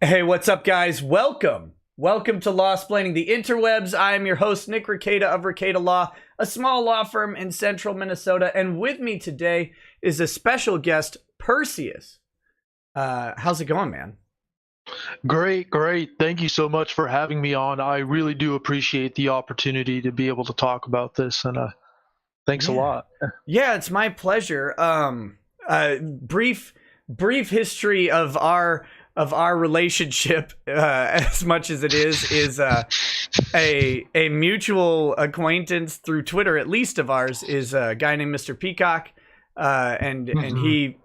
Hey, what's up, guys? Welcome to Law-Splaining the Interwebs. I am your host, Nick Rekieta of Rekieta Law, a small law firm in central Minnesota. And with me today is a special guest, Perseus. How's it going, man? Great, great. Thank you so much for having me on. I really do appreciate the opportunity to be able to talk about this, and thanks a Yeah. lot. Yeah, it's my pleasure. Brief history of our relationship, as much as it is a mutual acquaintance through Twitter, at least of ours, is a guy named Mr. Peacock, and Mhm.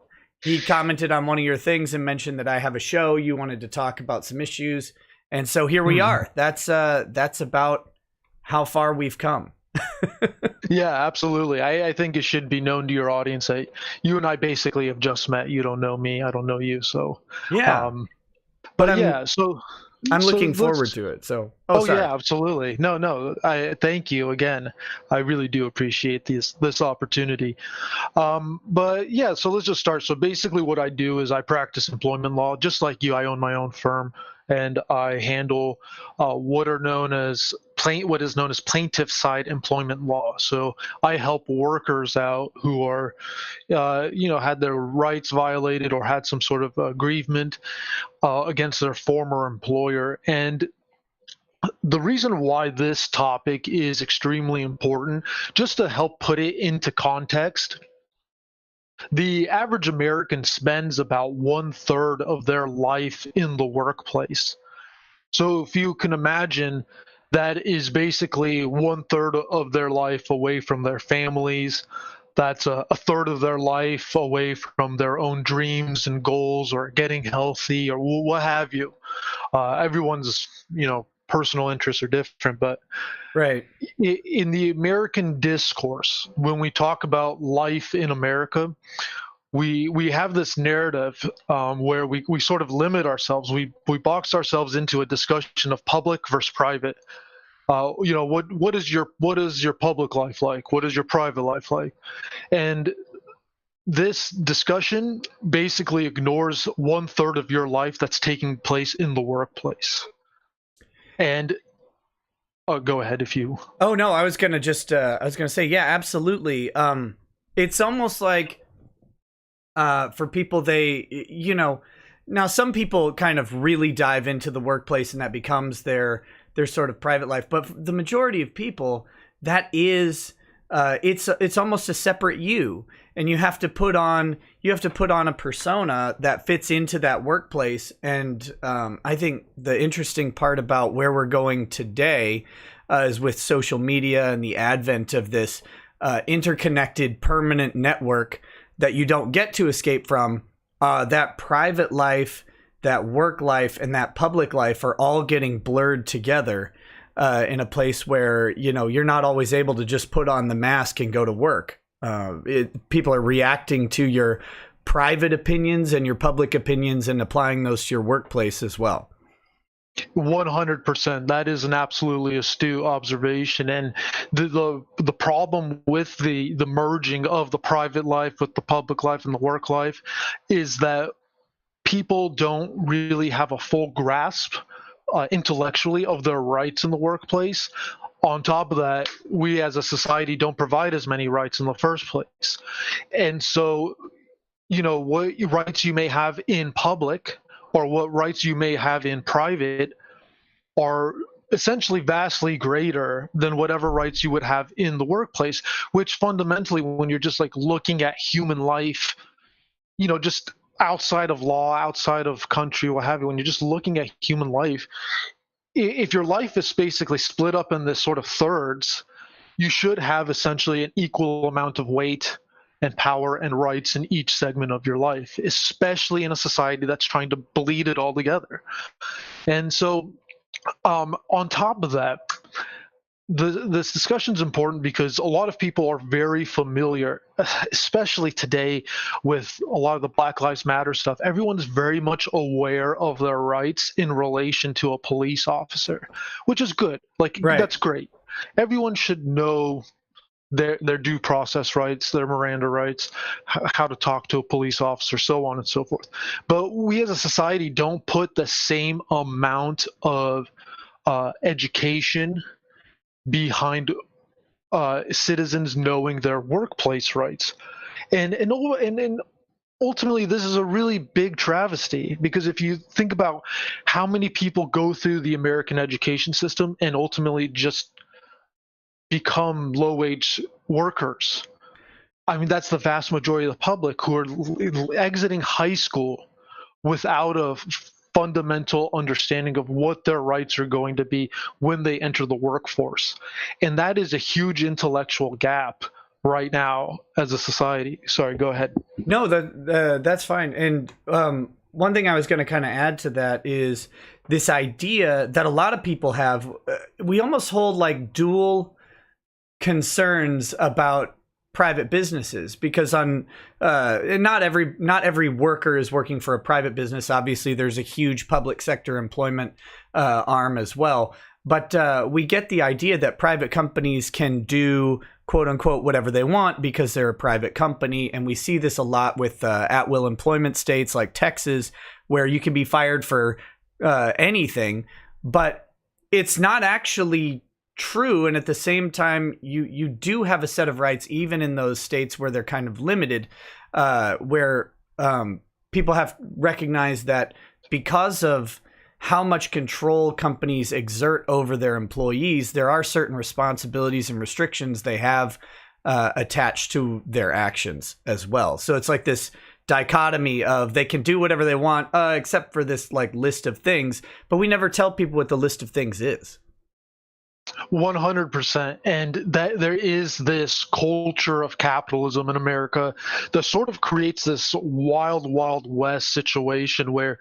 he commented on one of your things and mentioned that I have a show. You wanted to talk about some issues, and so here we Mhm. are. That's about how far we've come. Yeah, absolutely. I think it should be known to your audience that you and I basically have just met. You don't know me, I don't know you. So, Yeah, um, but but yeah, so I'm so looking let's. forward to it. So, oh, Oh sorry. yeah, absolutely. No, no. I thank you again. I really do appreciate this opportunity. But yeah, so let's just start. So basically, what I do is I practice employment law, just like you. I own my own firm, and I handle what is known as plaintiff side employment law. So I help workers out who are, had their rights violated or had some sort of aggrievement against their former employer. And the reason why this topic is extremely important, just to help put it into context, the average American spends about one third of their life in the workplace. So if you can imagine, that is basically one third of their life away from their families. That's a third of their life away from their own dreams and goals or getting healthy or what have you. Everyone's, personal interests are different, but Right. in the American discourse, when we talk about life in America, we have this narrative where we sort of limit ourselves. We box ourselves into a discussion of public versus private. What is your public life like? What is your private life like? And this discussion basically ignores one third of your life that's taking place in the workplace. And go ahead if you. Oh no, I was gonna say, yeah, absolutely. It's almost like for people, now some people kind of really dive into the workplace and that becomes their sort of private life, but for the majority of people, that is it's almost a separate you, and you have to put on a persona that fits into that workplace. And I think the interesting part about where we're going today is with social media and the advent of this interconnected permanent network that you don't get to escape from. That private life, that work life, and that public life are all getting blurred together in a place where you're not always able to just put on the mask and go to work. People are reacting to your private opinions and your public opinions and applying those to your workplace as well. 100%. That is an absolutely astute observation. And the problem with the merging of the private life with the public life and the work life is that people don't really have a full grasp intellectually of their rights in the workplace. On top of that, we as a society don't provide as many rights in the first place. And so, what rights you may have in public or what rights you may have in private are essentially vastly greater than whatever rights you would have in the workplace, which fundamentally, when you're just like looking at human life, just outside of law, outside of country, what have you, when you're just looking at human life, if your life is basically split up in this sort of thirds, you should have essentially an equal amount of weight and power and rights in each segment of your life, especially in a society that's trying to bleed it all together. And so, on top of that, this discussion is important because a lot of people are very familiar, especially today with a lot of the Black Lives Matter stuff. Everyone's very much aware of their rights in relation to a police officer, which is good. Like, Right. that's great. Everyone should know their due process rights, their Miranda rights, how to talk to a police officer, so on and so forth. But we as a society don't put the same amount of education behind citizens knowing their workplace rights, and ultimately this is a really big travesty, because if you think about how many people go through the American education system and ultimately just become low-wage workers. I mean, that's the vast majority of the public who are exiting high school without a fundamental understanding of what their rights are going to be when they enter the workforce. And that is a huge intellectual gap right now as a society. Sorry, go ahead. No, that's fine. And one thing I was going to kind of add to that is this idea that a lot of people have. We almost hold like dual concerns about private businesses, because not every worker is working for a private business. Obviously, there's a huge public sector employment arm as well. But we get the idea that private companies can do quote unquote whatever they want because they're a private company. And we see this a lot with at-will employment states like Texas, where you can be fired for anything, but it's not actually true. And at the same time, you do have a set of rights, even in those states where they're kind of limited, where people have recognized that because of how much control companies exert over their employees, there are certain responsibilities and restrictions they have attached to their actions as well. So it's like this dichotomy of they can do whatever they want, except for this like list of things, but we never tell people what the list of things is. 100%. And that there is this culture of capitalism in America that sort of creates this wild, wild west situation where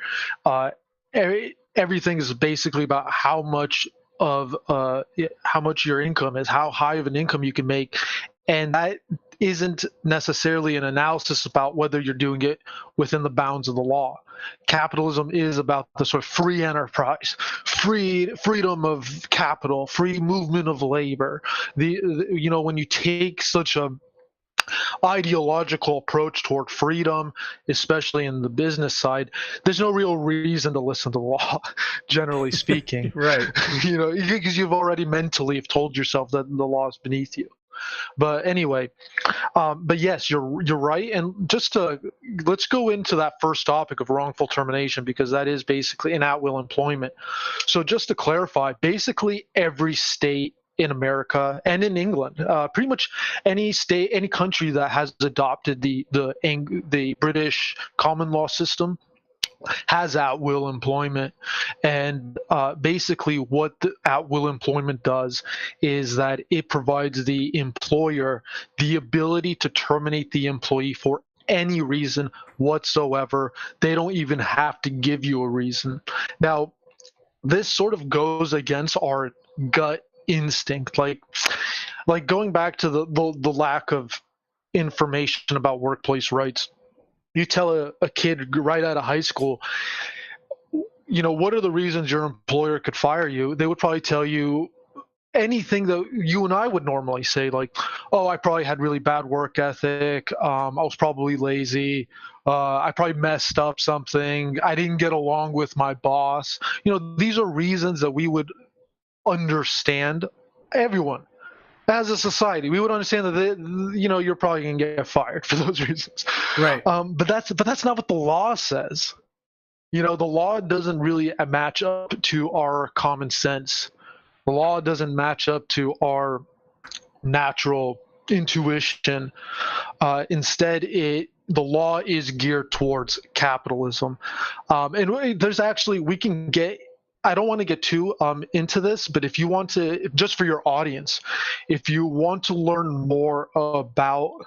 everything is basically about how much your income is, how high of an income you can make. And that isn't necessarily an analysis about whether you're doing it within the bounds of the law. Capitalism is about the sort of free enterprise, freedom of capital, free movement of labor. When you take such a ideological approach toward freedom, especially in the business side, there's no real reason to listen to the law, generally speaking. Right. Because you've already mentally have told yourself that the law is beneath you. But anyway, but yes, you're right. And let's go into that first topic of wrongful termination, because that is basically an at-will employment. So just to clarify, basically every state in America and in England, pretty much any state, any country that has adopted the British common law system has at-will employment. And basically what the at-will employment does is that it provides the employer the ability to terminate the employee for any reason whatsoever. They don't even have to give you a reason. Now, this sort of goes against our gut instinct, like going back to the lack of information about workplace rights. You tell a kid right out of high school, what are the reasons your employer could fire you? They would probably tell you anything that you and I would normally say, like, oh, I probably had really bad work ethic. I was probably lazy. I probably messed up something. I didn't get along with my boss. These are reasons that we would understand. Everyone as a society, we would understand that you're probably gonna get fired for those reasons, right? But that's not what the law says. The law doesn't really match up to our common sense. The law doesn't match up to our natural intuition. Instead, the law is geared towards capitalism, and there's actually I don't want to get too into this, but if you want to, just for your audience, if you want to learn more about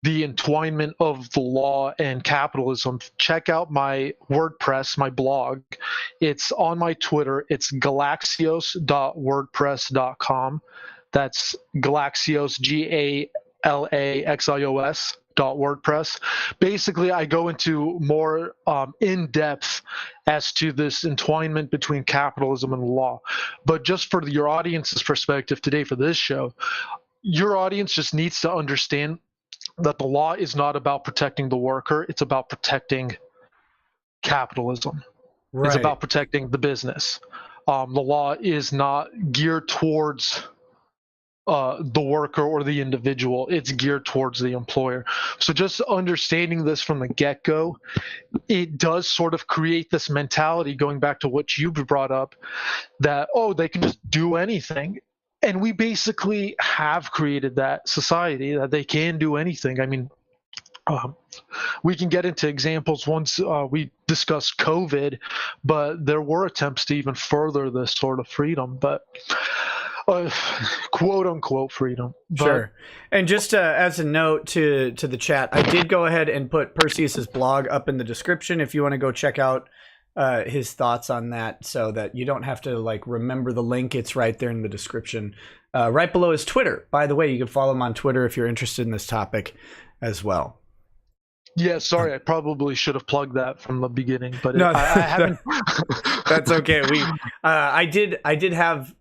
the entwinement of the law and capitalism, check out my WordPress, my blog. It's on my Twitter. It's galaxios.wordpress.com. That's Galaxios, GALAXIOS.wordpress. Basically, I go into more in-depth as to this entwinement between capitalism and law. But just for your audience's perspective today for this show, your audience just needs to understand that the law is not about protecting the worker. It's about protecting capitalism. It's Right. about protecting the business. The law is not geared towards the worker or the individual. It's geared towards the employer. So just understanding this from the get-go, it does sort of create this mentality, going back to what you brought up, that, oh, they can just do anything. And we basically have created that society that they can do anything. I mean, we can get into examples once we discuss COVID, but there were attempts to even further this sort of freedom, but quote unquote freedom. Sure. And just as a note to the chat, I did go ahead and put Perseus's blog up in the description if you want to go check out his thoughts on that, so that you don't have to like remember the link. It's right there in the description, right below his Twitter. By the way, you can follow him on Twitter if you're interested in this topic as well. Yeah, sorry, I probably should have plugged that from the beginning, but No, I haven't. That's okay. I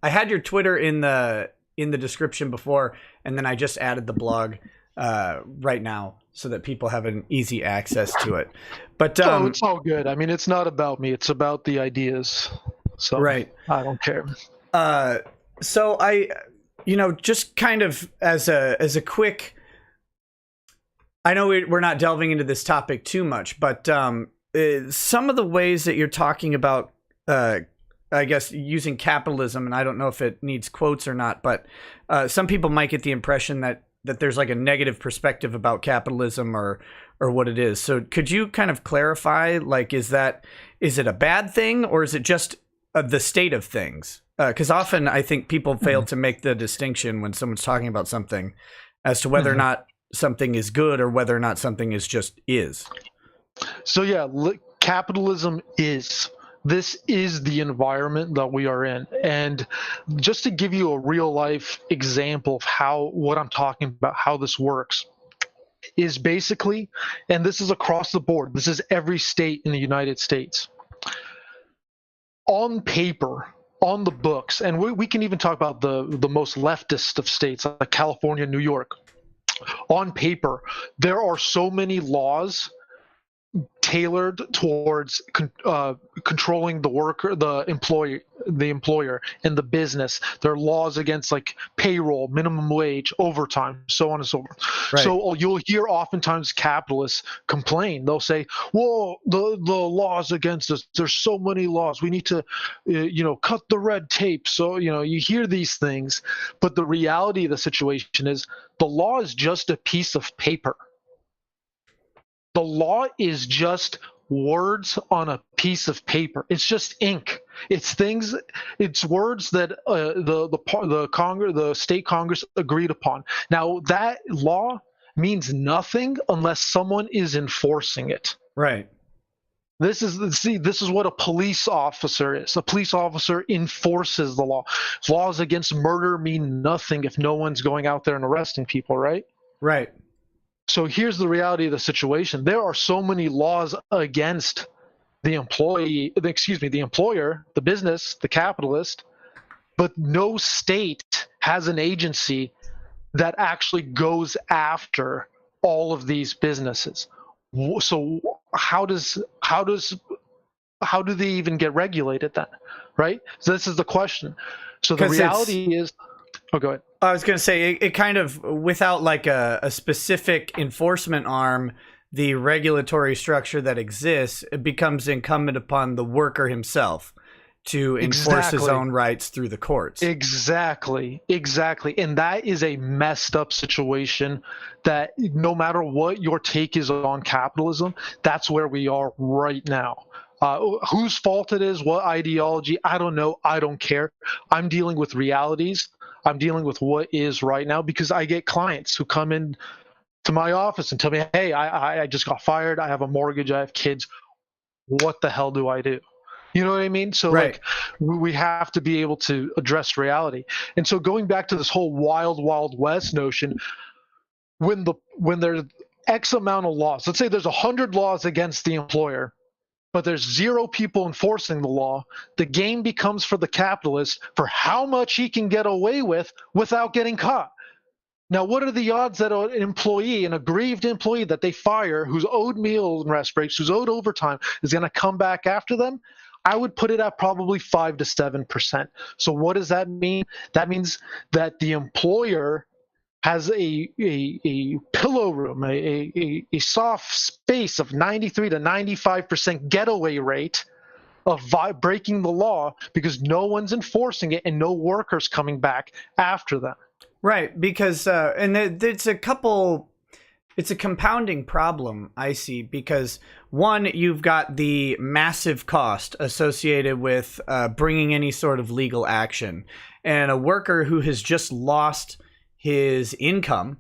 had your Twitter in the description before, and then I just added the blog right now so that people have an easy access to it. But it's all good. I mean, it's not about me; it's about the ideas. So right, I don't care. So I, just kind of as a quick. I know we're not delving into this topic too much, but some of the ways that you're talking about, I guess, using capitalism, and I don't know if it needs quotes or not, but some people might get the impression that there's like a negative perspective about capitalism or what it is. So could you kind of clarify, like, is it a bad thing, or is it just the state of things? Because often I think people fail to make the distinction when someone's talking about something as to whether or not something is good or whether or not something is. So yeah, capitalism is. This is the environment that we are in. And just to give you a real life example of what I'm talking about, how this works, is basically, and this is across the board, this is every state in the United States. On paper, on the books, and we can even talk about the most leftist of states, like California, New York. On paper, there are so many laws tailored towards controlling the worker, the employer, and the business. There are laws against like payroll, minimum wage, overtime, so on and so forth. Right. So you'll hear oftentimes capitalists complain. They'll say, "Well, the laws against us. There's so many laws. We need to, cut the red tape." So you hear these things, but the reality of the situation is the law is just a piece of paper. The law is just words on a piece of paper. It's just ink. It's things. It's words that the state Congress agreed upon. Now that law means nothing unless someone is enforcing it. Right. This is what a police officer is. A police officer enforces the law. Laws against murder mean nothing if no one's going out there and arresting people, right? Right. So here's the reality of the situation. There are so many laws against the employer, the business, the capitalist, but no state has an agency that actually goes after all of these businesses. So how do they even get regulated then, right? So this is the question. So the reality is, go ahead. I was going to say it kind of, without like a specific enforcement arm, the regulatory structure that exists, it becomes incumbent upon the worker himself to enforce his own rights through the courts. Exactly. And that is a messed up situation that no matter what your take is on capitalism, that's where we are right now. Whose fault it is, what ideology, I don't know. I don't care. I'm dealing with realities. I'm dealing with what is right now because I get clients who come in to my office and tell me, hey, I just got fired. I have a mortgage. I have kids. What the hell do I do? You know what I mean? So right. Like we have to be able to address reality. And so going back to this whole wild, wild west notion, when there's X amount of laws, let's say there's 100 laws against the employer, but there's 0 people enforcing the law, the game becomes for the capitalist for how much he can get away with without getting caught. Now, what are the odds that an employee, an aggrieved employee that they fire, who's owed meal and rest breaks, who's owed overtime, is going to come back after them? I would put it at probably 5 to 7%. So what does that mean? That means that the employer has a pillow room, a soft space of 93 to 95% getaway rate of breaking the law because no one's enforcing it and no workers coming back after them. Right, because it's a compounding problem I see, because one, you've got the massive cost associated with bringing any sort of legal action, and a worker who has just lost his income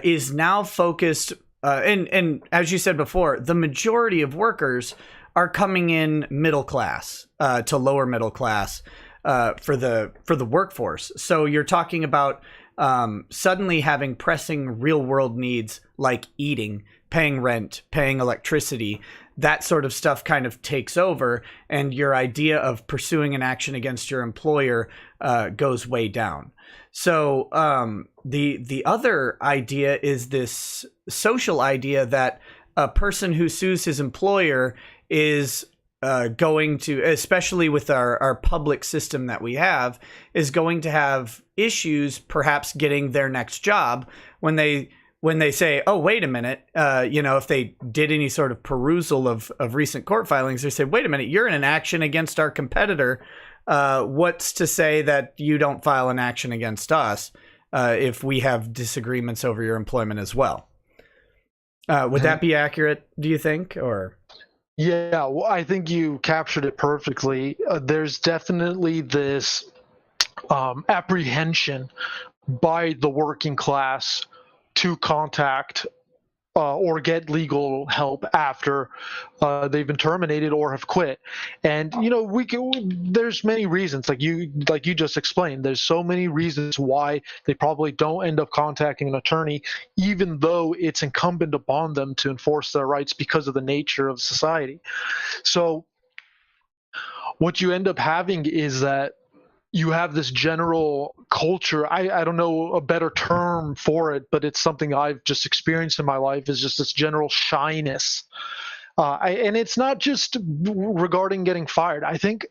is now focused, and as you said before, the majority of workers are coming in middle class to lower middle class for the workforce. So you're talking about suddenly having pressing real world needs like eating, paying rent, paying electricity. That sort of stuff kind of takes over, and your idea of pursuing an action against your employer goes way down. So the other idea is this social idea that a person who sues his employer is going to, especially with our public system that we have, is going to have issues perhaps getting their next job when they say, oh, wait a minute, if they did any sort of perusal of recent court filings, they say, wait a minute, you're in an action against our competitor. What's to say that you don't file an action against us if we have disagreements over your employment as well? Would that be accurate, do you think? Or yeah, well, I think you captured it perfectly. There's definitely this apprehension by the working class to contact or get legal help after they've been terminated or have quit. And there's many reasons, like you just explained. There's so many reasons why they probably don't end up contacting an attorney, even though it's incumbent upon them to enforce their rights because of the nature of society. So what you end up having is that you have this general culture. I don't know a better term for it, but it's something I've just experienced in my life, is just this general shyness. And it's not just regarding getting fired. I think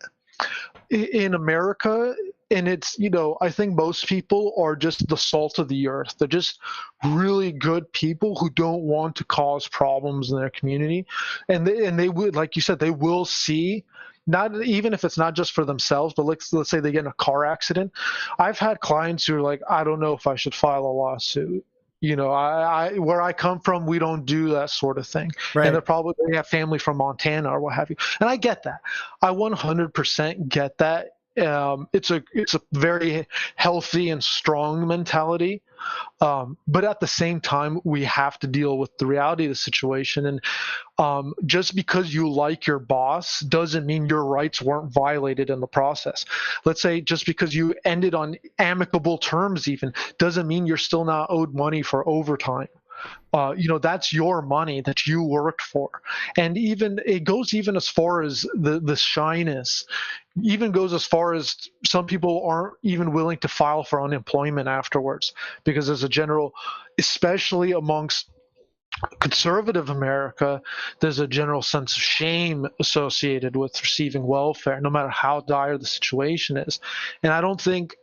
in America, and it's, I think most people are just the salt of the earth. They're just really good people who don't want to cause problems in their community. And they would, like you said, they will see, not even if it's not just for themselves, but let's say they get in a car accident. I've had clients who are like, I don't know if I should file a lawsuit. I where I come from, we don't do that sort of thing. right. And they have family from Montana or what have you. And I get that. I 100% get that. It's a very healthy and strong mentality. But at the same time, we have to deal with the reality of the situation. And just because you like your boss doesn't mean your rights weren't violated in the process. Let's say just because you ended on amicable terms even doesn't mean you're still not owed money for overtime. That's your money that you worked for. And even it goes even as far as the shyness, even goes as far as some people aren't even willing to file for unemployment afterwards, because there's a general, especially amongst conservative America, there's a general sense of shame associated with receiving welfare, no matter how dire the situation is. And I don't think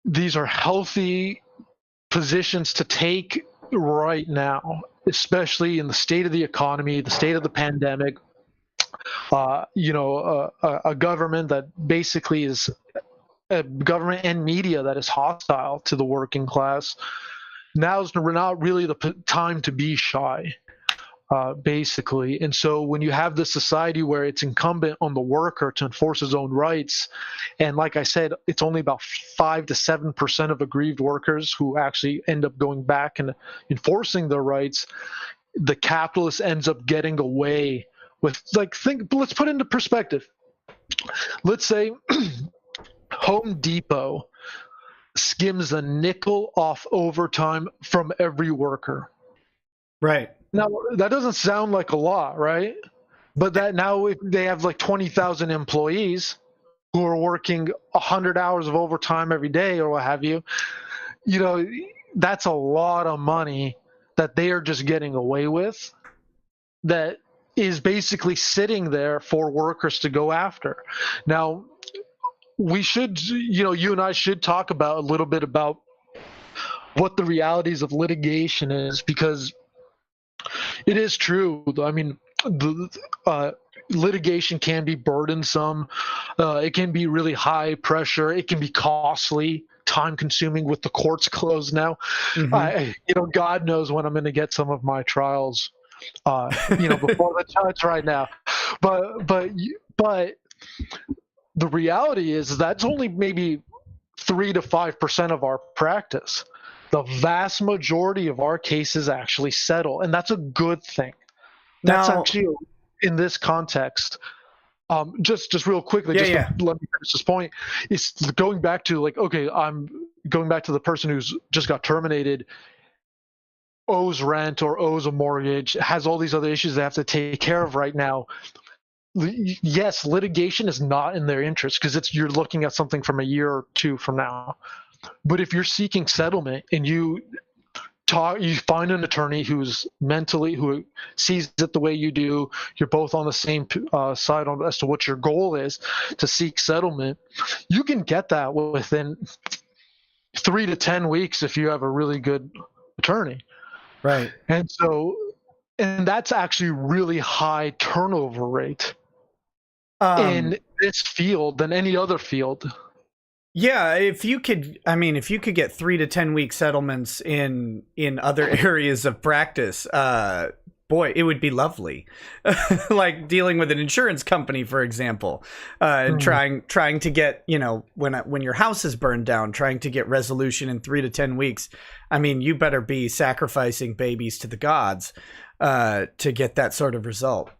these are healthy positions to take right now, especially in the state of the economy, the state of the pandemic. A government that basically is a government and media that is hostile to the working class. Now's not really the time to be shy, basically. And so when you have this society where it's incumbent on the worker to enforce his own rights, and like I said, it's only about 5 to 7% of aggrieved workers who actually end up going back and enforcing their rights, the capitalist ends up getting away with, let's put it into perspective. Let's say Home Depot skims a nickel off overtime from every worker. Right. Now, that doesn't sound like a lot, right? But that now if they have like 20,000 employees who are working 100 hours of overtime every day or what have you, that's a lot of money that they are just getting away with, that is basically sitting there for workers to go after. Now, we should, you and I should talk about a little bit about what the realities of litigation is, because it is true. I mean, litigation can be burdensome. It can be really high pressure. It can be costly, time consuming with the courts closed now. God knows when I'm going to get some of my trials, before the judge right now. But the reality is that's only maybe 3 to 5% of our practice. The vast majority of our cases actually settle, and that's a good thing. That's actually, in this context, just real quickly, let me finish this point. It's going back to I'm going back to the person who's just got terminated, owes rent or owes a mortgage, has all these other issues they have to take care of right now. Yes, litigation is not in their interest because you're looking at something from a year or two from now. But if you're seeking settlement and you find an attorney who sees it the way you do, you're both on the same side as to what your goal is to seek settlement, you can get that within 3 to 10 weeks if you have a really good attorney. Right. And that's actually really high turnover rate in this field than any other field. Yeah, if you could get 3 to 10 week settlements in other areas of practice, boy, it would be lovely. Like dealing with an insurance company, for example, and trying to get, when your house is burned down, trying to get resolution in 3 to 10 weeks. I mean, you better be sacrificing babies to the gods to get that sort of result.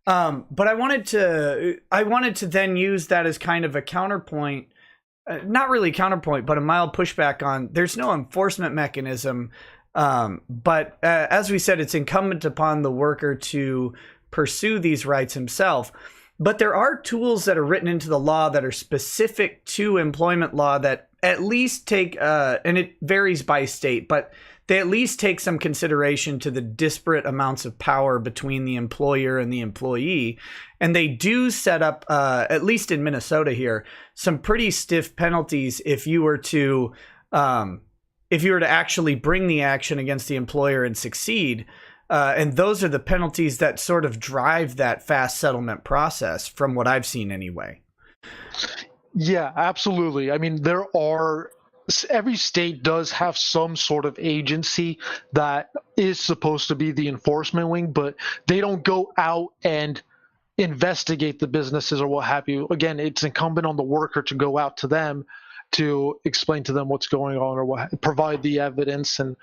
But I wanted to then use that as kind of a counterpoint. Not really counterpoint, but a mild pushback on there's no enforcement mechanism. But as we said, it's incumbent upon the worker to pursue these rights himself. But there are tools that are written into the law that are specific to employment law that at least take, and it varies by state, but they at least take some consideration to the disparate amounts of power between the employer and the employee. And they do set up, at least in Minnesota here, some pretty stiff penalties if you were to actually bring the action against the employer and succeed. And those are the penalties that sort of drive that fast settlement process, from what I've seen anyway. Yeah, absolutely. I mean, every state does have some sort of agency that is supposed to be the enforcement wing, but they don't go out and investigate the businesses or what have you. Again, it's incumbent on the worker to go out to them to explain to them what's going on or provide the evidence and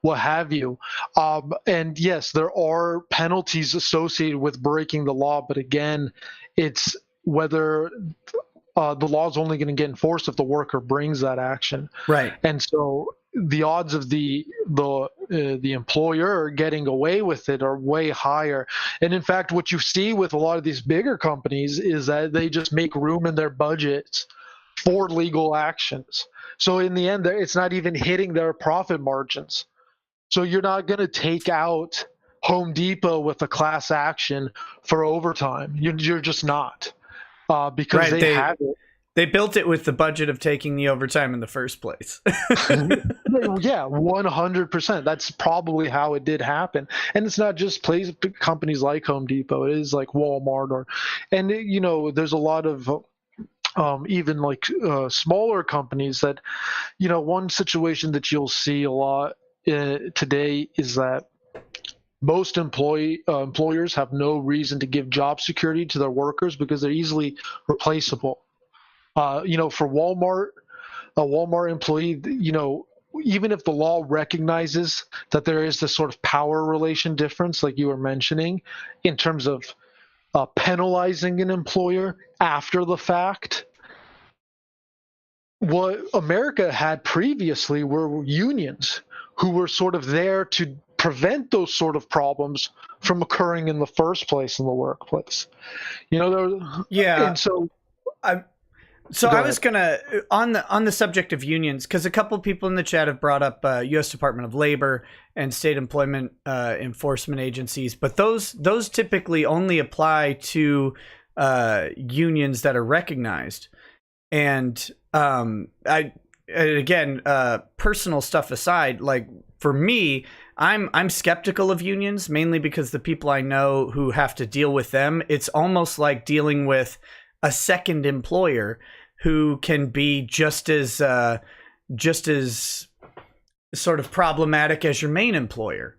what have you. And yes, there are penalties associated with breaking the law, but again, it's whether the law is only going to get enforced if the worker brings that action. Right. And so the odds of the employer getting away with it are way higher. And in fact, what you see with a lot of these bigger companies is that they just make room in their budgets for legal actions. So in the end, it's not even hitting their profit margins. So you're not going to take out Home Depot with a class action for overtime. You're just not. Because they have it. They built it with the budget of taking the overtime in the first place. Yeah, 100%. That's probably how it did happen. And it's not just companies like Home Depot. It is like Walmart there's a lot of even like smaller companies that, one situation that you'll see a lot today is that most employers have no reason to give job security to their workers because they're easily replaceable. For Walmart, a Walmart employee, even if the law recognizes that there is this sort of power relation difference, like you were mentioning, in terms of penalizing an employer after the fact, what America had previously were unions who were sort of there to prevent those sort of problems from occurring in the first place in the workplace. Yeah. And so So Go I ahead. was gonna on the subject of unions, because a couple people in the chat have brought up U.S. Department of Labor and state employment enforcement agencies, but those typically only apply to unions that are recognized. And I again, personal stuff aside, like for me, I'm skeptical of unions, mainly because the people I know who have to deal with them, it's almost like dealing with a second employer who can be just as sort of problematic as your main employer.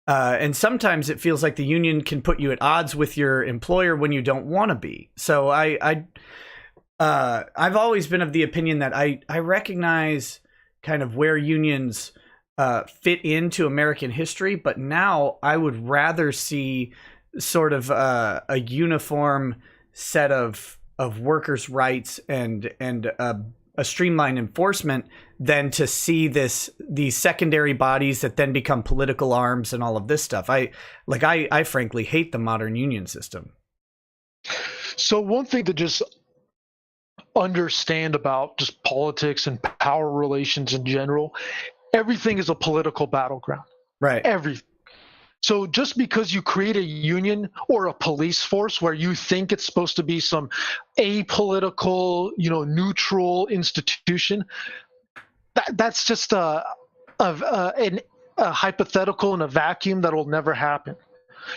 And sometimes it feels like the union can put you at odds with your employer when you don't want to be. So I've always been of the opinion that I recognize kind of where unions fit into American history, but now I would rather see sort of a uniform set of workers' rights and a streamlined enforcement than to see these secondary bodies that then become political arms and all of this stuff. I frankly hate the modern union system. So one thing to just understand about just politics and power relations in general, everything is a political battleground. Right. Everything. So just because you create a union or a police force where you think it's supposed to be some apolitical, neutral institution, that's just a hypothetical in a vacuum that will never happen.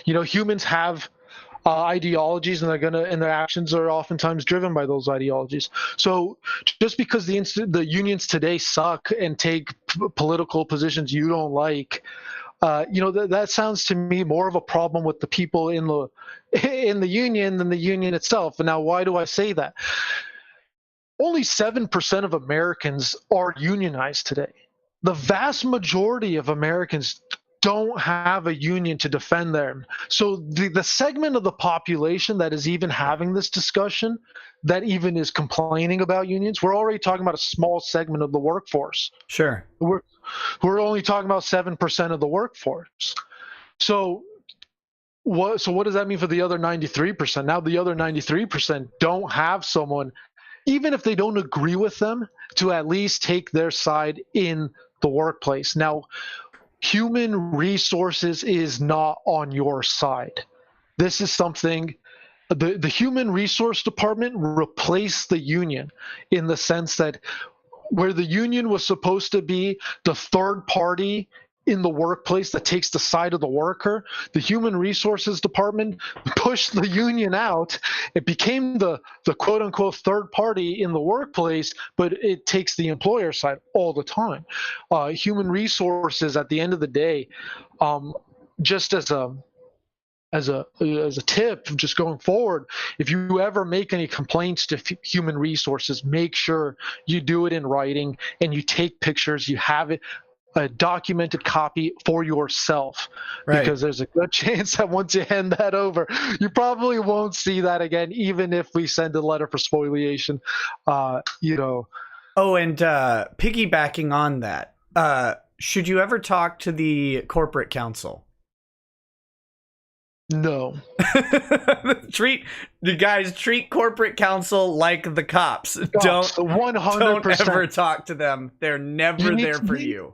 Humans have ideologies, and their actions are oftentimes driven by those ideologies. So just because the unions today suck and take political positions you don't like, that sounds to me more of a problem with the people in the union than the union itself. And now, why do I say that? Only 7% of Americans are unionized today. The vast majority of Americans don't have a union to defend them. So the segment of the population that is even having this discussion, that even is complaining about unions, we're already talking about a small segment of the workforce. Sure. We're only talking about 7% of the workforce. So what does that mean for the other 93%? Now the other 93% don't have someone, even if they don't agree with them, to at least take their side in the workplace. Now, human resources is not on your side. This is something the human resource department replaced the union, in the sense that where the union was supposed to be the third party in the workplace that takes the side of the worker, the human resources department pushed the union out. It became the quote unquote third party in the workplace, but it takes the employer side all the time. Human resources, at the end of the day, just as a tip, just going forward, if you ever make any complaints to human resources, make sure you do it in writing and you take pictures, you have it, a documented copy for yourself, Right. because there's a good chance that once you hand that over, you probably won't see that again, even if we send a letter for spoliation. Oh, and piggybacking on that, should you ever talk to the corporate counsel? No. treat corporate counsel like the cops. Don't 100%. ever talk to them. They're never there for you.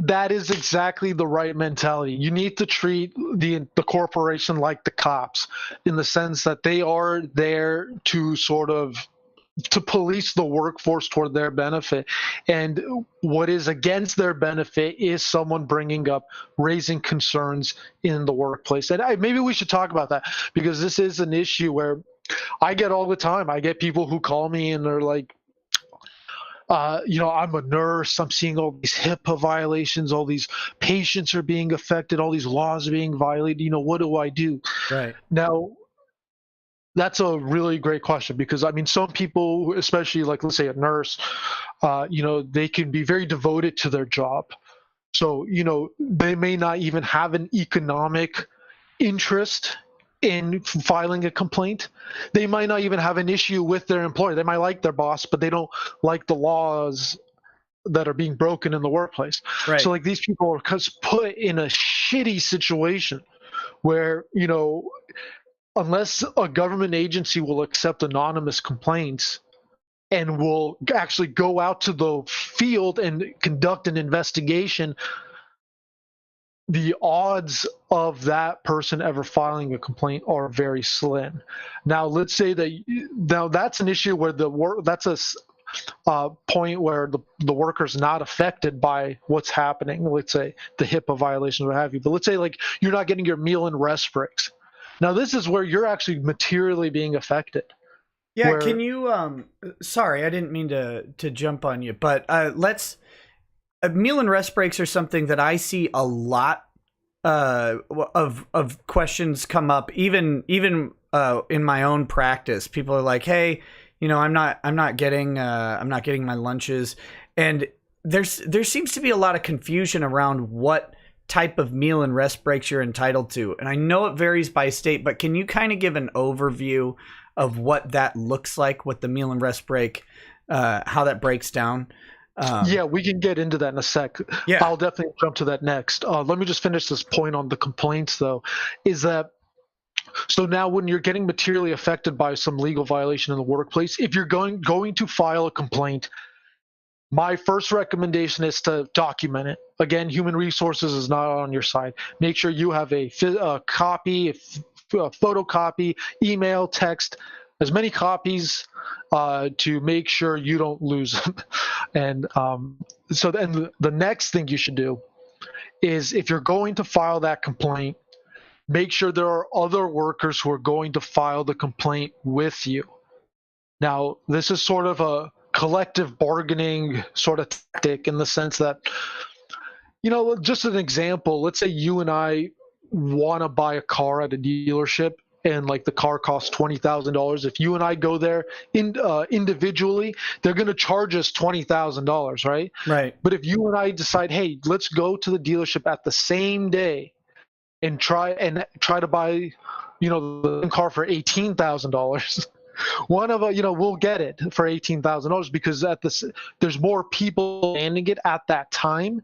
That is exactly the right mentality. You need to treat the corporation like the cops, in the sense that they are there to to police the workforce toward their benefit. And what is against their benefit is someone raising concerns in the workplace. And maybe we should talk about that, because this is an issue where I get all the time. I get people who call me and they're like, I'm a nurse. I'm seeing all these HIPAA violations. All these patients are being affected. All these laws are being violated. What do I do? Right. Now, that's a really great question, because some people, especially like, let's say a nurse, they can be very devoted to their job. So, they may not even have an economic interest in filing a complaint. They might not even have an issue with their employer. They might like their boss, but they don't like the laws that are being broken in the workplace. Right. So like, these people are put in a shitty situation where, unless a government agency will accept anonymous complaints, and will actually go out to the field and conduct an investigation, the odds of that person ever filing a complaint are very slim. Now, let's say that that's an issue where that's a point where the worker's not affected by what's happening. Let's say the HIPAA violations, what have you. But let's say like you're not getting your meal and rest breaks. Now, this is where you're actually materially being affected. Yeah, can you sorry, I didn't mean to jump on you, but meal and rest breaks are something that I see a lot of questions come up even in my own practice. People are like, "Hey, I'm not getting my lunches." And there seems to be a lot of confusion around what type of meal and rest breaks you're entitled to. And I know it varies by state, but can you kind of give an overview of what that looks like, what the meal and rest break, how that breaks down? Yeah, we can get into that in a sec. Yeah. I'll definitely jump to that next. Let me just finish this point on the complaints, though, is that so now when you're getting materially affected by some legal violation in the workplace, if you're going to file a complaint, my first recommendation is to document it. Again, human resources is not on your side. Make sure you have a copy, a photocopy, email, text, as many copies to make sure you don't lose them. And so then the next thing you should do is, if you're going to file that complaint, make sure there are other workers who are going to file the complaint with you. Now, this is sort of a collective bargaining sort of tactic in the sense that, just an example, let's say you and I want to buy a car at a dealership, and like the car costs $20,000. If you and I go there individually, they're going to charge us $20,000, right? Right. But if you and I decide, hey, let's go to the dealership at the same day and try to buy, the car for $18,000. One of we'll get it for $18,000 because there's more people standing it at that time.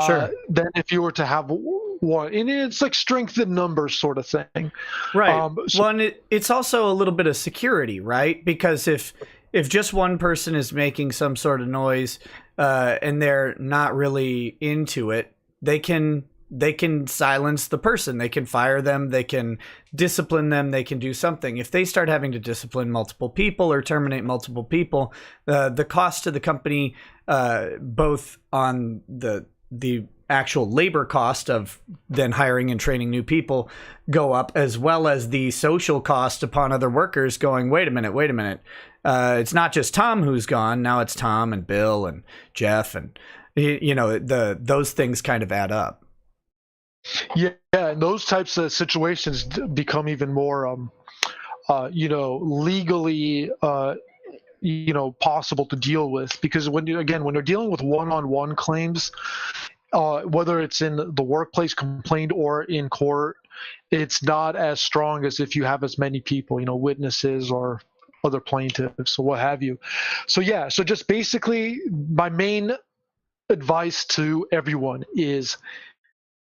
Sure. Than if you were to have one, and it's like strength in numbers sort of thing, right? And it's also a little bit of security, right? Because if just one person is making some sort of noise and they're not really into it, they can silence the person, they can fire them, they can discipline them, they can do something. If they start having to discipline multiple people or terminate multiple people, the cost to the company, both on the actual labor cost of then hiring and training new people, go up, as well as the social cost upon other workers going, wait a minute. It's not just Tom who's gone. Now it's Tom and Bill and Jeff, and those things kind of add up. Yeah, and those types of situations become even more, legally, possible to deal with, because when you're dealing with one-on-one claims, whether it's in the workplace complaint or in court, it's not as strong as if you have as many people, witnesses or other plaintiffs or what have you. So just basically my main advice to everyone is,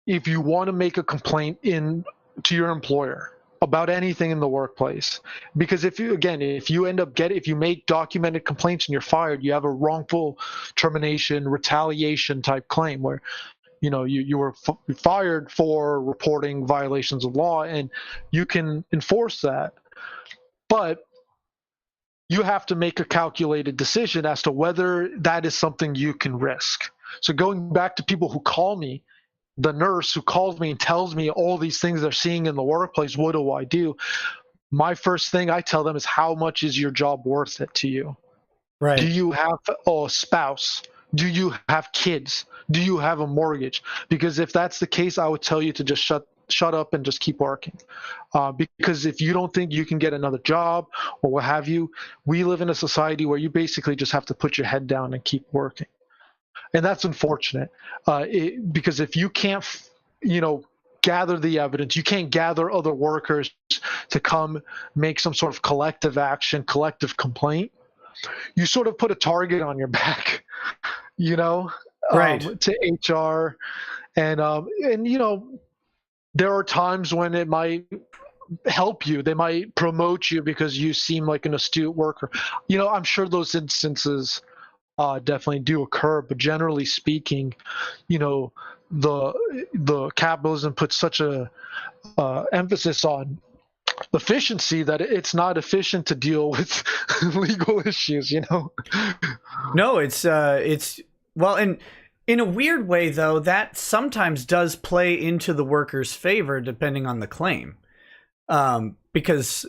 if you want to make a complaint to your employer about anything in the workplace, because if you make documented complaints and you're fired, you have a wrongful termination, retaliation type claim where, you were fired for reporting violations of law, and you can enforce that. But you have to make a calculated decision as to whether that is something you can risk. So going back to people who call me, the nurse who calls me and tells me all these things they're seeing in the workplace, what do I do? My first thing I tell them is, how much is your job worth it to you? Right. Do you have a spouse? Do you have kids? Do you have a mortgage? Because if that's the case, I would tell you to just shut up and just keep working. Because if you don't think you can get another job or what have you, we live in a society where you basically just have to put your head down and keep working. And that's unfortunate, because if you can't, gather the evidence, you can't gather other workers to come make some sort of collective action, collective complaint, you sort of put a target on your back, right, to HR. And there are times when it might help you. They might promote you because you seem like an astute worker. I'm sure those instances definitely do occur, but generally speaking, the capitalism puts such a emphasis on efficiency that it's not efficient to deal with legal issues. No, it's well, and in a weird way though, that sometimes does play into the worker's favor depending on the claim, because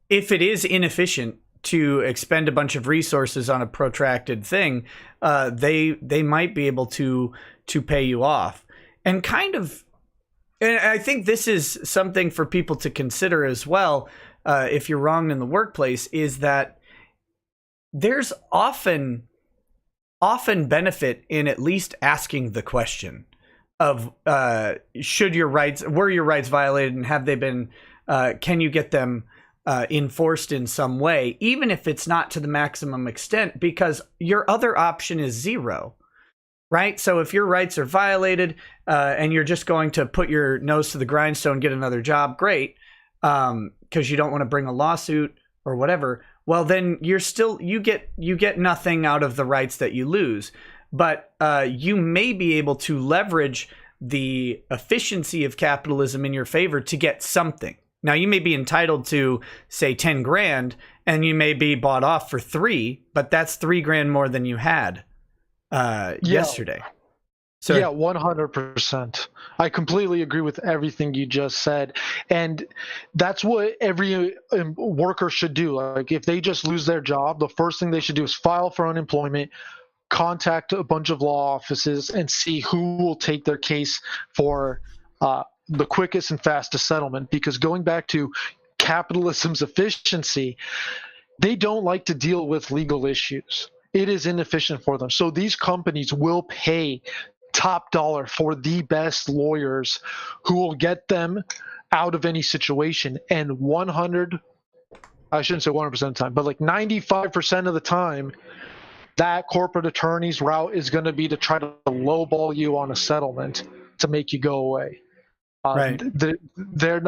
if it is inefficient to expend a bunch of resources on a protracted thing, they might be able to pay you off. And I think this is something for people to consider as well, if you're wronged in the workplace, is that there's often benefit in at least asking the question of were your rights violated, and have they been, can you get them enforced in some way, even if it's not to the maximum extent, because your other option is zero. Right? So if your rights are violated, and you're just going to put your nose to the grindstone, get another job, great, because you don't want to bring a lawsuit or whatever, well, then you get nothing out of the rights that you lose. But you may be able to leverage the efficiency of capitalism in your favor to get something. Now, you may be entitled to, say, 10 grand, and you may be bought off for 3, but that's 3 grand more than you had yesterday. So yeah, 100%. I completely agree with everything you just said, and that's what every worker should do. Like, if they just lose their job, the first thing they should do is file for unemployment, contact a bunch of law offices, and see who will take their case for the quickest and fastest settlement. Because going back to capitalism's efficiency, they don't like to deal with legal issues. It is inefficient for them. So these companies will pay top dollar for the best lawyers who will get them out of any situation. And I shouldn't say 100% of the time, but like 95% of the time, that corporate attorney's route is going to be to try to lowball you on a settlement to make you go away. Right. They're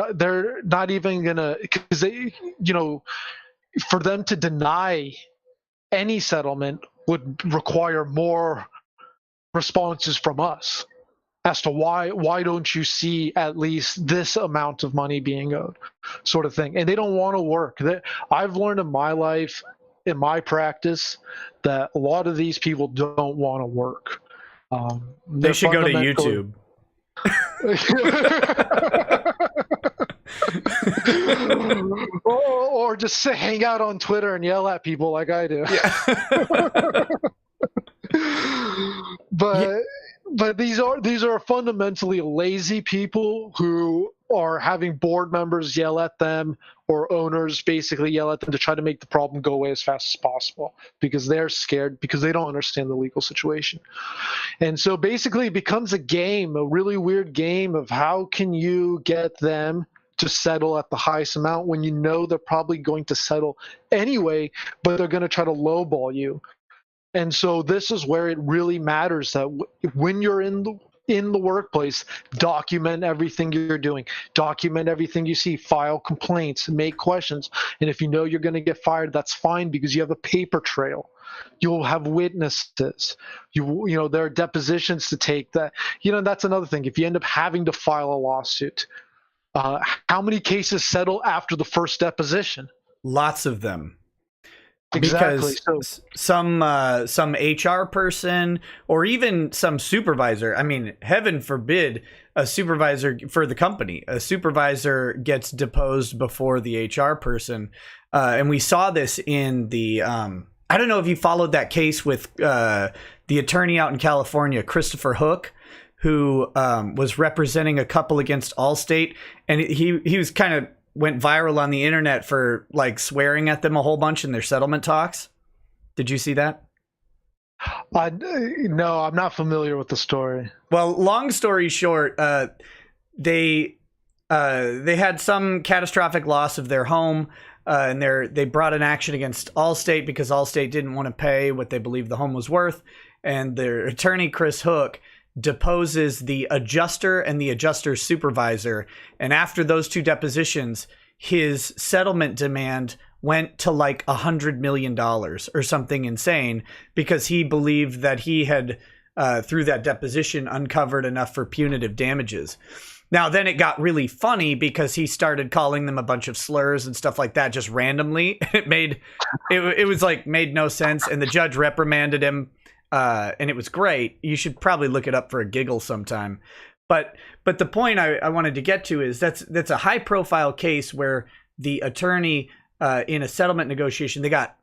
not even going to, because they, for them to deny any settlement would require more responses from us as to why don't you see at least this amount of money being owed, sort of thing. And they don't want to work. I've learned in my life, in my practice, that a lot of these people don't want to work. They should go to YouTube. or just hang out on Twitter and yell at people like I do. Yeah. But these are fundamentally lazy people who are having board members yell at them, or owners basically yell at them to try to make the problem go away as fast as possible, because they're scared, because they don't understand the legal situation. And so basically it becomes a game, a really weird game of how can you get them to settle at the highest amount when you know they're probably going to settle anyway, but they're going to try to lowball you. And so this is where it really matters that when you're in the workplace, document everything you're doing, document everything you see, file complaints, make questions. And if you know you're going to get fired, that's fine, because you have a paper trail. You'll have witnesses. There are depositions to take. That's another thing. If you end up having to file a lawsuit, how many cases settle after the first deposition? Lots of them. Exactly. Because some HR person or even some supervisor, I mean, heaven forbid a supervisor for the company, a supervisor gets deposed before the HR person. And we saw this in the, I don't know if you followed that case with the attorney out in California, Christopher Hook, who was representing a couple against Allstate. And he was kind of went viral on the internet for like swearing at them a whole bunch in their settlement talks. Did you see that? No, I'm not familiar with the story. Well, long story short, they had some catastrophic loss of their home, and they brought an action against Allstate because Allstate didn't want to pay what they believed the home was worth. And their attorney, Chris Hook, deposes the adjuster and the adjuster's supervisor. And after those two depositions, his settlement demand went to like $100 million or something insane, because he believed that he had, through that deposition, uncovered enough for punitive damages. Now, then it got really funny because he started calling them a bunch of slurs and stuff like that just randomly. It was like made no sense, and the judge reprimanded him, and it was great. You should probably look it up for a giggle sometime. But the point I wanted to get to is that's a high profile case where the attorney in a settlement negotiation, they got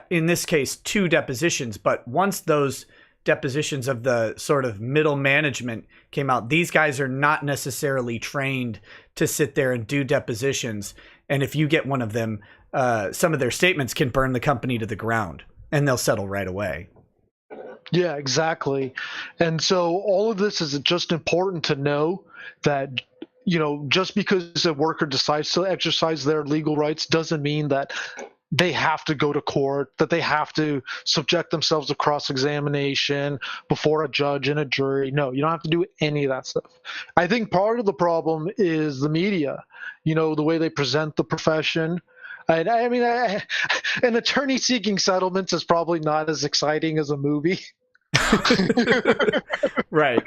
in this case 2 depositions, but once those depositions of the sort of middle management came out, these guys are not necessarily trained to sit there and do depositions. And if you get one of them, some of their statements can burn the company to the ground, and they'll settle right away. Yeah, exactly. And so all of this is just important to know that, just because a worker decides to exercise their legal rights doesn't mean that they have to go to court, that they have to subject themselves to cross-examination before a judge and a jury. No, you don't have to do any of that stuff. I think part of the problem is the media, the way they present the profession. I mean, an attorney seeking settlements is probably not as exciting as a movie. Right.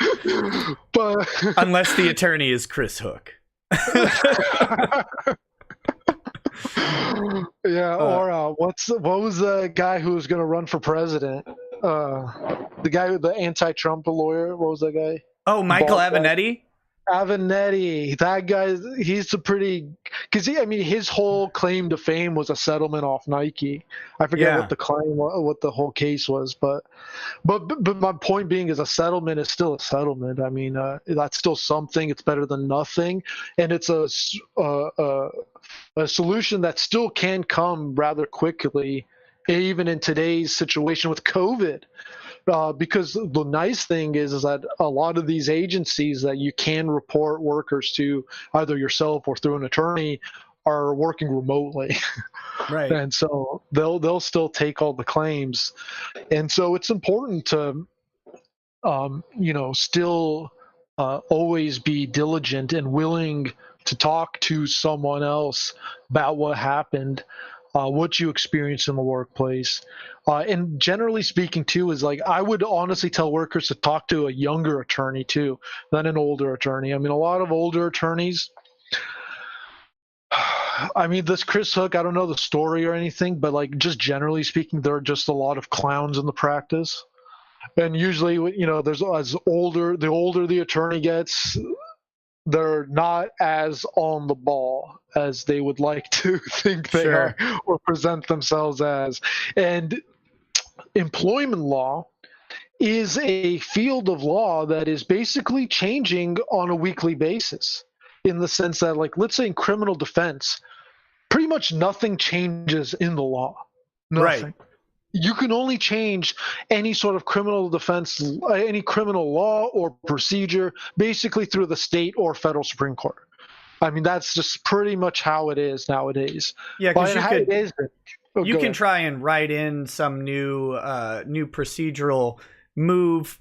But unless the attorney is Chris Hook. Yeah, or what was the guy who was going to run for president? The guy with the anti-Trump lawyer. What was that guy? Oh, Michael Avenatti. Avenatti, that guy, he's a pretty, because his whole claim to fame was a settlement off Nike. I forget what the whole case was, but my point being is a settlement is still a settlement. I mean, that's still something. It's better than nothing, and it's a solution that still can come rather quickly, even in today's situation with COVID. Because the nice thing is that a lot of these agencies that you can report workers to, either yourself or through an attorney, are working remotely. Right. And so they'll still take all the claims. And so it's important to still always be diligent and willing to talk to someone else about what happened, what you experienced in the workplace. And generally speaking, too, is like I would honestly tell workers to talk to a younger attorney, too, than an older attorney. I mean, a lot of older attorneys, this Chris Hook, I don't know the story or anything, but like just generally speaking, there are just a lot of clowns in the practice. And usually, there's the older the attorney gets, they're not as on the ball as they would like to think they are or present themselves as. And employment law is a field of law that is basically changing on a weekly basis, in the sense that, like, let's say in criminal defense, pretty much nothing changes in the law. Nothing. Right. You can only change any sort of criminal defense, any criminal law or procedure, basically through the state or federal Supreme Court. I mean, that's just pretty much how it is nowadays. Yeah, because you can try and write in some new procedural move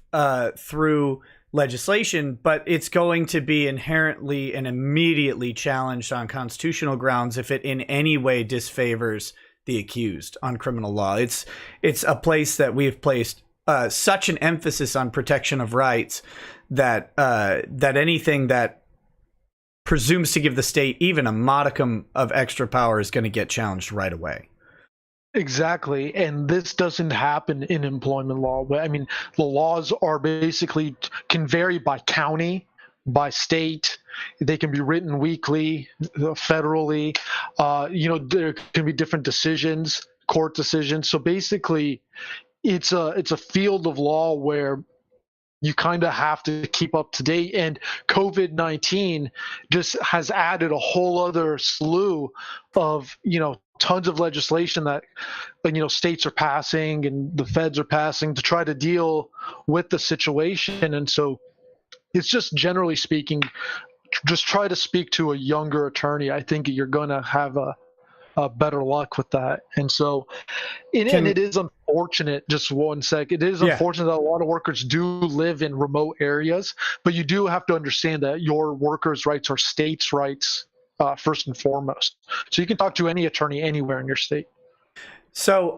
through legislation, but it's going to be inherently and immediately challenged on constitutional grounds if it in any way disfavors the accused on criminal law. It's a place that we've placed such an emphasis on protection of rights that anything that presumes to give the state even a modicum of extra power is going to get challenged right away. Exactly. And this doesn't happen in employment law. I mean, the laws are basically can vary by county, by state. They can be written weekly, federally. There can be different decisions, court decisions. So basically, it's a field of law where you kind of have to keep up to date. And COVID-19 just has added a whole other slew of, tons of legislation that, states are passing and the feds are passing to try to deal with the situation. And so it's just generally speaking, just try to speak to a younger attorney. I think you're going to have a better luck with that. And so, and it is unfortunate, just one sec. It is unfortunate that a lot of workers do live in remote areas, but you do have to understand that your workers' rights are states' rights first and foremost. So you can talk to any attorney anywhere in your state. So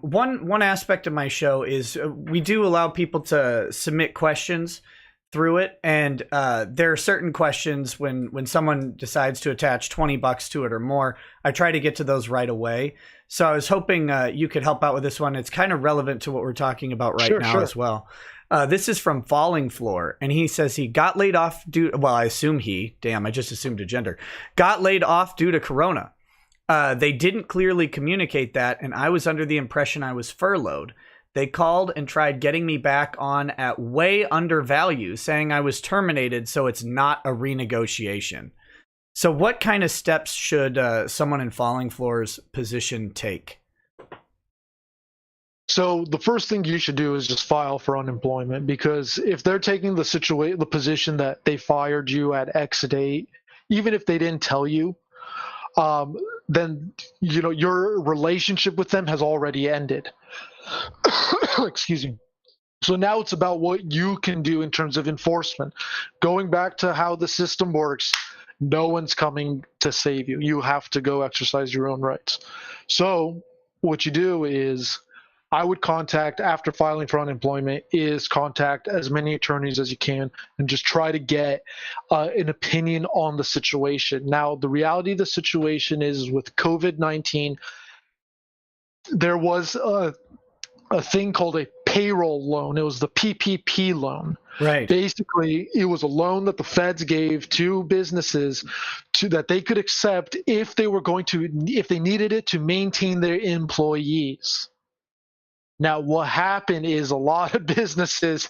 one aspect of my show is we do allow people to submit questions through it, and there are certain questions when someone decides to attach $20 to it or more, I try to get to those right away. So I was hoping you could help out with this one. It's kind of relevant to what we're talking about right now as well. This is from Falling Floor, and he says he got laid off I assume I just assumed a gender, got laid off due to Corona. They didn't clearly communicate that, and I was under the impression I was furloughed. They called and tried getting me back on at way under value, saying I was terminated, so it's not a renegotiation. So what kind of steps should someone in Falling Floor's position take? So the first thing you should do is just file for unemployment, because if they're taking the position that they fired you at X date, even if they didn't tell you, then your relationship with them has already ended. Excuse me. So now it's about what you can do in terms of enforcement. Going back to how the system works, no one's coming to save you. You have to go exercise your own rights. So what you do is, I would after filing for unemployment, contact as many attorneys as you can and just try to get an opinion on the situation. Now, the reality of the situation is with COVID-19, there was a thing called a payroll loan. It was the PPP loan. Right. Basically, it was a loan that the feds gave to businesses that they could accept if they needed it to maintain their employees. Now, what happened is a lot of businesses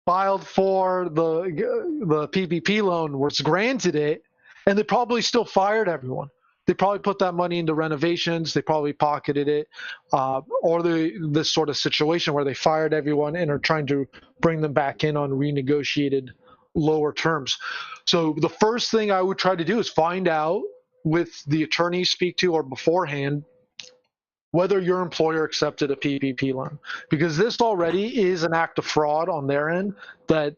filed for the PPP loan, was granted it, and they probably still fired everyone. They probably put that money into renovations. They probably pocketed it, or this sort of situation where they fired everyone and are trying to bring them back in on renegotiated lower terms. So the first thing I would try to do is find out with the attorney you speak to or beforehand whether your employer accepted a PPP loan, because this already is an act of fraud on their end. That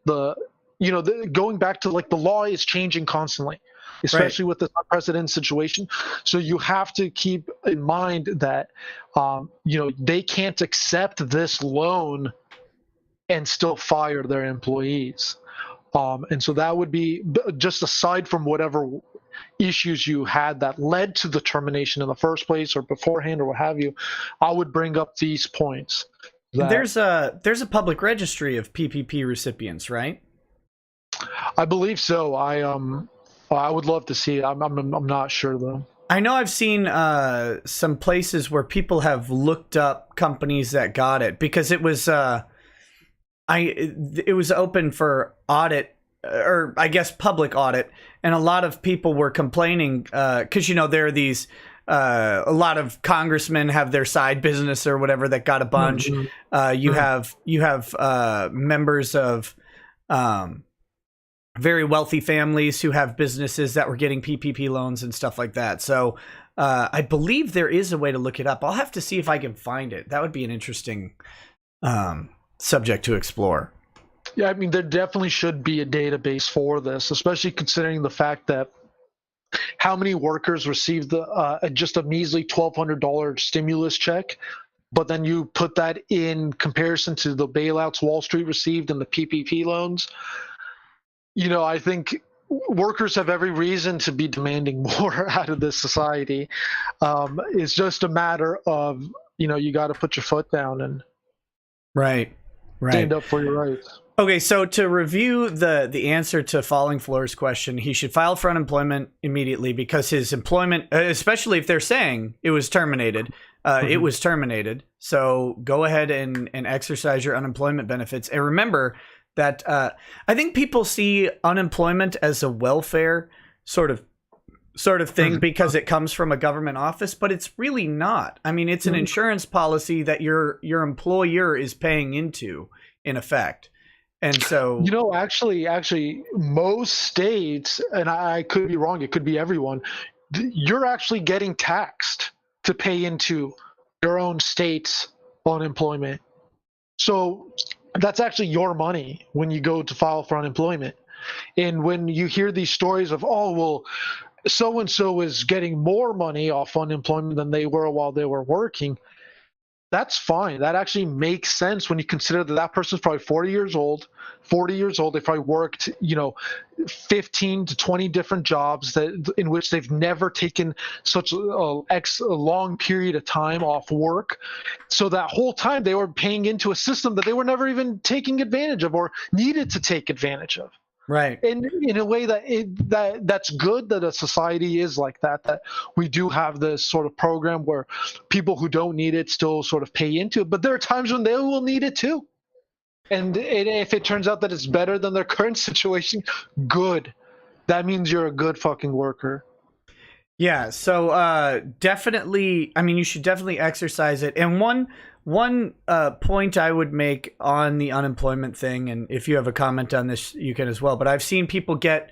going back to the law is changing constantly, especially with this unprecedented situation. So you have to keep in mind that they can't accept this loan and still fire their employees. And so that would be just aside from whatever issues you had that led to the termination in the first place or beforehand or what have you, I would bring up these points. There's a public registry of PPP recipients, right? I believe so. I would love to see it. I'm not sure though. I know I've seen some places where people have looked up companies that got it, because it was it was open for audit, or I guess public audit, and a lot of people were complaining because there are these a lot of congressmen have their side business or whatever that got a bunch. You have members of very wealthy families who have businesses that were getting PPP loans and stuff like that. So I believe there is a way to look it up. I'll have to see if I can find it. That would be an interesting subject to explore. Yeah, I mean, there definitely should be a database for this, especially considering the fact that how many workers received just a measly $1,200 stimulus check, but then you put that in comparison to the bailouts Wall Street received and the PPP loans. I think workers have every reason to be demanding more out of this society. It's just a matter of, you got to put your foot down and stand up for your rights. Okay, so to review the answer to Falling Floor's question, he should file for unemployment immediately because his employment, especially if they're saying it was terminated, it was terminated. So go ahead and exercise your unemployment benefits. And remember that I think people see unemployment as a welfare sort of thing because it comes from a government office, but it's really not. I mean, it's an insurance policy that your employer is paying into, in effect. And so, actually, most states, and I could be wrong, it could be everyone, you're actually getting taxed to pay into your own state's unemployment. So that's actually your money when you go to file for unemployment. And when you hear these stories of, oh, well, so and so is getting more money off unemployment than they were while they were working, that's fine. That actually makes sense when you consider that that person's probably 40 years old. 40 years old, they probably worked, 15 to 20 different jobs in which they've never taken such a long period of time off work. So that whole time they were paying into a system that they were never even taking advantage of or needed to take advantage of. Right. And in a way that's good that a society is like that we do have this sort of program where people who don't need it still sort of pay into it, but there are times when they will need it too. And if it turns out that it's better than their current situation, good. That means you're a good fucking worker. Yeah, so definitely, I mean, you should definitely exercise it. And one point I would make on the unemployment thing, and if you have a comment on this, you can as well. But I've seen people get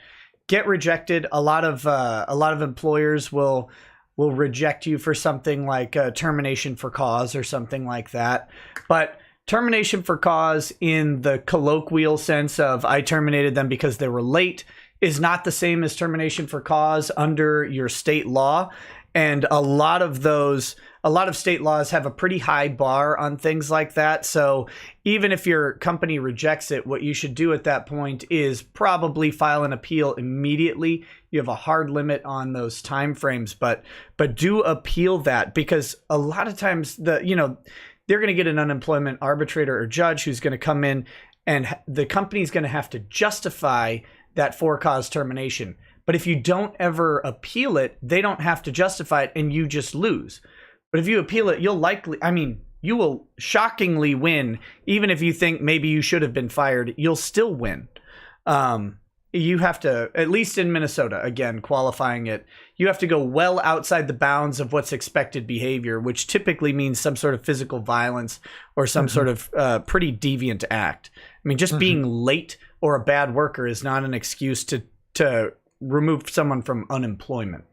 rejected. A lot of employers will reject you for something like termination for cause or something like that. But termination for cause in the colloquial sense of I terminated them because they were late is not the same as termination for cause under your state law. And a lot of state laws have a pretty high bar on things like that. So even if your company rejects it, what you should do at that point is probably file an appeal immediately. You have a hard limit on those timeframes, but do appeal that, because a lot of times they're going to get an unemployment arbitrator or judge who's going to come in, and the company's going to have to justify that for cause termination. But if you don't ever appeal it, they don't have to justify it and you just lose. But if you appeal it, you will shockingly win. Even if you think maybe you should have been fired, you'll still win. You have to, at least in Minnesota, again, qualifying it, you have to go well outside the bounds of what's expected behavior, which typically means some sort of physical violence or some sort of pretty deviant act. I mean, just being late or a bad worker is not an excuse to remove someone from unemployment.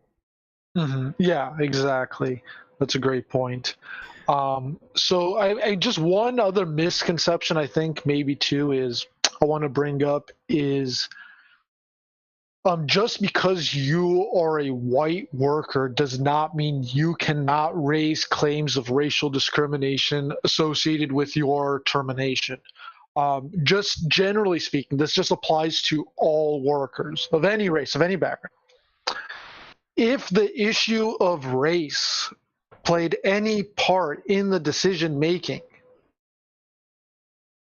Yeah, exactly. That's a great point. So I just one other misconception I think maybe too is I want to bring up is just because you are a white worker does not mean you cannot raise claims of racial discrimination associated with your termination. Just generally speaking, this just applies to all workers of any race, of any background. If the issue of race played any part in the decision making,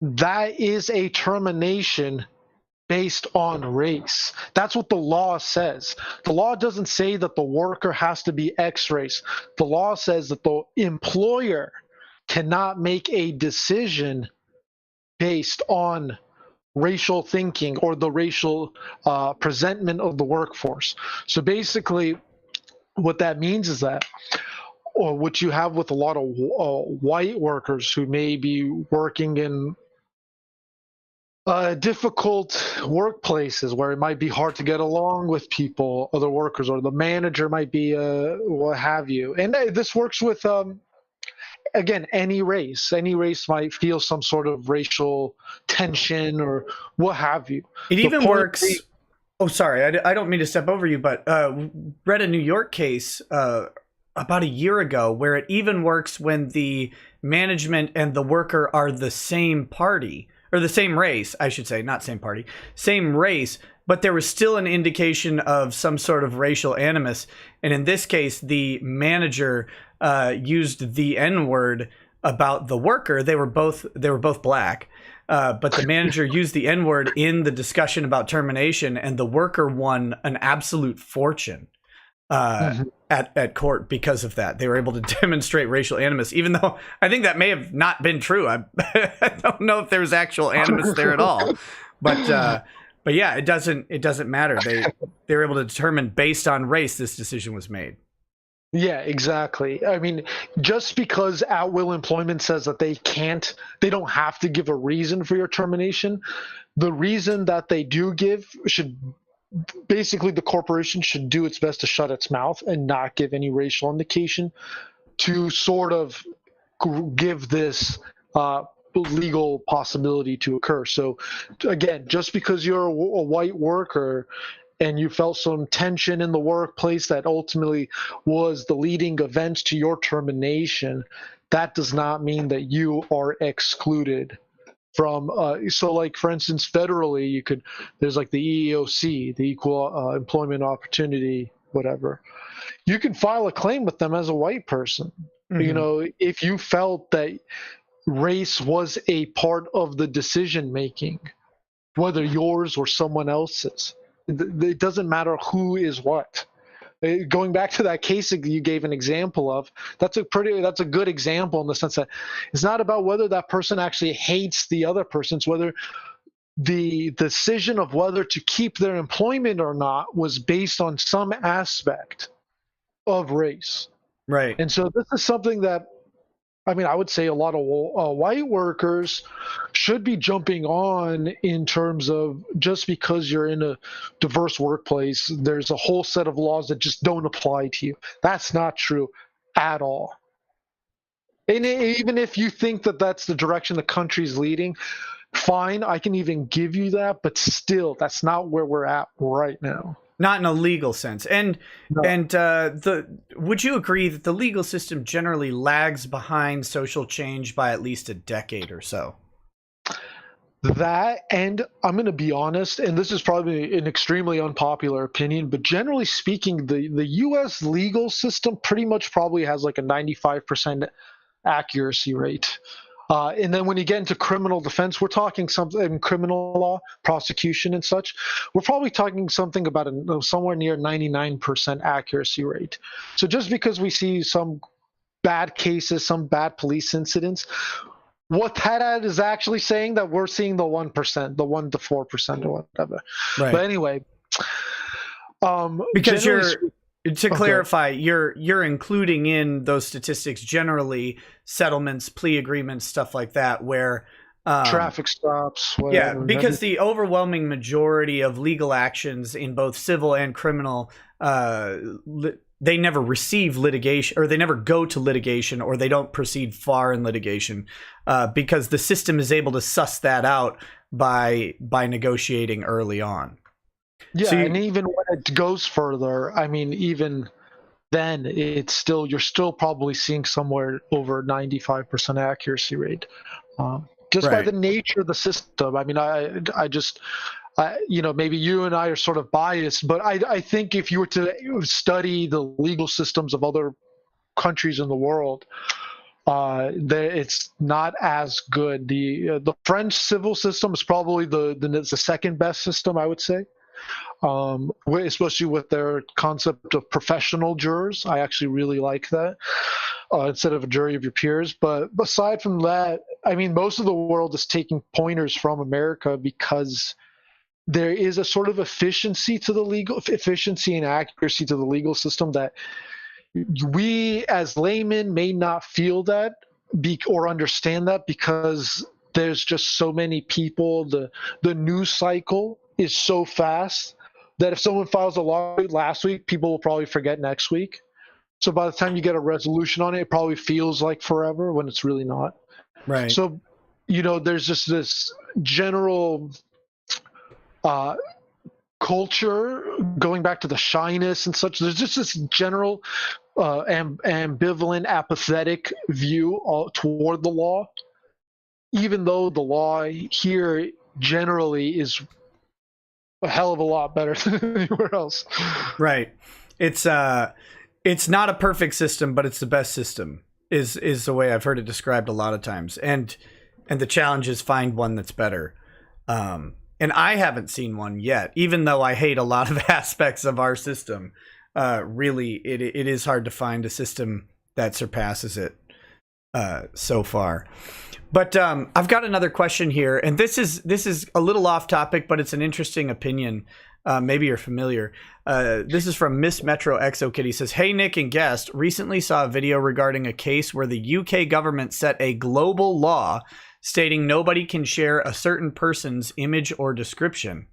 that is a termination based on race. That's what the law says. The law doesn't say that the worker has to be X race. The law says that the employer cannot make a decision based on racial thinking or the racial presentment of the workforce. So basically, what that means is that, or what you have with a lot of white workers who may be working in difficult workplaces where it might be hard to get along with people, other workers, or the manager might be what have you. And this works with again, any race might feel some sort of racial tension or what have you. It even works. Oh, sorry, I don't mean to step over you, but read a New York case about a year ago where it even works when the management and the worker are the same party, or the same race, I should say, not same party, same race, but there was still an indication of some sort of racial animus. And in this case, the manager used the N-word about the worker. They were both black, but the manager used the N-word in the discussion about termination, and the worker won an absolute fortune at court because of that. They were able to demonstrate racial animus, even though I think that may have not been true. I don't know if there was actual animus there at all, but yeah, it doesn't matter. They were able to determine based on race this decision was made. Yeah, exactly. I mean, just because at-will employment says that they don't have to give a reason for your termination, the reason that they do give should basically, the corporation should do its best to shut its mouth and not give any racial indication to sort of give this legal possibility to occur. So again, just because you're a white worker and you felt some tension in the workplace that ultimately was the leading event to your termination, that does not mean that you are excluded from so like for instance federally there's like the EEOC, the Equal Employment Opportunity whatever. You can file a claim with them as a white person. Mm-hmm. If you felt that race was a part of the decision making, whether yours or someone else's. It doesn't matter who is what. Going back to that case that you gave an example of, that's a good example in the sense that it's not about whether that person actually hates the other person. It's whether the decision of whether to keep their employment or not was based on some aspect of race. Right. And so this is something that, I would say a lot of white workers should be jumping on in terms of just because you're in a diverse workplace, there's a whole set of laws that just don't apply to you. That's not true at all. And even if you think that that's the direction the country's leading, fine, I can even give you that, but still, that's not where we're at right now. Not in a legal sense. And No. would you agree that the legal system generally lags behind social change by at least a decade or so? That, and I'm going to be honest, and this is probably an extremely unpopular opinion, but generally speaking, the U.S. legal system pretty much probably has like a 95% accuracy rate. And then when you get into criminal defense, we're talking something criminal law, prosecution and such. We're probably talking something about somewhere near 99% accuracy rate. So just because we see some bad cases, some bad police incidents, what that ad is actually saying that we're seeing the 1%, the 1 to 4% or whatever. Right. But anyway, because to clarify, you're including in those statistics generally settlements, plea agreements, stuff like that, where traffic stops. Yeah, because the overwhelming majority of legal actions in both civil and criminal, they never receive litigation, or they never go to litigation, or they don't proceed far in litigation, because the system is able to suss that out by negotiating early on. Yeah, so and even when it goes further, even then, you're still probably seeing somewhere over 95% accuracy rate, just by the nature of the system. Maybe you and I are sort of biased, but I think if you were to study the legal systems of other countries in the world, it's not as good. The French civil system is probably the second best system, I would say. Especially with their concept of professional jurors. I actually really like that, instead of a jury of your peers. But aside from that, most of the world is taking pointers from America because there is a sort of efficiency and accuracy to the legal system that we as laymen may not feel that or understand that, because there's just so many people. The news cycle is so fast that if someone files a lawsuit last week, people will probably forget next week. So by the time you get a resolution on it, it probably feels like forever when it's really not. Right. So, there's just this general culture, going back to the shyness and such. There's just this general ambivalent, apathetic view toward the law, even though the law here generally is a hell of a lot better than anywhere else. Right. It's not a perfect system, but it's the best system is the way I've heard it described a lot of times. And the challenge is find one that's better. And I haven't seen one yet, even though I hate a lot of aspects of our system. Really, it is hard to find a system that surpasses it so far. But I've got another question here, and this is a little off topic, but it's an interesting opinion. Maybe you're familiar. This is from Miss Metro ExoKitty. Says, "Hey Nick and guest, recently saw a video regarding a case where the UK government set a global law stating nobody can share a certain person's image or description.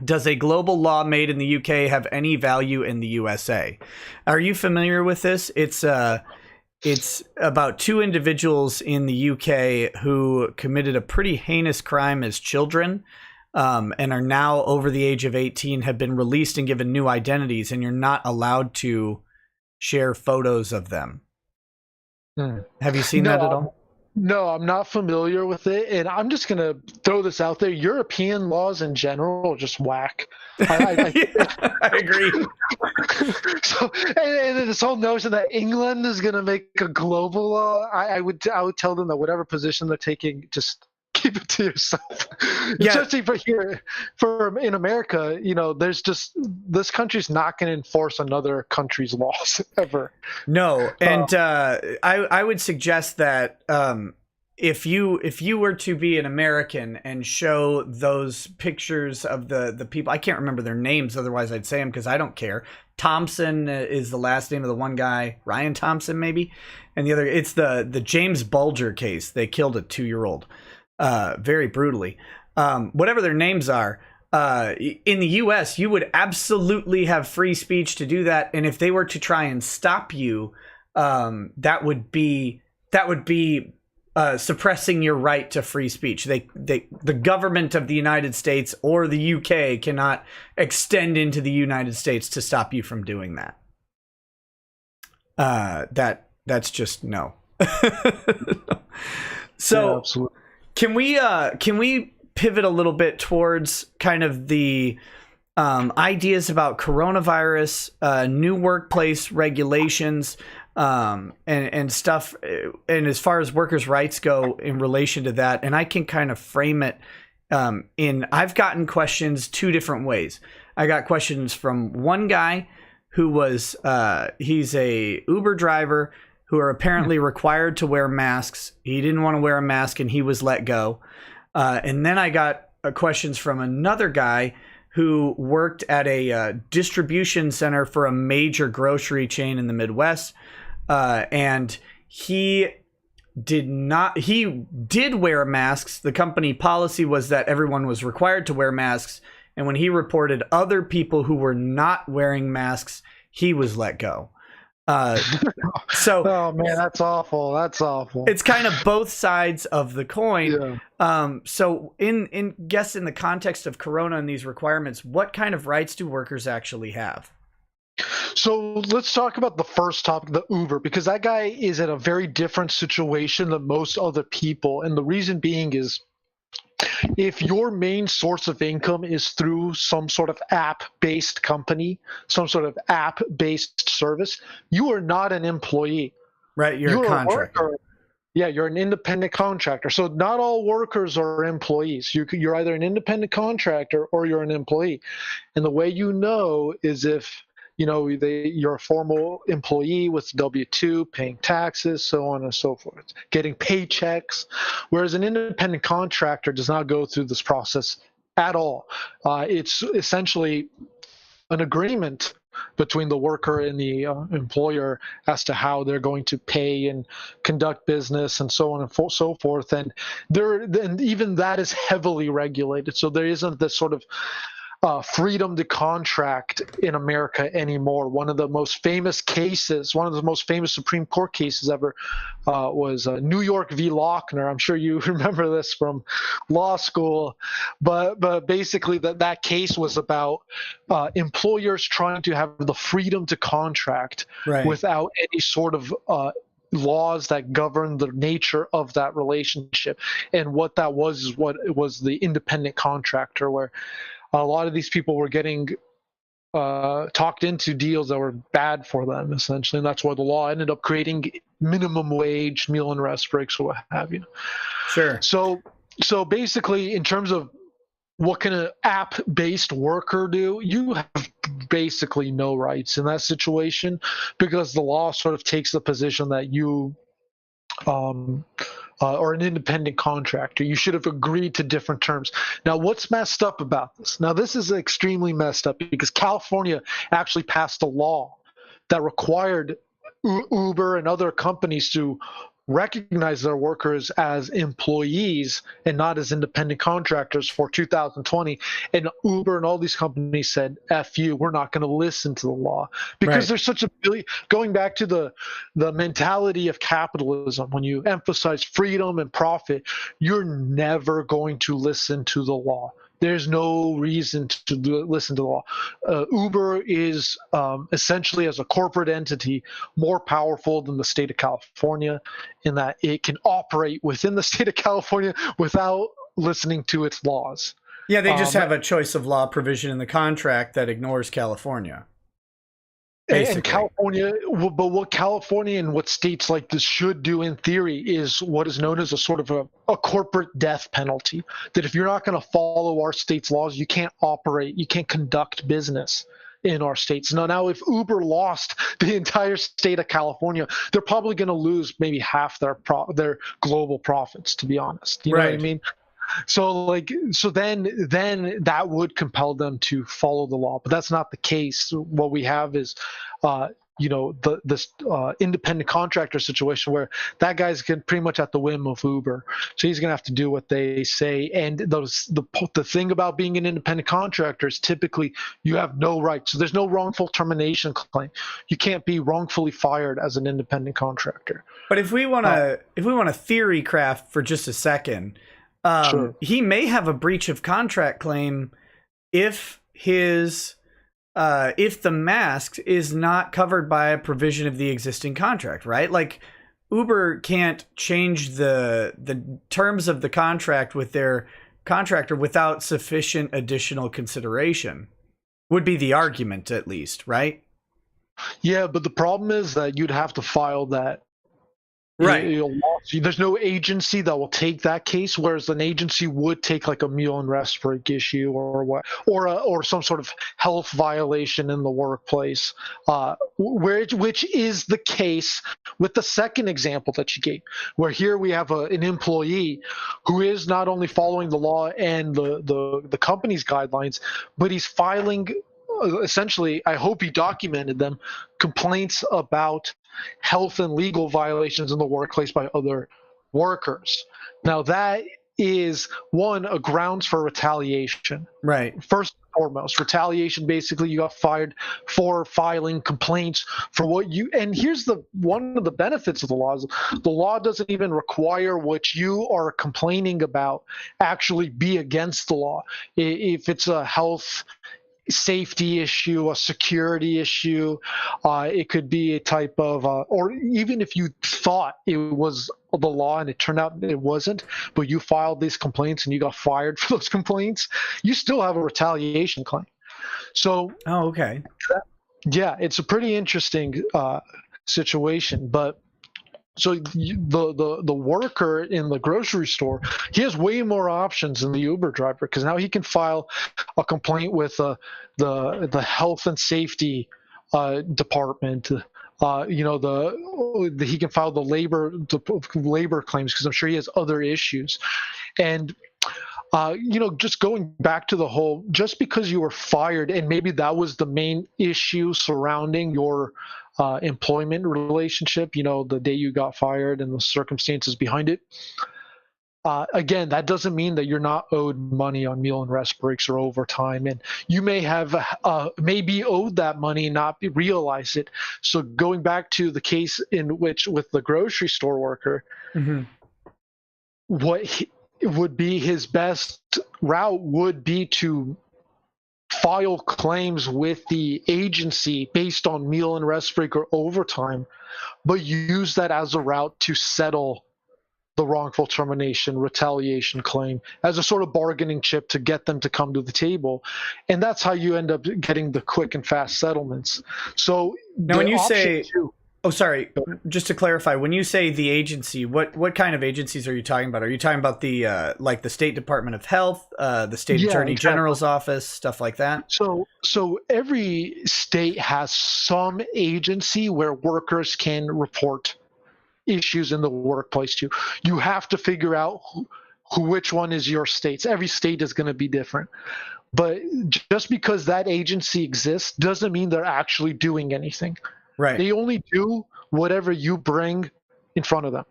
Does a global law made in the UK have any value in the USA?" Are you familiar with this? It's about two individuals in the UK who committed a pretty heinous crime as children, and are now over the age of 18, have been released and given new identities, and you're not allowed to share photos of them. Have you seen that at all? No, I'm not familiar with it, and I'm just gonna throw this out there. European laws in general are just whack. I agree. So, and this whole notion that England is gonna make a global law, I would tell them that whatever position they're taking, just keep it to yourself. Yeah. Especially for in America, there's just, this country's not going to enforce another country's laws ever. No, and I would suggest that if you were to be an American and show those pictures of the people, I can't remember their names, otherwise I'd say them because I don't care. Thompson is the last name of the one guy, Ryan Thompson maybe, and the other, it's the James Bulger case. They killed a 2-year-old. Very brutally. Whatever their names are, in the US, you would absolutely have free speech to do that. And if they were to try and stop you, that would be suppressing your right to free speech. The government of the United States or the UK cannot extend into the United States to stop you from doing that. That's just no. So yeah, absolutely. Can we pivot a little bit towards kind of the ideas about coronavirus, new workplace regulations, and stuff, and as far as workers' rights go in relation to that? And I can kind of frame it I've gotten questions 2 different ways. I got questions from one guy who was he's a Uber driver who are apparently required to wear masks. He didn't want to wear a mask and he was let go. And then I got questions from another guy who worked at a distribution center for a major grocery chain in the Midwest. And he did wear masks. The company policy was that everyone was required to wear masks. And when he reported other people who were not wearing masks, he was let go. So, oh man, that's awful. That's awful. It's kind of both sides of the coin. Yeah. So in the context of Corona and these requirements, what kind of rights do workers actually have? So let's talk about the first topic, the Uber, because that guy is in a very different situation than most other people. And the reason being is, if your main source of income is through some sort of app-based company, some sort of app-based service, you are not an employee. Right, you're a contractor. Yeah, you're an independent contractor. So not all workers are employees. You're either an independent contractor or you're an employee. And the way you know is if you're a formal employee with W-2, paying taxes, so on and so forth, getting paychecks, whereas an independent contractor does not go through this process at all. It's essentially an agreement between the worker and the employer as to how they're going to pay and conduct business and so on and so forth. And even that is heavily regulated. So there isn't this sort of freedom to contract in America anymore. One of the most famous Supreme Court cases ever was New York v. Lochner. I'm sure you remember this from law school, but basically that case was about employers trying to have the freedom to contract without any sort of laws that govern the nature of that relationship. And what that was the independent contractor, where a lot of these people were getting talked into deals that were bad for them, essentially. And that's why the law ended up creating minimum wage, meal and rest breaks, or what have you. Sure. So basically, in terms of what can an app-based worker do, you have basically no rights in that situation, because the law sort of takes the position that you or an independent contractor, you should have agreed to different terms. Now, what's messed up about this? Now, this is extremely messed up because California actually passed a law that required Uber and other companies to recognize their workers as employees and not as independent contractors for 2020. And Uber and all these companies said, F you, we're not going to listen to the law. Because there's such a going back to the mentality of capitalism, when you emphasize freedom and profit, you're never going to listen to the law. There's no reason to listen to the law. Uber is essentially, as a corporate entity, more powerful than the state of California in that it can operate within the state of California without listening to its laws. Yeah, they just have a choice of law provision in the contract that ignores California. Basically. And California, but what California and what states like this should do in theory is what is known as a sort of a corporate death penalty. That if you're not going to follow our state's laws, you can't operate, you can't conduct business in our states. Now, if Uber lost the entire state of California, they're probably going to lose maybe half their global profits, to be honest. You know what I mean? So then that would compel them to follow the law, but that's not the case. What we have is, this independent contractor situation where that guy's pretty much at the whim of Uber. So he's going to have to do what they say. And the thing about being an independent contractor is typically you have no rights. So there's no wrongful termination claim. You can't be wrongfully fired as an independent contractor. But if we want to theory craft for just a second. Sure. He may have a breach of contract claim if the mask is not covered by a provision of the existing contract, right? Like Uber can't change the terms of the contract with their contractor without sufficient additional consideration. Would be the argument, at least, right? Yeah, but the problem is that you'd have to file that. Right. There's no agency that will take that case, whereas an agency would take like a meal and rest break issue or some sort of health violation in the workplace, which is the case with the second example that you gave, where here we have an employee who is not only following the law and the company's guidelines, but he's filing essentially, I hope he documented them, complaints about health and legal violations in the workplace by other workers. Now that is a grounds for retaliation. Right. First and foremost, retaliation, basically you got fired for filing complaints for what you, and here's one of the benefits of the law is the law doesn't even require what you are complaining about actually be against the law. If it's a health safety issue, a security issue, it could be a type of or even if you thought it was the law and it turned out it wasn't, but you filed these complaints and you got fired for those complaints, you still have a retaliation claim. So okay, yeah, it's a pretty interesting situation. But so the worker in the grocery store, he has way more options than the Uber driver, because now he can file a complaint with the health and safety department. He can file the labor claims, because I'm sure he has other issues. And just going back to the whole, just because you were fired and maybe that was the main issue surrounding your employment relationship, the day you got fired and the circumstances behind it. Again, that doesn't mean that you're not owed money on meal and rest breaks or overtime, and you may have maybe owed that money and not realize it. So going back to the case in which with the grocery store worker, what would be his best route would be to file claims with the agency based on meal and rest break or overtime, but use that as a route to settle the wrongful termination retaliation claim as a sort of bargaining chip to get them to come to the table. And that's how you end up getting the quick and fast settlements. So now when you say just to clarify, when you say the agency, what kind of agencies are you talking about? Are you talking about the like the State Department of Health, the State Attorney General's office, stuff like that? So every state has some agency where workers can report issues in the workplace to. You have to figure out which one is your state's. Every state is going to be different. But just because that agency exists doesn't mean they're actually doing anything. Right. They only do whatever you bring in front of them.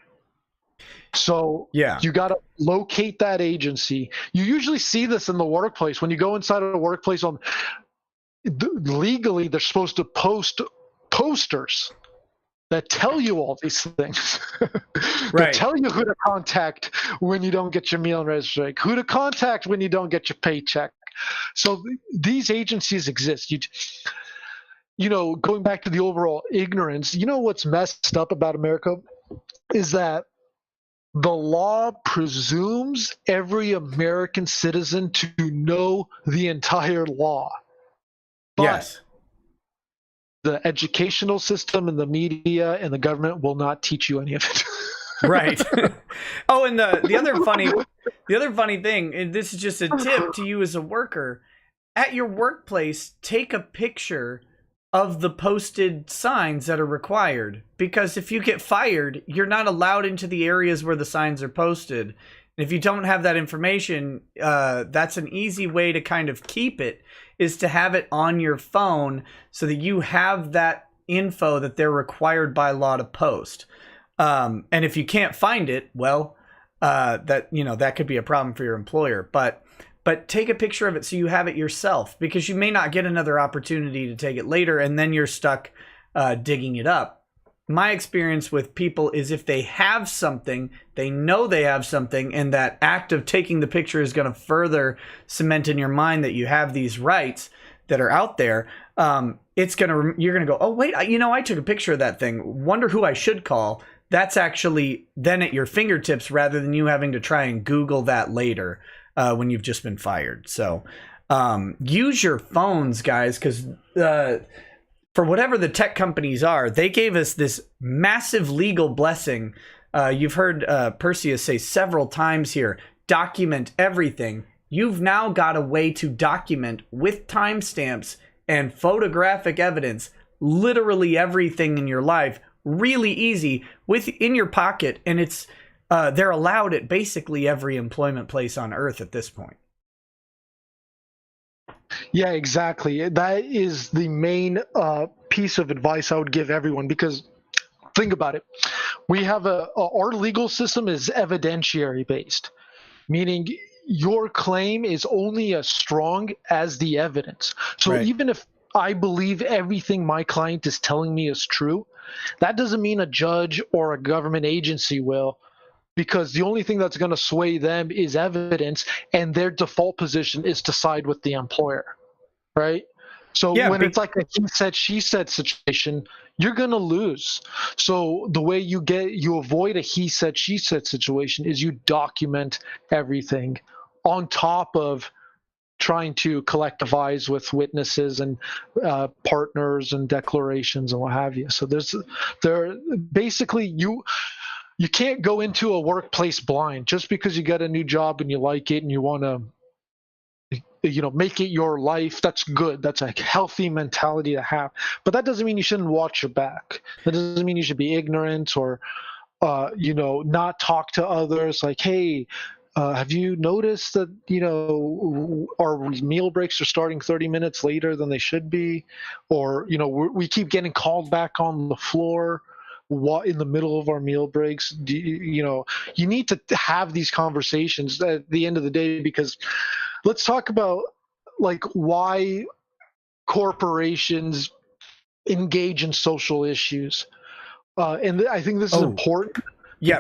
So Yeah. you got to locate that agency. You usually see this in the workplace. When you go inside of a workplace, legally they're supposed to post posters that tell you all these things. That Right. tell you who to contact when you don't get your meal registration, who to contact when you don't get your paycheck. So these agencies exist. Going back to the overall ignorance, what's messed up about America is that the law presumes every American citizen to know the entire law. But Yes. the educational system and the media and the government will not teach you any of it. Right. Oh, and the other funny thing, and this is just a tip to you as a worker, at your workplace, take a picture of the posted signs that are required, because if you get fired, you're not allowed into the areas where the signs are posted. And if you don't have that information, that's an easy way to kind of keep it, is to have it on your phone so that you have that info that they're required by law to post. And if you can't find it, well, that could be a problem for your employer. But take a picture of it so you have it yourself, because you may not get another opportunity to take it later, and then you're stuck digging it up. My experience with people is, if they have something, they know they have something, and that act of taking the picture is going to further cement in your mind that you have these rights that are out there. You're going to go, oh, wait, I took a picture of that thing. Wonder who I should call. That's actually then at your fingertips, rather than you having to try and Google that later when you've just been fired. So use your phones, guys, because for whatever the tech companies are, they gave us this massive legal blessing. You've heard Perseus say several times here, document everything. You've now got a way to document with timestamps and photographic evidence literally everything in your life, really easy, within your pocket. And it's they're allowed at basically every employment place on earth at this point. Yeah, exactly. That is the main piece of advice I would give everyone, because think about it. We have our legal system is evidentiary based, meaning your claim is only as strong as the evidence. So Right. even if I believe everything my client is telling me is true, that doesn't mean a judge or a government agency will, because the only thing that's going to sway them is evidence, and their default position is to side with the employer, right? So Yeah, when it's like a he said, she said situation, you're going to lose. So the way you avoid a he said, she said situation is you document everything on top of trying to collectivize with witnesses and partners and declarations and what have you. So basically you can't go into a workplace blind. Just because you get a new job and you like it and you want to make it your life. That's good. That's a healthy mentality to have. But that doesn't mean you shouldn't watch your back. That doesn't mean you should be ignorant or not talk to others. Like, hey, have you noticed that our meal breaks are starting 30 minutes later than they should be? Or we keep getting called back on the floor in the middle of our meal breaks. You need to have these conversations at the end of the day, because let's talk about like why corporations engage in social issues, and I think this is important. Yeah,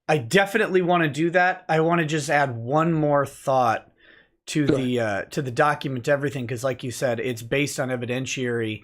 I definitely want to do that. I want to just add one more thought to the document everything, because like you said, it's based on evidentiary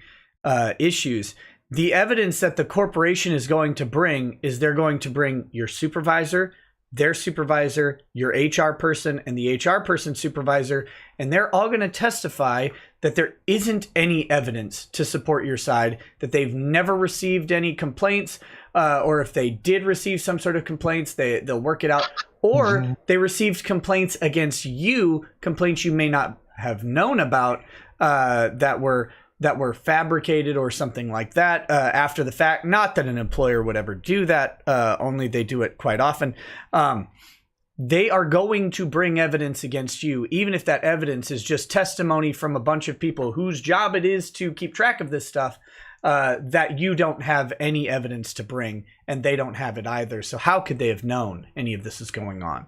issues. The evidence that the corporation is going to bring is they're going to bring your supervisor, their supervisor, your HR person, and the HR person's supervisor, and they're all going to testify that there isn't any evidence to support your side, that they've never received any complaints, or if they did receive some sort of complaints, they'll work it out, or they received complaints against you, complaints you may not have known about, that were fabricated or something like that after the fact. Not that an employer would ever do that, only they do it quite often. They are going to bring evidence against you, even if that evidence is just testimony from a bunch of people whose job it is to keep track of this stuff. that you don't have any evidence to bring, and they don't have it either. So how could they have known any of this is going on?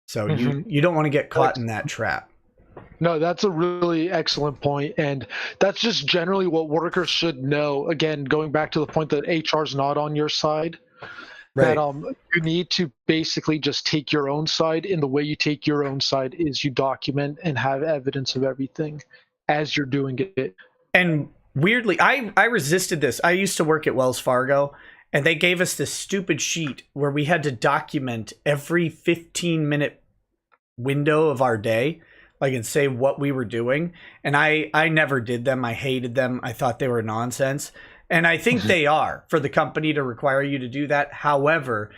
So you don't want to get caught in that trap. No, that's a really excellent point, and that's just generally what workers should know. Again, going back to the point that HR is not on your side, right. That you need to basically just take your own side, and the way you take your own side is you document and have evidence of everything as you're doing it. And weirdly, I resisted this. I used to work at Wells Fargo, and they gave us this stupid sheet where we had to document every 15-minute window of our day, like, and say what we were doing. And I never did them. I hated them. I thought they were nonsense. And I think they are, for the company to require you to do that. However,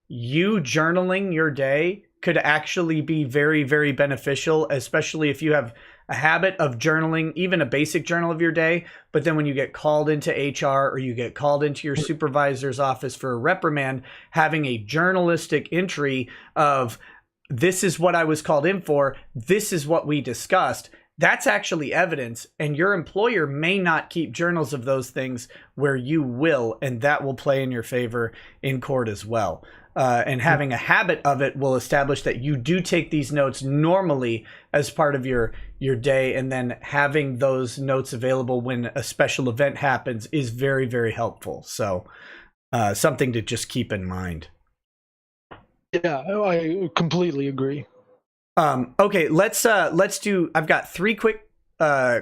you journaling your day could actually be very, very beneficial, especially if you have a habit of journaling, even a basic journal of your day. But then when you get called into HR or you get called into your supervisor's office for a reprimand, having a journalistic entry of, this is what I was called in for, this is what we discussed, that's actually evidence. And your employer may not keep journals of those things where you will, and that will play in your favor in court as well. And having a habit of it will establish that you do take these notes normally as part of your day, and then having those notes available when a special event happens is very, very helpful. So something to just keep in mind. Yeah, I completely agree. Okay, let's do, I've got 3 quick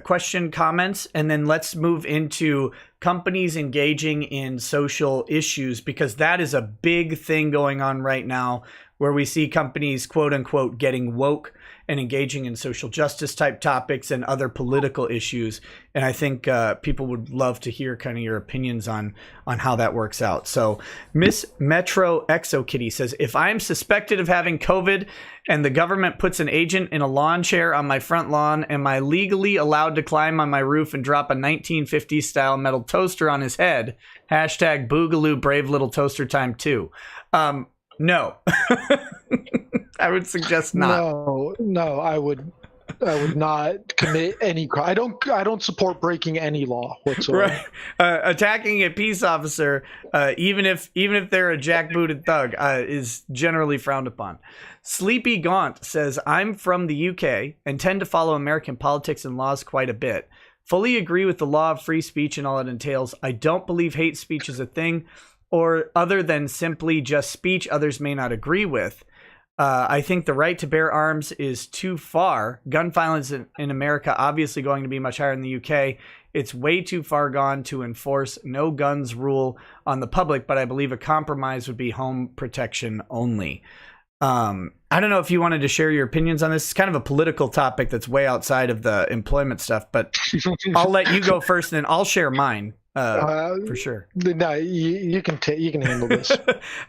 question comments, and then let's move into companies engaging in social issues, because that is a big thing going on right now, where we see companies, quote unquote, getting woke and engaging in social justice type topics and other political issues. And I think people would love to hear kind of your opinions on how that works out. So Miss Metro ExoKitty says, if I'm suspected of having COVID and the government puts an agent in a lawn chair on my front lawn, am I legally allowed to climb on my roof and drop a 1950s style metal toaster on his head? Hashtag Boogaloo Brave Little Toaster Time 2. No. I would suggest not. No, I would not commit any crime. I don't support breaking any law whatsoever. Right. Attacking a peace officer, even if they're a jackbooted thug, is generally frowned upon. Sleepy Gaunt says, I'm from the UK and tend to follow American politics and laws quite a bit. Fully agree with the law of free speech and all it entails. I don't believe hate speech is a thing, or other than simply just speech others may not agree with. I think the right to bear arms is too far. Gun violence in America obviously going to be much higher in the UK. It's way too far gone to enforce no guns rule on the public, but I believe a compromise would be home protection only. I don't know if you wanted to share your opinions on this. It's kind of a political topic that's way outside of the employment stuff, but I'll let you go first, and then I'll share mine. For sure. No, you can handle this.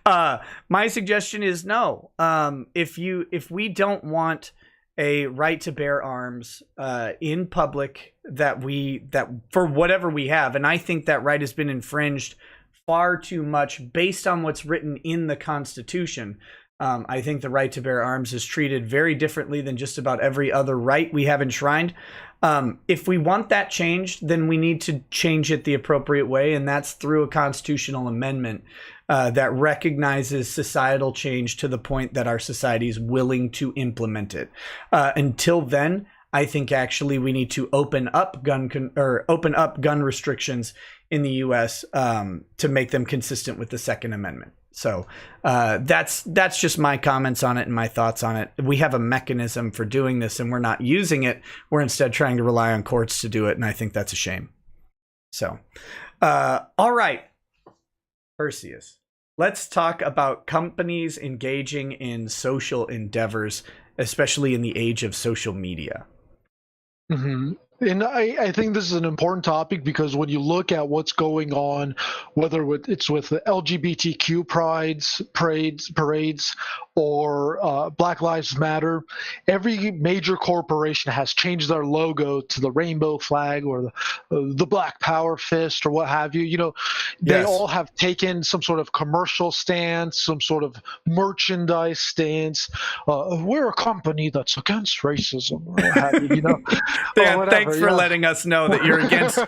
My suggestion is no. If we don't want a right to bear arms in public, that for whatever we have, and I think that right has been infringed far too much based on what's written in the Constitution. I think the right to bear arms is treated very differently than just about every other right we have enshrined. If we want that changed, then we need to change it the appropriate way, and that's through a constitutional amendment that recognizes societal change to the point that our society is willing to implement it. Until then, I think actually we need to open up gun restrictions in the U.S. To make them consistent with the Second Amendment. So that's just my comments on it and my thoughts on it. We have a mechanism for doing this, and we're not using it. We're instead trying to rely on courts to do it, and I think that's a shame. So, all right, Perseus, let's talk about companies engaging in social endeavors, especially in the age of social media. Mm-hmm. And I think this is an important topic, because when you look at what's going on, whether it's with the LGBTQ parades or Black Lives Matter, every major corporation has changed their logo to the rainbow flag or the Black Power fist or what have you. You know, they Yes. all have taken some sort of commercial stance, some sort of merchandise stance. We're a company that's against racism or what have you, you know. Thanks Thanks for letting us know that you're against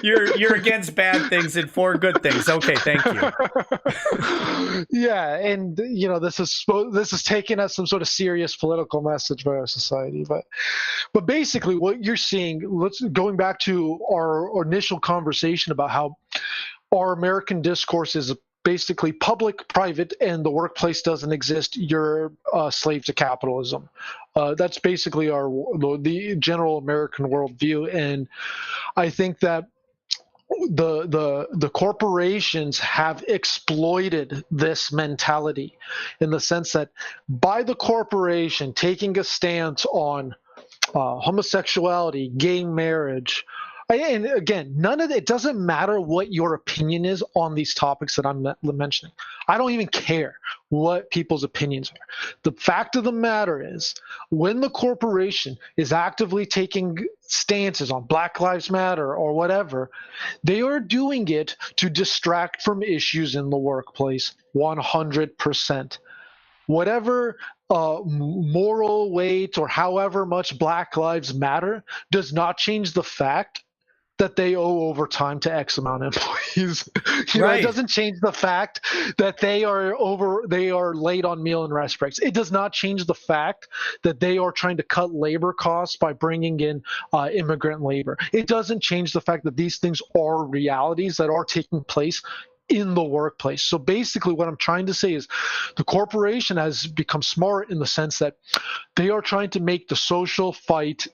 you're against bad things and for good things. Okay, thank you. Yeah, and this is taking us some sort of serious political message by our society, but basically what you're seeing, going back to our initial conversation about how our American discourse is basically public, private, and the workplace doesn't exist. You're a slave to capitalism. That's basically the general American worldview, and I think that the corporations have exploited this mentality in the sense that by the corporation taking a stance on homosexuality, gay marriage, and again, it doesn't matter what your opinion is on these topics that I'm mentioning. I don't even care what people's opinions are. The fact of the matter is, when the corporation is actively taking stances on Black Lives Matter or whatever, they are doing it to distract from issues in the workplace 100%. Whatever moral weight or however much Black Lives Matter does not change the fact that they owe overtime to X amount of employees. It doesn't change the fact that they are late on meal and rest breaks. It does not change the fact that they are trying to cut labor costs by bringing in immigrant labor. It doesn't change the fact that these things are realities that are taking place in the workplace. So basically what I'm trying to say is the corporation has become smart in the sense that they are trying to make the social fight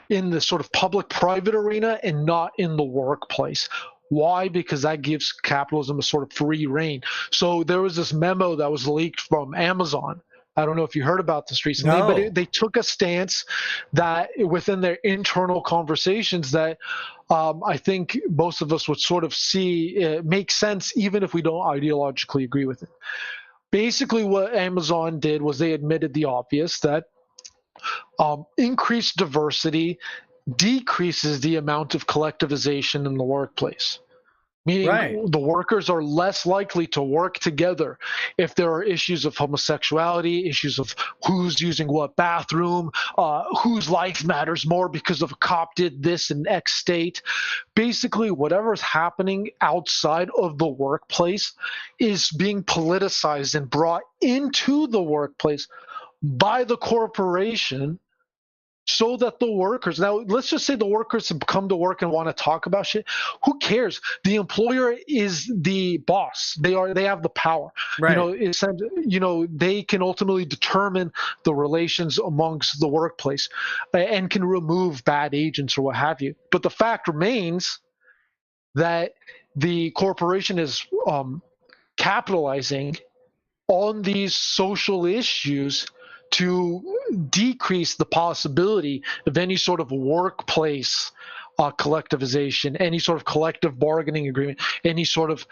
in the sort of public-private arena and not in the workplace. Why? Because that gives capitalism a sort of free reign. So there was this memo that was leaked from Amazon. I don't know if you heard about this recently, but they took a stance that within their internal conversations that I think most of us would sort of see make sense even if we don't ideologically agree with it. Basically what Amazon did was they admitted the obvious, that increased diversity decreases the amount of collectivization in the workplace. Meaning the workers are less likely to work together if there are issues of homosexuality, issues of who's using what bathroom, whose life matters more because of a cop did this in X state. Basically, whatever's happening outside of the workplace is being politicized and brought into the workplace by the corporation, so that the workers, now let's just say the workers have come to work and want to talk about shit. Who cares? The employer is the boss. They have the power. They can ultimately determine the relations amongst the workplace and can remove bad agents or what have you. But the fact remains that the corporation is capitalizing on these social issues to decrease the possibility of any sort of workplace collectivization, any sort of collective bargaining agreement, any sort of,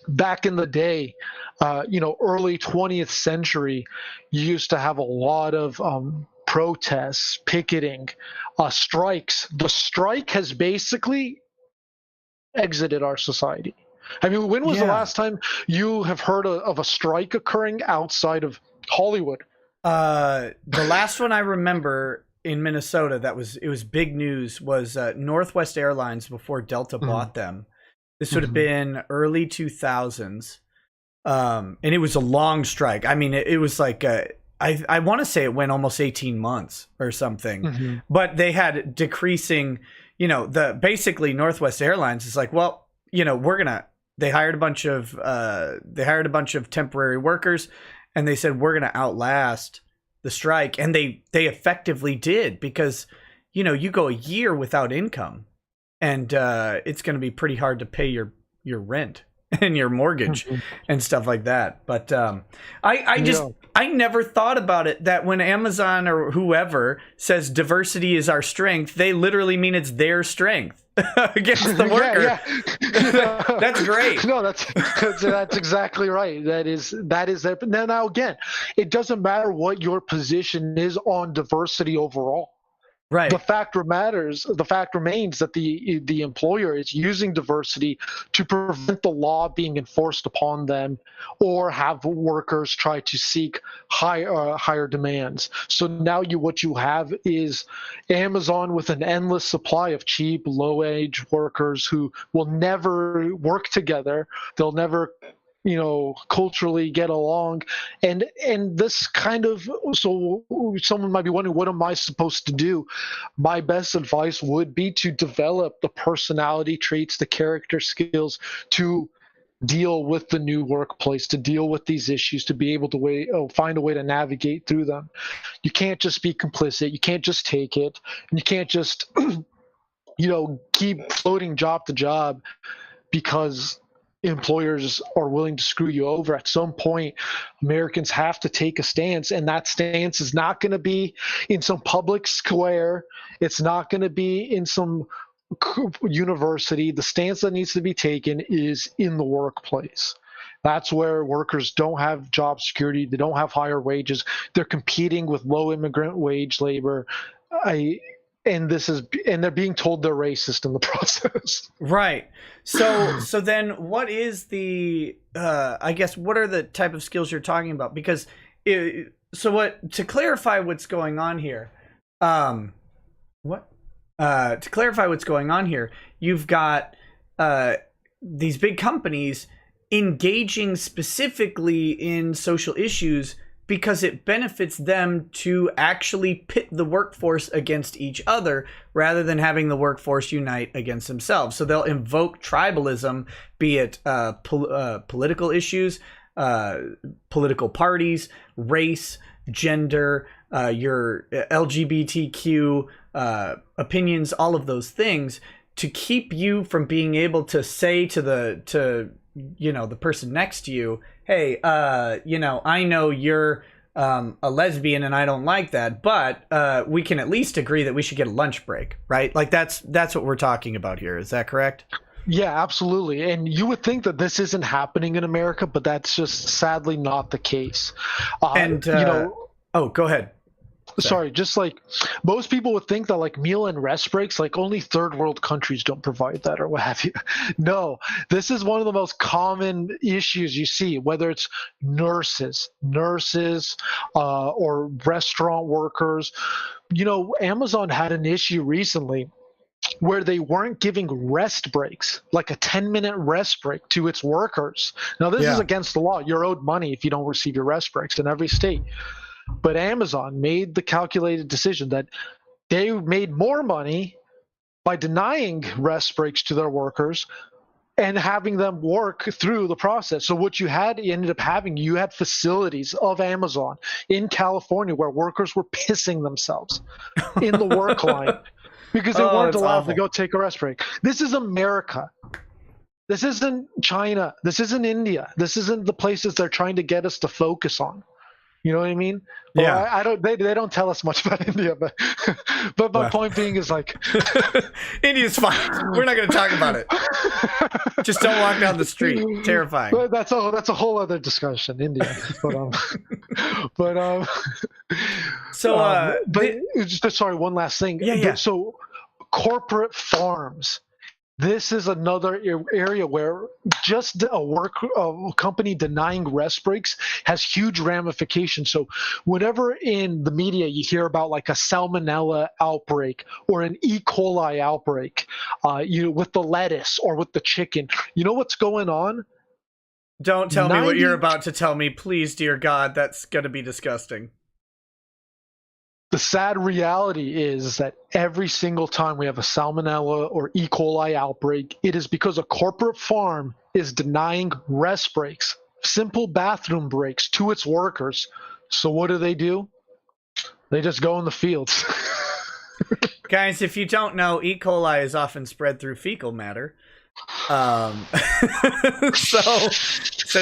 back in the day, early 20th century, you used to have a lot of protests, picketing, strikes. The strike has basically exited our society. I mean, when was the last time you have heard of a strike occurring outside of Hollywood? The last one I remember in Minnesota it was big news was Northwest Airlines before Delta bought them. This would have been early 2000s. And it was a long strike. I mean, it was like I want to say it went almost 18 months or something. But they had decreasing, basically Northwest Airlines is like, well, they hired a bunch of temporary workers, and they said we're gonna outlast the strike, and they effectively did, because you go a year without income, and it's gonna be pretty hard to pay your rent and your mortgage and stuff like that. But I never thought about it that when Amazon or whoever says diversity is our strength, they literally mean it's their strength against the worker. That's great. No, that's exactly right. That is that. Now again, it doesn't matter what your position is on diversity overall. Right. The fact remains that the employer is using diversity to prevent the law being enforced upon them, or have workers try to seek higher demands. So now what you have is Amazon with an endless supply of cheap, low-wage workers who will never work together. They'll never culturally get along, and this kind of, so someone might be wondering, what am I supposed to do? My best advice would be to develop the personality traits, the character skills to deal with the new workplace, to deal with these issues, to be able to find a way to navigate through them. You can't just be complicit, you can't just take it, and you can't just keep floating job to job because employers are willing to screw you over. At some point, Americans have to take a stance, and that stance is not going to be in some public square. It's not going to be in some university. The stance that needs to be taken is in the workplace. That's where workers don't have job security. They don't have higher wages. They're competing with low immigrant wage labor. And they're being told they're racist in the process. Right. So then what is the I guess what are the type of skills you're talking about? Because to clarify what's going on here, you've got these big companies engaging specifically in social issues because it benefits them to actually pit the workforce against each other rather than having the workforce unite against themselves. So they'll invoke tribalism, be it political issues, political parties, race, gender, your LGBTQ opinions, all of those things, to keep you from being able to say to the person next to you, hey, I know you're a lesbian and I don't like that, but we can at least agree that we should get a lunch break, right? Like that's what we're talking about here. Is that correct? Yeah, absolutely. And you would think that this isn't happening in America, but that's just sadly not the case. Oh, go ahead. Sorry, just like most people would think that like meal and rest breaks, like only third world countries don't provide that or what have you. No, this is one of the most common issues you see, whether it's nurses, or restaurant workers. Amazon had an issue recently where they weren't giving rest breaks, like a 10-minute rest break to its workers. Now, this is against the law. You're owed money if you don't receive your rest breaks in every state. But Amazon made the calculated decision that they made more money by denying rest breaks to their workers and having them work through the process. So what you ended up having facilities of Amazon in California where workers were pissing themselves in the work line because they weren't allowed to go take a rest break. This is America. This isn't China. This isn't India. This isn't the places they're trying to get us to focus on. You know what I mean? Yeah. Well, I don't. They don't tell us much about India, but my point being is like, India's fine. We're not going to talk about it. Just don't walk down the street. Terrifying. That's a whole other discussion, India. Sorry, one last thing. Yeah. So, corporate farms. This is another area where just a company denying rest breaks has huge ramifications. So whenever in the media you hear about like a salmonella outbreak or an E. coli outbreak, with the lettuce or with the chicken, you know what's going on? Don't tell me what you're about to tell me. Please, dear God, that's going to be disgusting. The sad reality is that every single time we have a salmonella or E. coli outbreak, it is because a corporate farm is denying rest breaks, simple bathroom breaks to its workers. So what do? They just go in the fields. Guys, if you don't know, E. coli is often spread through fecal matter. So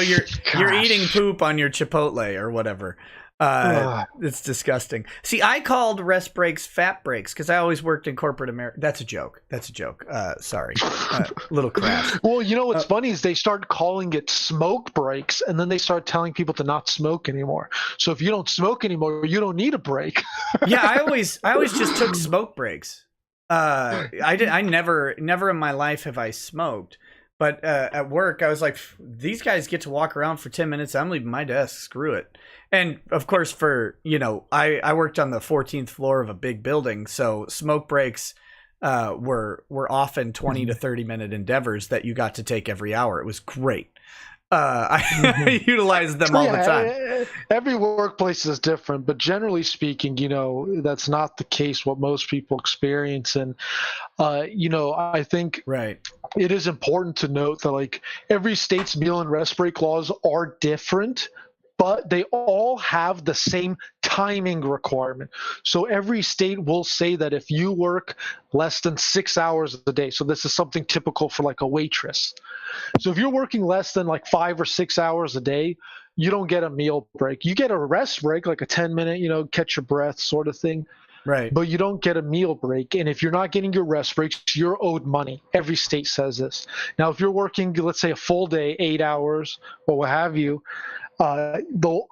you're eating poop on your Chipotle or whatever. It's disgusting. See, I called rest breaks fat breaks because I always worked in corporate America. That's a joke. Sorry. Little crass. Well, you know what's funny is they start calling it smoke breaks, and then they start telling people to not smoke anymore. So if you don't smoke anymore, you don't need a break. Yeah, I always just took smoke breaks. I never in my life have I smoked. But at work, I was like, these guys get to walk around for 10 minutes. I'm leaving my desk. Screw it. And, of course, I worked on the 14th floor of a big building. So smoke breaks were often 20 to 30-minute endeavors that you got to take every hour. It was great. I utilized them all the time. Every workplace is different, but generally speaking, that's not the case what most people experience. And, I think it is important to note that like every state's meal and rest break laws are different, but they all have the same timing requirement. So every state will say that if you work less than 6 hours a day, so this is something typical for like a waitress. So if you're working less than like 5 or 6 hours a day, you don't get a meal break. You get a rest break, like a 10-minute, catch your breath sort of thing. Right. But you don't get a meal break. And if you're not getting your rest breaks, you're owed money. Every state says this. Now, if you're working, let's say a full day, 8 hours or what have you,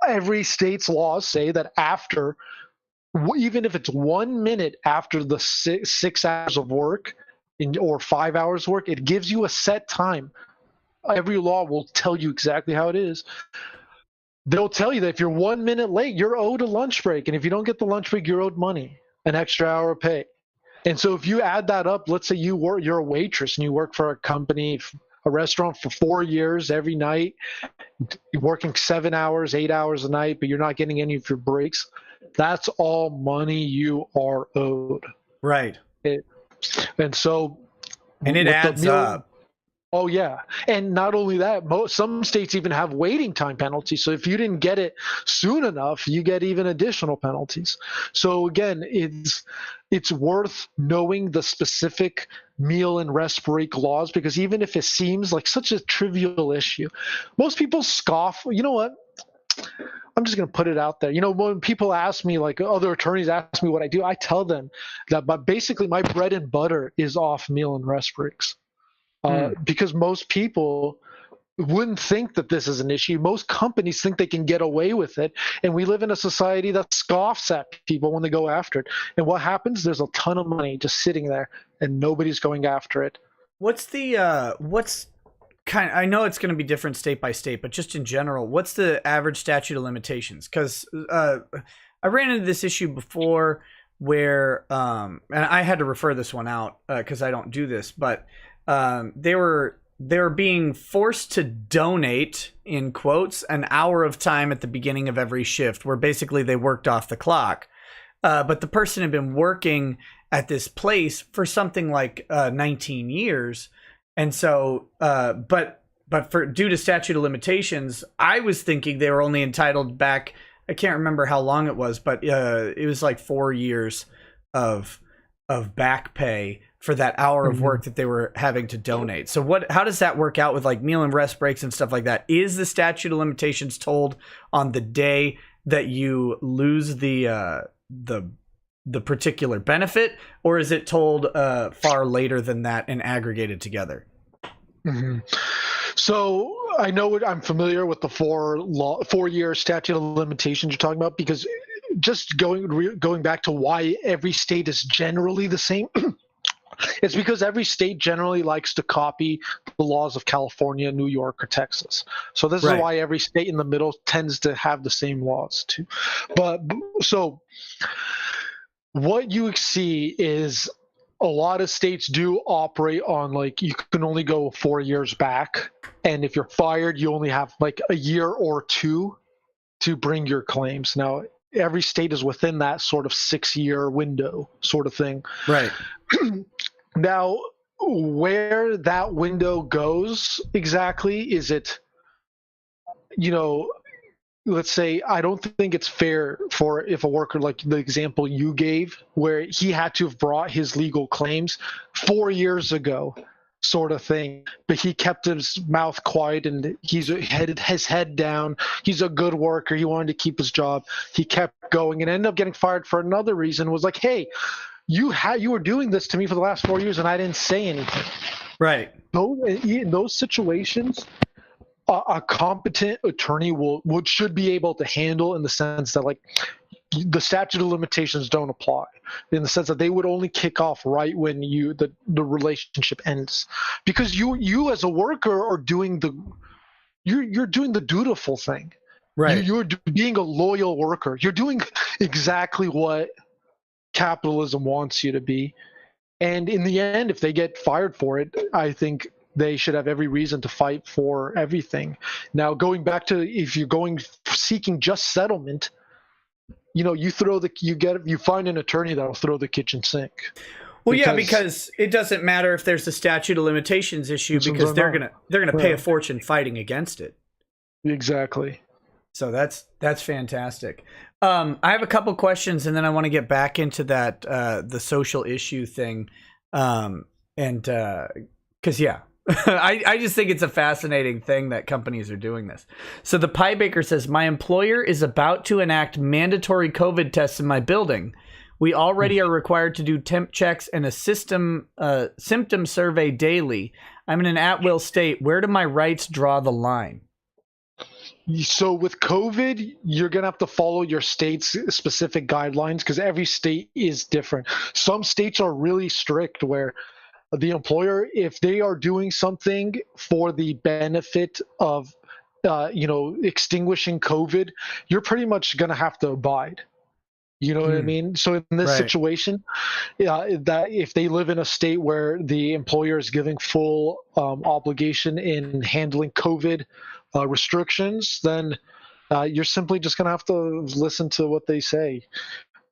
every state's laws say that after, even if it's 1 minute after the 6 hours of work or 5 hours of work, it gives you a set time. Every law will tell you exactly how it is. They'll tell you that if you're 1 minute late, you're owed a lunch break. And if you don't get the lunch break, you're owed money, an extra hour of pay. And so if you add that up, let's say you're a waitress and you work for a company, a restaurant for 4 years every night, you're working 7 hours, 8 hours a night, but you're not getting any of your breaks. That's all money you are owed. Right. And it adds up. Oh, yeah. And not only that, some states even have waiting time penalties. So if you didn't get it soon enough, you get even additional penalties. So again, it's worth knowing the specific meal and rest break laws, because even if it seems like such a trivial issue, most people scoff. You know what? I'm just going to put it out there. When people ask me, like other attorneys ask me what I do, I tell them that basically my bread and butter is off meal and rest breaks. Because most people wouldn't think that this is an issue. Most companies think they can get away with it. And we live in a society that scoffs at people when they go after it. And what happens? There's a ton of money just sitting there and nobody's going after it. I know it's going to be different state by state, but just in general, what's the average statute of limitations? Because I ran into this issue before where, and I had to refer this one out because I don't do this, but they were being forced to donate, in quotes, an hour of time at the beginning of every shift, where basically they worked off the clock. But the person had been working at this place for something like 19 years. And so, but due to statute of limitations, I was thinking they were only entitled back, I can't remember how long it was, but it was like 4 years of back pay for that hour of work that they were having to donate. So how does that work out with like meal and rest breaks and stuff like that? Is the statute of limitations told on the day that you lose the particular benefit, or is it told far later than that and aggregated together? Mm-hmm. So I know I'm familiar with the 4-year statute of limitations you're talking about, because just going back to why every state is generally the same. It's because every state generally likes to copy the laws of California, New York, or Texas. So this is why every state in the middle tends to have the same laws too. But so what you see is a lot of states do operate on like you can only go 4 years back. And if you're fired, you only have like a year or two to bring your claims. Now, every state is within that sort of 6-year window sort of thing. Right. Now, where that window goes exactly, is it, let's say, I don't think it's fair for if a worker, like the example you gave, where he had to have brought his legal claims 4 years ago, sort of thing. But he kept his mouth quiet, and he's headed his head down. He's a good worker. He wanted to keep his job. He kept going and ended up getting fired for another reason. Was like, hey, you were doing this to me for the last 4 years, and I didn't say anything. Right. In those situations, a competent attorney should be able to handle, in the sense that, like, the statute of limitations don't apply, in the sense that they would only kick off right when the relationship ends, because you as a worker are doing you're doing the dutiful thing. Right. You're being a loyal worker. You're doing exactly what capitalism wants you to be. And in the end, if they get fired for it, I think they should have every reason to fight for everything. Now, going back to, if you're seeking just settlement, you find an attorney that'll throw the kitchen sink. Well, because it doesn't matter if there's a statute of limitations issue, because they're gonna pay a fortune fighting against it. Exactly. So that's fantastic. I have a couple questions, and then I want to get back into that the social issue thing, because I just think it's a fascinating thing that companies are doing this. So the Pie Baker says, my employer is about to enact mandatory COVID tests in my building. We already are required to do temp checks and a symptom survey daily. I'm in an at-will state. Where do my rights draw the line? So with COVID, you're going to have to follow your state's specific guidelines, because every state is different. Some states are really strict, where the employer, if they are doing something for the benefit of, extinguishing COVID, you're pretty much going to have to abide. You know what I mean? So in this situation, that if they live in a state where the employer is giving full obligation in handling COVID restrictions, then you're simply just going to have to listen to what they say.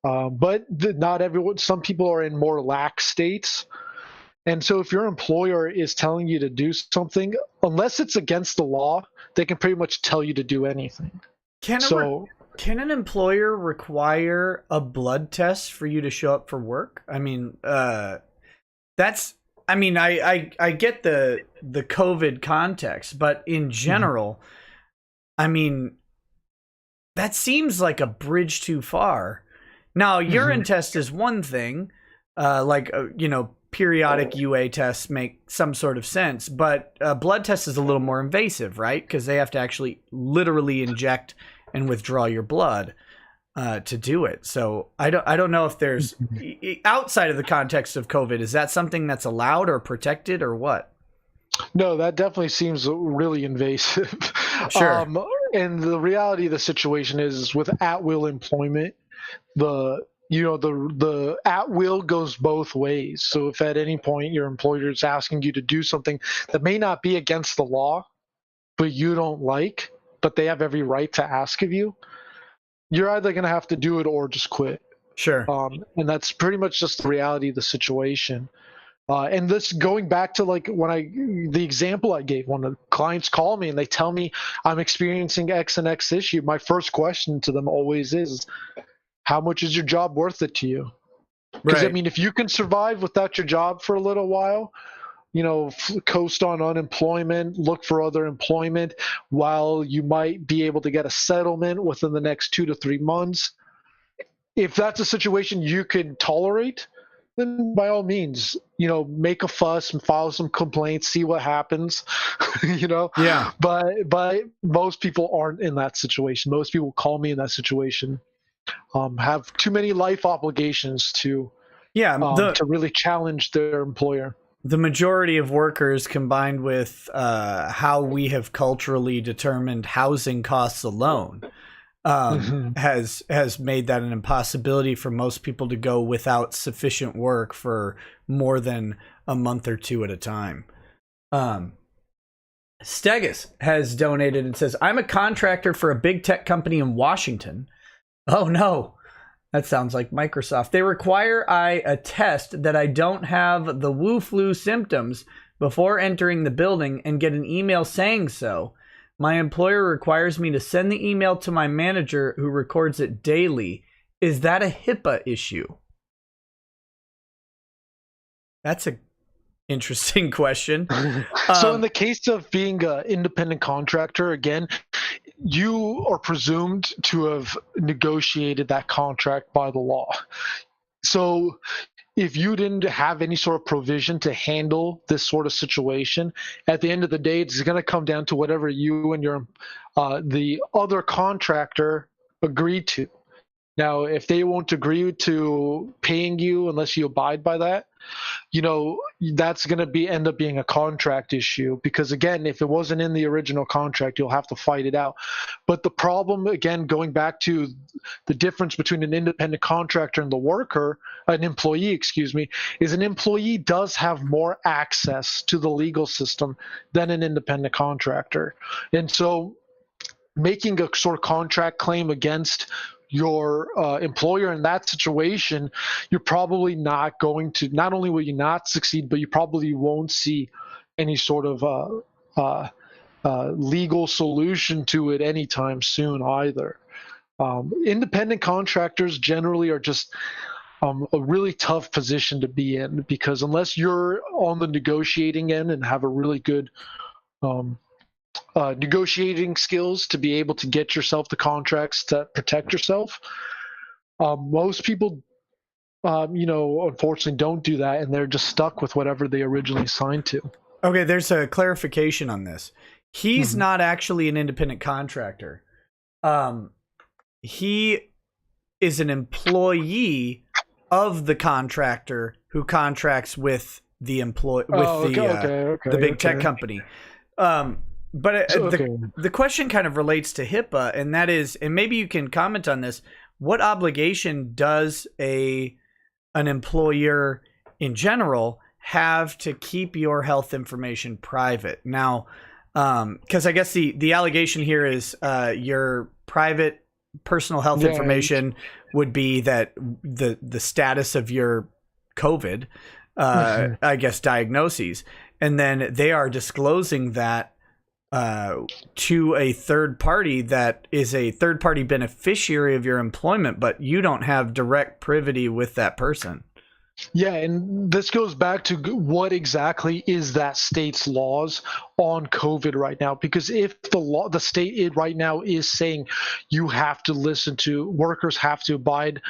But not everyone. Some people are in more lax states. And so if your employer is telling you to do something, unless it's against the law, they can pretty much tell you to do anything. Can an employer require a blood test for you to show up for work? I mean, I get the COVID context, but in general, I mean, that seems like a bridge too far. Now, urine test is one thing, periodic UA tests make some sort of sense, but a blood test is a little more invasive, right? Because they have to actually literally inject and withdraw your blood to do it. So I don't know if there's, outside of the context of COVID, is that something that's allowed or protected or what? No, that definitely seems really invasive. Sure. And the reality of the situation is, with at-will employment, the at-will goes both ways. So if at any point your employer is asking you to do something that may not be against the law, but you don't like, but they have every right to ask of you, you're either going to have to do it or just quit. Sure. And that's pretty much just the reality of the situation. And this, going back to the example I gave, when the clients call me and they tell me I'm experiencing X and X issue, my first question to them always is, how much is your job worth it to you? Because I mean, if you can survive without your job for a little while, coast on unemployment, look for other employment, while you might be able to get a settlement within the next 2 to 3 months. If that's a situation you can tolerate, then by all means, make a fuss and file some complaints, see what happens, Yeah. But most people aren't in that situation. Most people call me in that situation, have too many life obligations to really challenge their employer. The majority of workers, combined with how we have culturally determined housing costs alone, has made that an impossibility for most people to go without sufficient work for more than a month or two at a time. Stegus has donated and says, I'm a contractor for a big tech company in Washington. Oh no, that sounds like Microsoft. They require I attest that I don't have the Wu flu symptoms before entering the building and get an email saying so. My employer requires me to send the email to my manager, who records it daily. Is that a HIPAA issue? That's a Interesting question. So in the case of being an independent contractor, again, you are presumed to have negotiated that contract by the law. So if you didn't have any sort of provision to handle this sort of situation, at the end of the day, it's going to come down to whatever you and your the other contractor agreed to. Now, if they won't agree to paying you unless you abide by that, that's going to end up being a contract issue, because again, if it wasn't in the original contract, you'll have to fight it out. But the problem, again, going back to the difference between an independent contractor and an employee, excuse me, is an employee does have more access to the legal system than an independent contractor. And so making a sort of contract claim against your employer in that situation, you're probably not going to, not only will you not succeed, but you probably won't see any sort of legal solution to it anytime soon either. Independent contractors generally are just a really tough position to be in, because unless you're on the negotiating end and have a really good negotiating skills to be able to get yourself the contracts to protect yourself, most people, unfortunately don't do that, and they're just stuck with whatever they originally signed to. Okay, there's a clarification on this. He's not actually an independent contractor. He is an employee of the contractor who contracts with the the big tech company. But the question kind of relates to HIPAA, and that is, and maybe you can comment on this, what obligation does an employer in general have to keep your health information private? Now, because I guess the allegation here is your private personal health information would be that the status of your COVID, I guess, diagnoses, and then they are disclosing that to a third party that is a third party beneficiary of your employment, but you don't have direct privity with that person. Yeah, and this goes back to what exactly is that state's laws on COVID right now? Because if the state right now is saying you have to workers have to abide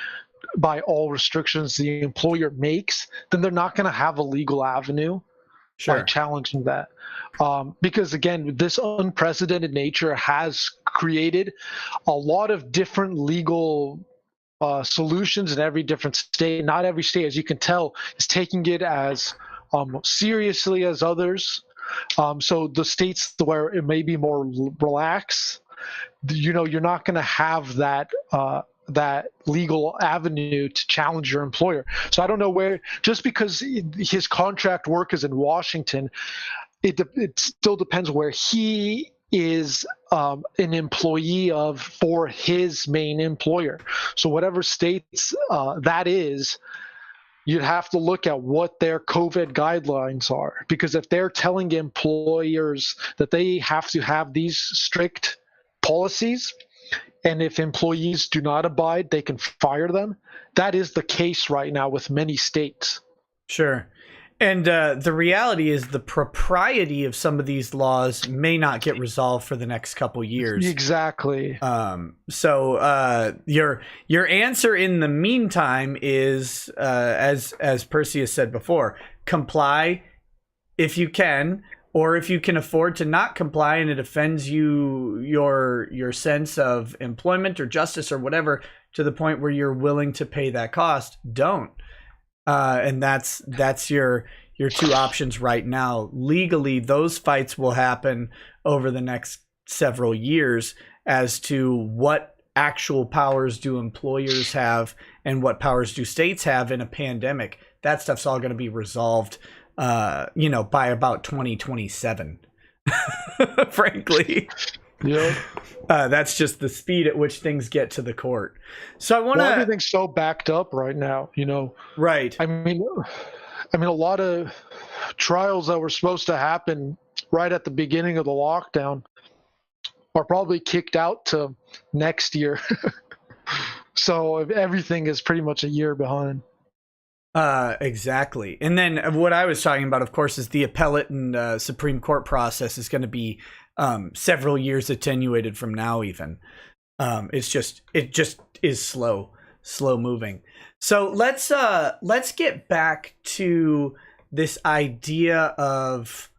by all restrictions the employer makes, then they're not going to have a legal avenue by challenging that. Because again, this unprecedented nature has created a lot of different legal solutions in every different state. Not every state, as you can tell, is taking it as seriously as others. So the states where it may be more relaxed, you're not going to have that legal avenue to challenge your employer. So I don't know where, just because his contract work is in Washington, it still depends where he is an employee for his main employer. So whatever states that is, you'd have to look at what their COVID guidelines are, because if they're telling employers that they have to have these strict policies, and if employees do not abide, they can fire them. That is the case right now with many states. Sure. And the reality is the propriety of some of these laws may not get resolved for the next couple years. Exactly. So your answer in the meantime is, as Perseus said before, comply if you can, or if you can afford to not comply and it offends your sense of employment or justice or whatever to the point where you're willing to pay that cost, don't. And that's your two options right now. Legally, those fights will happen over the next several years as to what actual powers do employers have and what powers do states have in a pandemic. That stuff's all going to be resolved, by about 2027, frankly. Yeah. That's just the speed at which things get to the court. So I want to. Everything's so backed up right now, Right. I mean, a lot of trials that were supposed to happen right at the beginning of the lockdown are probably kicked out to next year. So everything is pretty much a year behind. Exactly. And then what I was talking about, of course, is the appellate and Supreme Court process is going to be several years attenuated from now. Even it just is slow moving. So let's get back to this idea of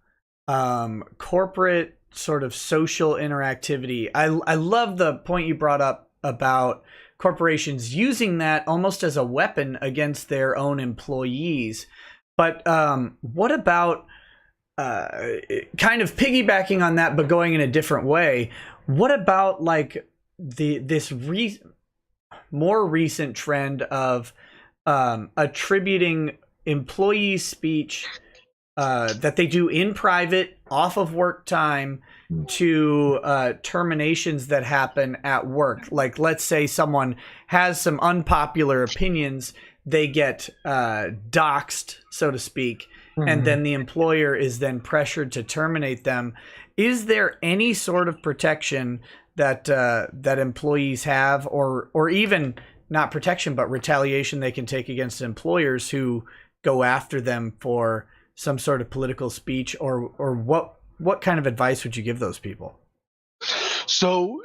corporate sort of social interactivity. I love the point you brought up about corporations using that almost as a weapon against their own employees. But what about kind of piggybacking on that, but going in a different way? What about like this more recent trend of attributing employee speech that they do in private, off of work time, to terminations that happen at work? Like, let's say someone has some unpopular opinions, they get doxxed, so to speak, and then the employer is then pressured to terminate them. Is there any sort of protection that that employees have, or even not protection, but retaliation they can take against employers who go after them for some sort of political speech, or what kind of advice would you give those people? So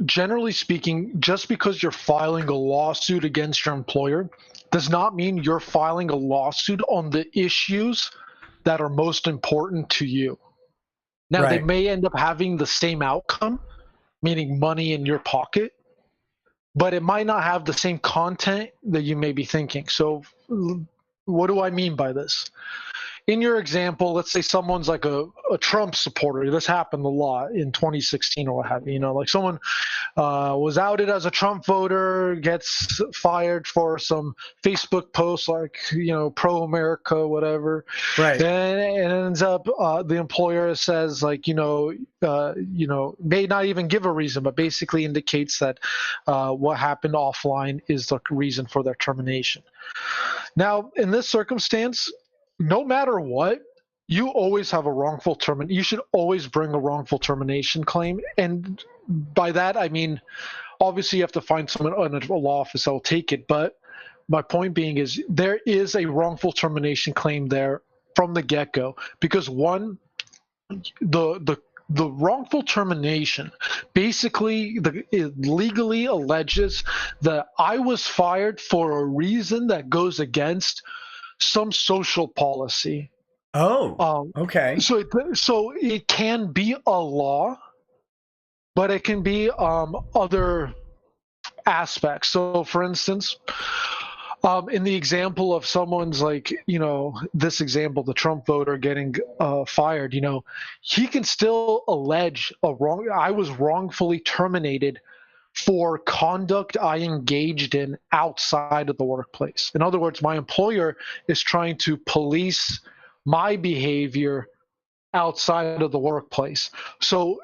generally speaking, just because you're filing a lawsuit against your employer does not mean you're filing a lawsuit on the issues that are most important to you. Now, Right. they may end up having the same outcome, meaning money in your pocket, but it might not have the same content that you may be thinking. So what do I mean by this? In your example, let's say someone's like a Trump supporter. This happened a lot in 2016 or what have you. You know, like someone was outed as a Trump voter, gets fired for some Facebook posts like, you know, pro-America, whatever. Right. Then it ends up the employer says like, you know, may not even give a reason, but basically indicates that what happened offline is the reason for their termination. Now, in this circumstance, no matter what, you always have a wrongful termination. You should always bring a wrongful termination claim. And by that, I mean, obviously you have to find someone in a law office that will take it. But my point being is there is a wrongful termination claim there from the get-go. Because one, the wrongful termination basically it legally alleges that I was fired for a reason that goes against some social policy. Oh, okay. So it can be a law, but it can be other aspects. So, for instance, in the example of someone's like, you know, this example, the Trump voter getting fired, you know, he can still allege I was wrongfully terminated for conduct I engaged in outside of the workplace. In other words, my employer is trying to police my behavior outside of the workplace. So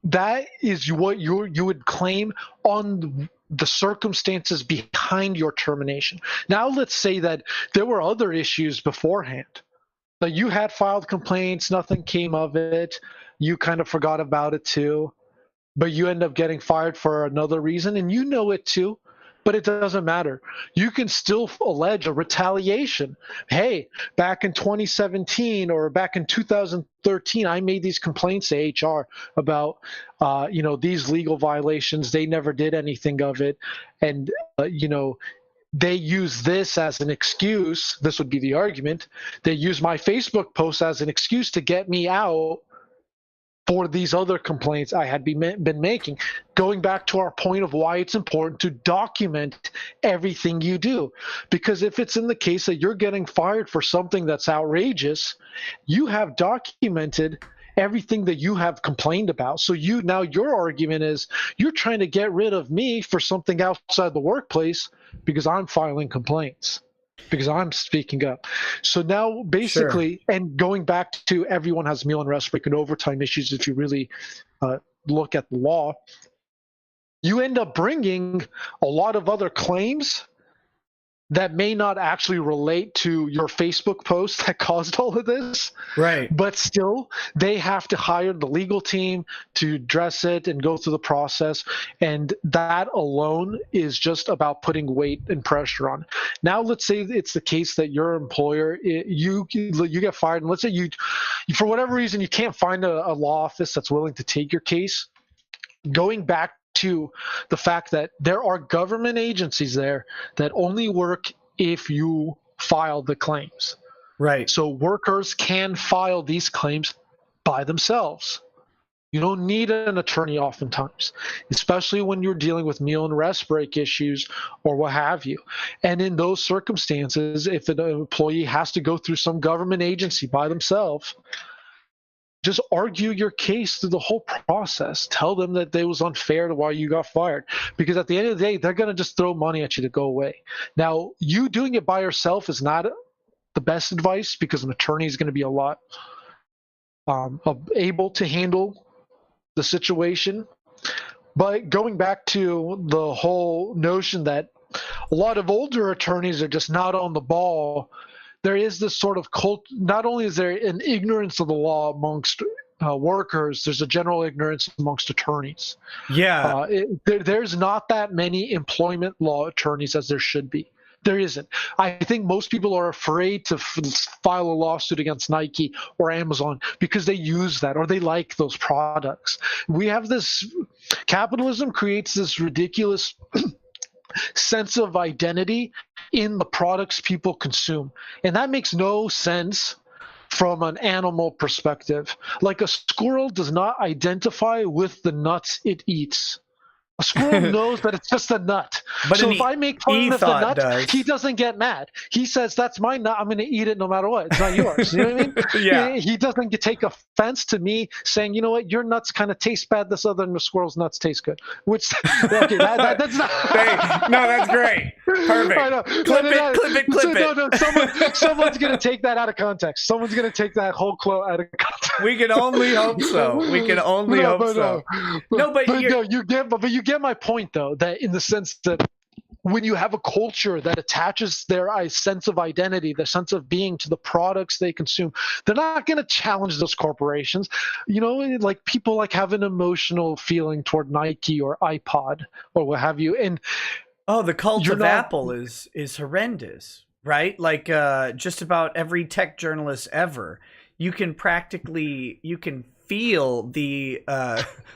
that is what you would claim on the circumstances behind your termination. Now, let's say that there were other issues beforehand. That you had filed complaints, nothing came of it, you kind of forgot about it too, but you end up getting fired for another reason, and you know it too, but it doesn't matter. You can still allege a retaliation. Hey, back in 2017 or back in 2013, I made these complaints to HR about, you know, these legal violations. They never did anything of it, and you know, they use this as an excuse. This would be the argument. They use my Facebook post as an excuse to get me out for these other complaints I had been making. Going back to our point of why it's important to document everything you do. Because if it's in the case that you're getting fired for something that's outrageous, you have documented everything that you have complained about. So now your argument is you're trying to get rid of me for something outside the workplace because I'm filing complaints, because I'm speaking up. So now basically, sure. And going back to everyone has meal and rest break and overtime issues, if you really look at the law, you end up bringing a lot of other claims that may not actually relate to your Facebook post that caused all of this. Right. But still, they have to hire the legal team to address it and go through the process. And that alone is just about putting weight and pressure on. Now, let's say it's the case that your employer, you get fired, and let's say you for whatever reason, you can't find a law office that's willing to take your case. Going back to the fact that there are government agencies there that only work if you file the claims. Right. So workers can file these claims by themselves. You don't need an attorney oftentimes, especially when you're dealing with meal and rest break issues or what have you. And in those circumstances, if an employee has to go through some government agency by themselves, just argue your case through the whole process. Tell them that it was unfair to why you got fired. Because at the end of the day, they're going to just throw money at you to go away. Now, you doing it by yourself is not the best advice, because an attorney is going to be a lot able to handle the situation. But going back to the whole notion that a lot of older attorneys are just not on the ball, there is this sort of cult. Not only is there an ignorance of the law amongst workers, there's a general ignorance amongst attorneys. Yeah. There's not that many employment law attorneys as there should be. There isn't. I think most people are afraid to file a lawsuit against Nike or Amazon because they use that or they like those products. We have this, capitalism creates this ridiculous sense of identity in the products people consume. And that makes no sense from an animal perspective. Like, a squirrel does not identify with the nuts it eats. A squirrel knows that it's just a nut. But so if I make fun of the nut, does. he doesn't get mad. He says, that's my nut. I'm going to eat it no matter what. It's not yours. You know what I mean? Yeah. He doesn't take offense to me saying, you know what, your nuts kind of taste bad this other than the squirrel's nuts taste good. Which, okay, that's not. Hey, no, that's great. Perfect. I know. Clip it. No, someone's going to take that out of context. Someone's going to take that whole quote out of context. We can only hope so. We can only hope so. No, but you get my point, though, that in the sense that when you have a culture that attaches their sense of identity, their sense of being to the products they consume, they're not going to challenge those corporations. You know, like, people like have an emotional feeling toward Nike or iPod or what have you. And the cult of Apple is horrendous, right? Like, just about every tech journalist ever, you can feel the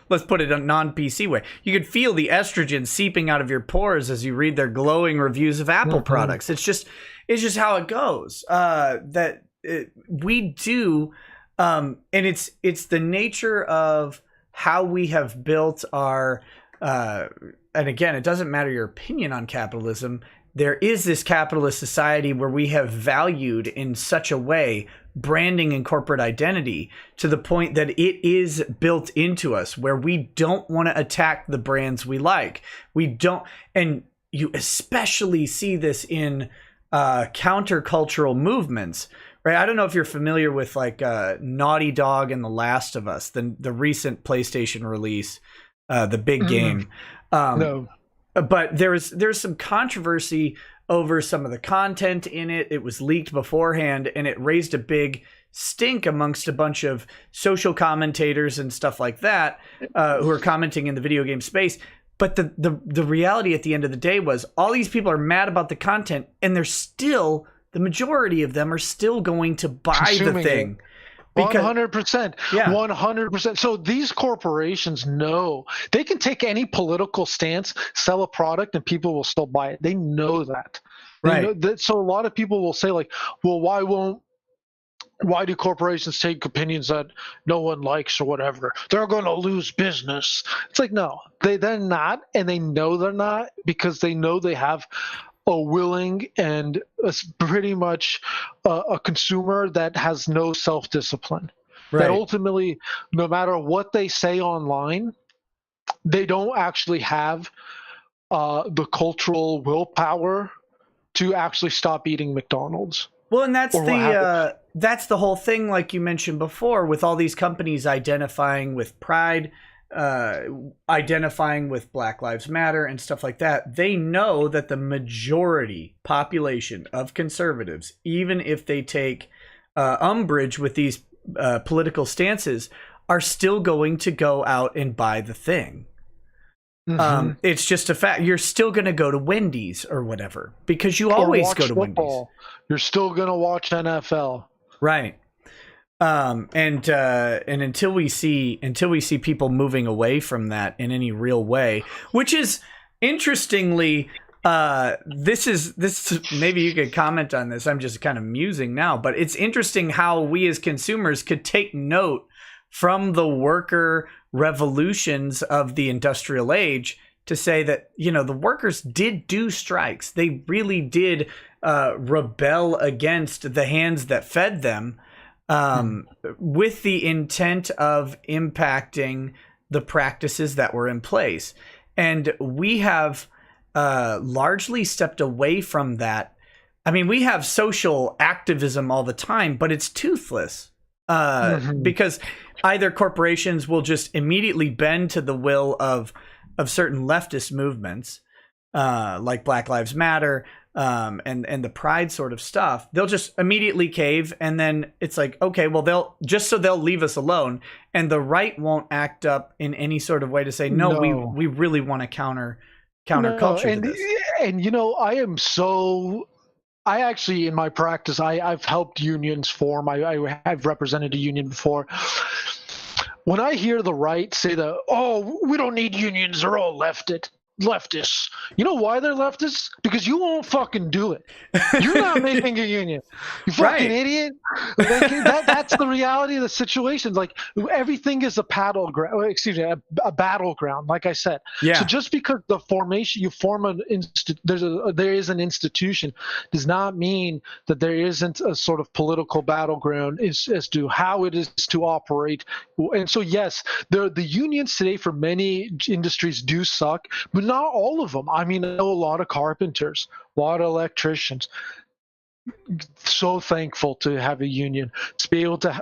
let's put it a non-PC way. You can feel the estrogen seeping out of your pores as you read their glowing reviews of Apple products. It's just how it goes. We do, and it's the nature of how we have built our. And again, it doesn't matter your opinion on capitalism. There is this capitalist society where we have valued in such a way branding and corporate identity to the point that it is built into us, where we don't want to attack the brands we like. We don't, and you especially see this in countercultural movements, right? I don't know if you're familiar with like Naughty Dog and The Last of Us, the recent PlayStation release, the big game. No. But there's some controversy over some of the content in it. It was leaked beforehand, and it raised a big stink amongst a bunch of social commentators and stuff like that, who are commenting in the video game space. But the reality at the end of the day was all these people are mad about the content, and the majority of them are still going to buy Consuming the thing. it. 100%. Yeah. 100%. So these corporations know they can take any political stance, sell a product, and people will still buy it. They know that. Right. So a lot of people will say, like, well, why do corporations take opinions that no one likes or whatever? They're going to lose business. It's like, no, they're not, and they know they're not, because they know they have a willing and pretty much a consumer that has no self-discipline. Right. That ultimately, no matter what they say online, they don't actually have the cultural willpower to actually stop eating McDonald's. Well, and that's the whole thing, like you mentioned before, with all these companies identifying with pride, identifying with Black Lives Matter and stuff like that, they know that the majority population of conservatives, even if they take umbrage with these political stances, are still going to go out and buy the thing. It's just a fact. You're still going to go to Wendy's or whatever because you always go to football. Wendy's. You're still going to watch NFL, right? And until we see people moving away from that in any real way, which is interestingly, this maybe you could comment on this. I'm just kind of musing now, but it's interesting how we as consumers could take note from the worker revolutions of the industrial age to say that, you know, the workers did do strikes. They really did rebel against the hands that fed them, with the intent of impacting the practices that were in place. And we have largely stepped away from that. I mean, we have social activism all the time, but it's toothless. Because either corporations will just immediately bend to the will of certain leftist movements, like Black Lives Matter, and the pride sort of stuff. They'll just immediately cave, and then it's like, okay, well, they'll leave us alone, and the right won't act up in any sort of way to say, no. we really want to counter culture. And you know, I actually, in my practice, I've helped unions form. I have represented a union before. When I hear the right say that, oh, we don't need unions, they're all leftists. You know why they're leftists? Because you won't fucking do it. You're not making a union. You fucking idiot. That's the reality of the situation. Like, everything is a battleground, like I said. Yeah. So just because the formation, you form there is an institution, does not mean that there isn't a sort of political battleground as to how it is to operate. And so, yes, the unions today for many industries do suck, but not all of them. I mean, I know a lot of carpenters, a lot of electricians. So thankful to have a union, to be able to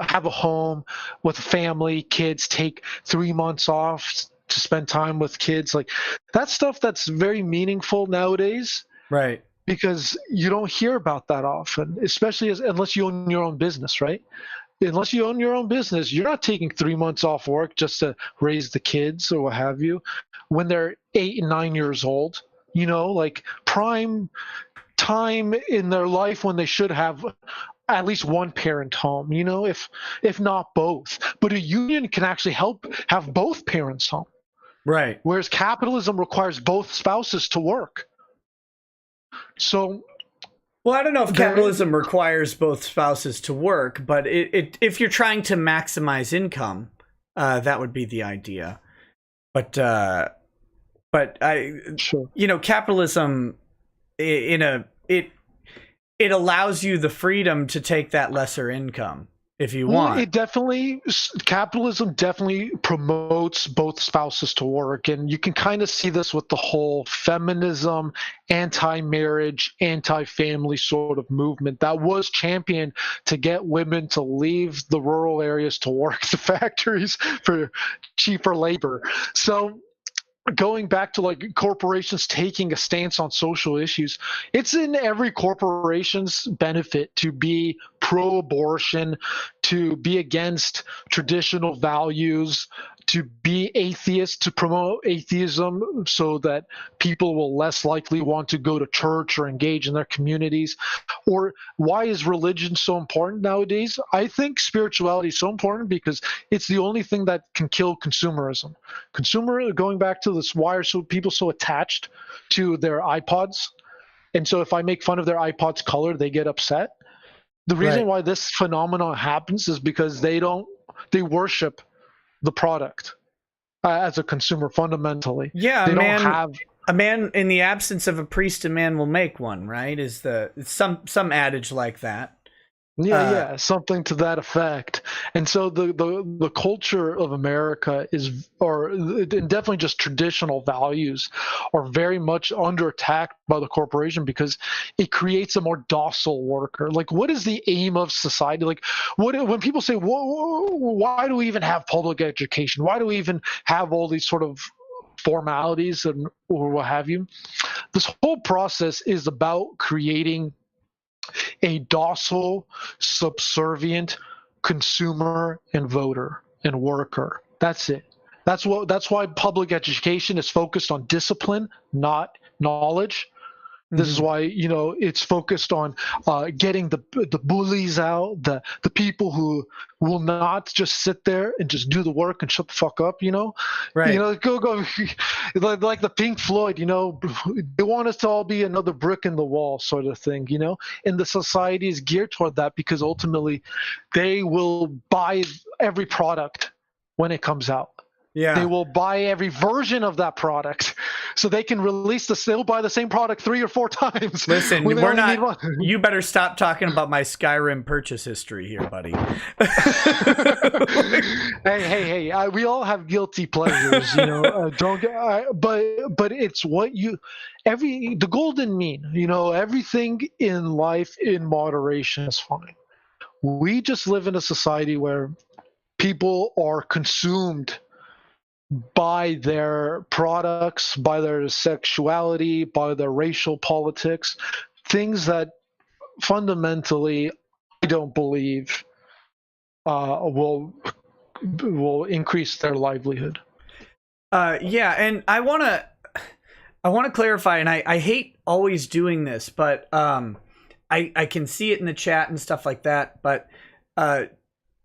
have a home with a family, kids, take 3 months off to spend time with kids. Like, that stuff that's very meaningful nowadays. Right. Because you don't hear about that often, especially unless you own your own business, right? Unless you own your own business, you're not taking 3 months off work just to raise the kids or what have you when they're 8 and 9 years old, you know, like prime time in their life when they should have at least one parent home, you know, if not both. But a union can actually help have both parents home. Right. Whereas capitalism requires both spouses to work. So, well, I don't know if capitalism requires both spouses to work, but if you're trying to maximize income, that would be the idea. But sure. You know, capitalism it allows you the freedom to take that lesser income if you want. Capitalism definitely promotes both spouses to work, and you can kind of see this with the whole feminism, anti-marriage, anti-family sort of movement that was championed to get women to leave the rural areas to work the factories for cheaper labor. So, going back to like corporations taking a stance on social issues, it's in every corporation's benefit to be pro-abortion, to be against traditional values, to be atheist, to promote atheism so that people will less likely want to go to church or engage in their communities. Or why is religion so important nowadays? I think spirituality is so important because it's the only thing that can kill consumerism. Going back to this, why are people so attached to their iPods? And so if I make fun of their iPod's color, they get upset. The reason why this phenomenon happens is because they worship the product as a consumer fundamentally. Yeah, a man in the absence of a priest, a man will make one, right? Is some adage like that. Yeah, something to that effect. And so the culture of America is, and definitely just traditional values, are very much under attack by the corporation because it creates a more docile worker. Like, what is the aim of society? Like, when people say, why do we even have public education? Why do we even have all these sort of formalities or what have you? This whole process is about creating a docile, subservient consumer and voter and worker. That's it. That's why public education is focused on discipline, not knowledge. This is why, it's focused on getting the bullies out, the people who will not just sit there and just do the work and shut the fuck up. Right. Go like the Pink Floyd. They want us to all be another brick in the wall, sort of thing. And the society is geared toward that because ultimately, they will buy every product when it comes out. Yeah. They will buy every version of that product so they can release they'll buy the same product 3 or 4 times. Listen, we're not, you better stop talking about my Skyrim purchase history here, buddy. hey, we all have guilty pleasures, but it's what the golden mean, everything in life in moderation is fine. We just live in a society where people are consumed by their products, by their sexuality, by their racial politics, things that fundamentally I don't believe will increase their livelihood. Yeah, and I want to clarify, and I hate always doing this, but I can see it in the chat and stuff like that, but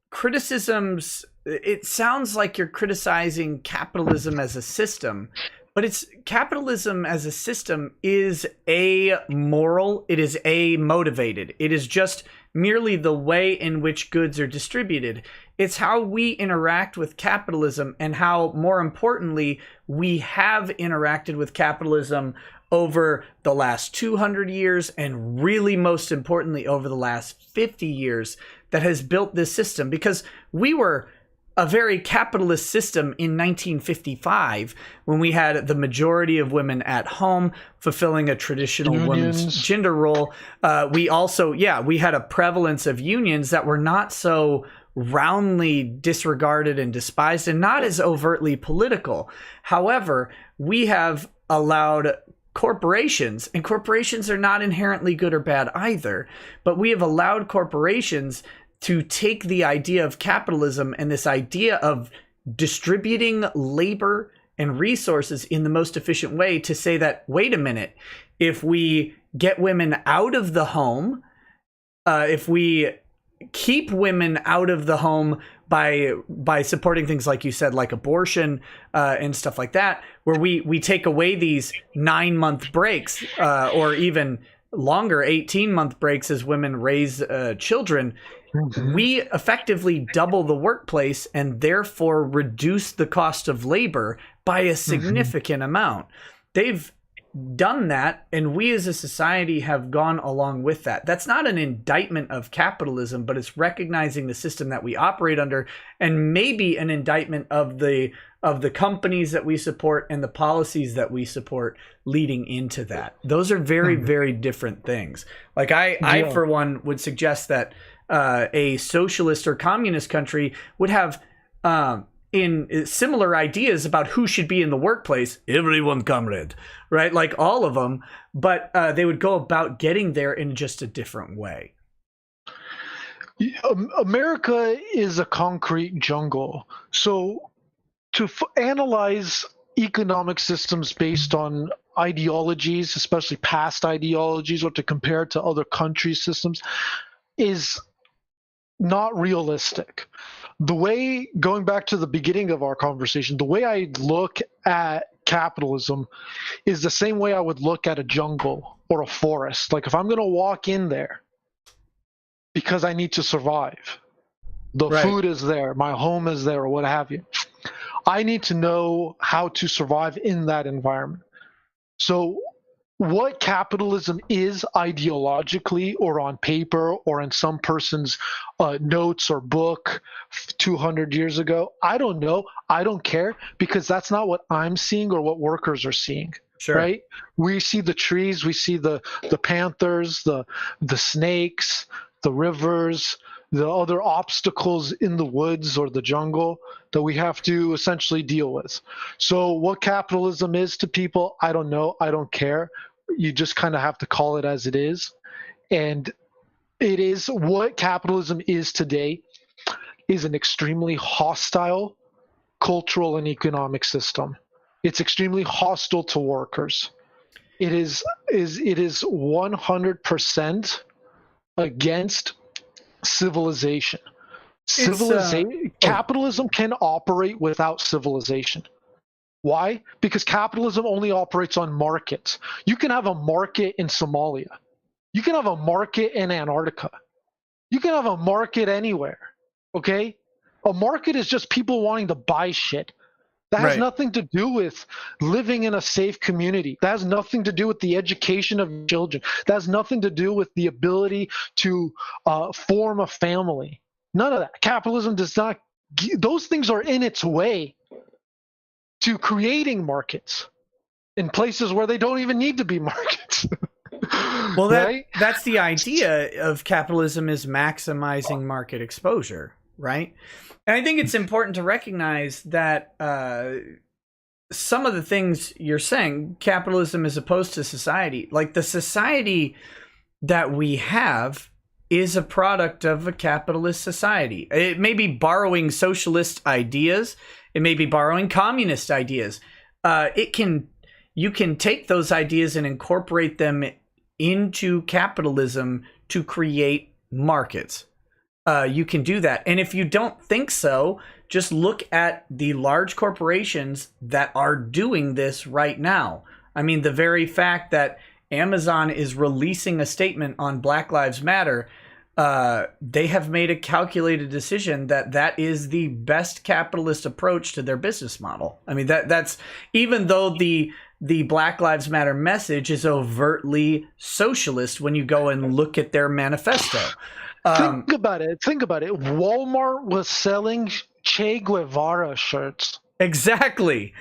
criticisms, it sounds like you're criticizing capitalism as a system, but capitalism as a system is amoral, it is amotivated. It is just merely the way in which goods are distributed. It's how we interact with capitalism and how, more importantly, we have interacted with capitalism over the last 200 years and really, most importantly, over the last 50 years that has built this system. Because we were a very capitalist system in 1955 when we had the majority of women at home fulfilling a traditional woman's gender role. We also, we had a prevalence of unions that were not so roundly disregarded and despised and not as overtly political. However, we have allowed corporations, and corporations are not inherently good or bad either, but we have allowed corporations to take the idea of capitalism and this idea of distributing labor and resources in the most efficient way to say that, wait a minute, if we get women out of the home, if we keep women out of the home by supporting things like you said, like abortion and stuff like that, where we take away these 9-month breaks or even longer 18-month breaks as women raise children, we effectively double the workplace and therefore reduce the cost of labor by a significant amount. They've done that, and we as a society have gone along with that. That's not an indictment of capitalism, but it's recognizing the system that we operate under, and maybe an indictment of the companies that we support and the policies that we support leading into that. Those are very, very different things. Like I for one would suggest that a socialist or communist country would have in similar ideas about who should be in the workplace. Everyone, comrade, right? Like all of them, but they would go about getting there in just a different way. America is a concrete jungle. So to analyze economic systems based on ideologies, especially past ideologies, or to compare it to other countries' systems is not realistic. The way, going back to the beginning of our conversation, the way I look at capitalism is the same way I would look at a jungle or a forest. Like if I'm going to walk in there because I need to survive, the food is there, my home is there, or what have you, I need to know how to survive in that environment. So what capitalism is ideologically or on paper or in some person's notes or book 200 years ago, I don't know. I don't care, because that's not what I'm seeing or what workers are seeing. Sure. Right? We see the trees, we see the panthers, the snakes, the rivers, the other obstacles in the woods or the jungle that we have to essentially deal with. So what capitalism is to people, I don't know. I don't care. You just kind of have to call it as it is. And it is what capitalism is today is an extremely hostile cultural and economic system. It's extremely hostile to workers. It is 100% against civilization. Capitalism can operate without civilization. Why? Because capitalism only operates on markets. You can have a market in Somalia. You can have a market in Antarctica. You can have a market anywhere. Okay? A market is just people wanting to buy shit. That has nothing to do with living in a safe community. That has nothing to do with the education of children. That has nothing to do with the ability to form a family. None of that. Capitalism does not. Those things are in its way to creating markets in places where they don't even need to be markets. Well, that's the idea of capitalism, is maximizing market exposure, right? And I think it's important to recognize that some of the things you're saying, capitalism is opposed to society. Like, the society that we have is a product of a capitalist society. It may be borrowing socialist ideas. It may be borrowing communist ideas. You can take those ideas and incorporate them into capitalism to create markets. You can do that. And if you don't think so, just look at the large corporations that are doing this right now. I mean, the very fact that Amazon is releasing a statement on Black Lives Matter, they have made a calculated decision that is the best capitalist approach to their business model. I mean, that's even though the Black Lives Matter message is overtly socialist when you go and look at their manifesto. Think about it. Walmart was selling Che Guevara shirts. Exactly.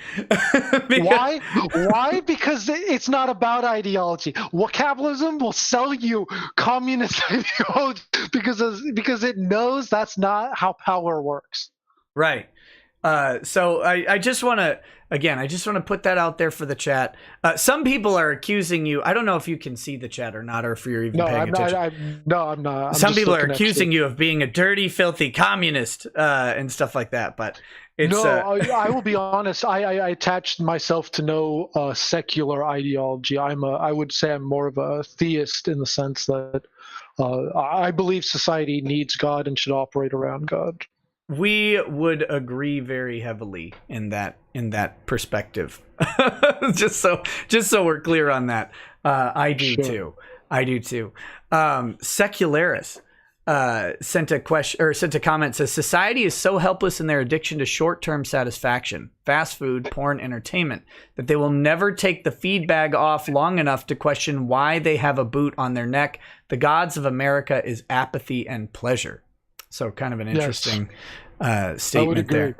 Why? Why? Because it's not about ideology. Well, capitalism will sell you communist ideology because it knows that's not how power works. Right. So I just want to put that out there for the chat. Some people are accusing you. I don't know if you can see the chat or not, or if you're even paying attention. I'm not. Some people are accusing you of being a dirty, filthy communist and stuff like that. But it's I will be honest. I attached myself to no secular ideology. I would say I'm more of a theist in the sense that I believe society needs God and should operate around God. We would agree very heavily in that perspective. just so we're clear on that. I do too. Secularis sent a comment, says society is so helpless in their addiction to short-term satisfaction, fast food, porn, entertainment, that they will never take the feed bag off long enough to question why they have a boot on their neck. The gods of America is apathy and pleasure. So kind of an interesting statement there.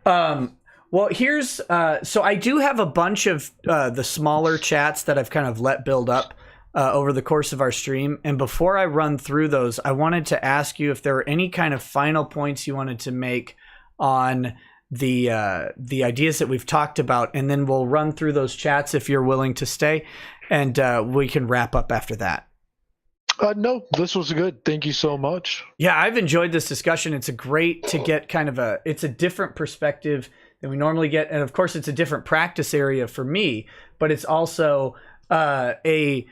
Well, here's so I do have a bunch of the smaller chats that I've kind of let build up over the course of our stream. And before I run through those, I wanted to ask you if there were any kind of final points you wanted to make on the ideas that we've talked about, and then we'll run through those chats if you're willing to stay, and we can wrap up after that. No, this was good. Thank you so much. Yeah, I've enjoyed this discussion. It's great to get kind of it's a different perspective than we normally get. And of course, it's a different practice area for me, but it's also a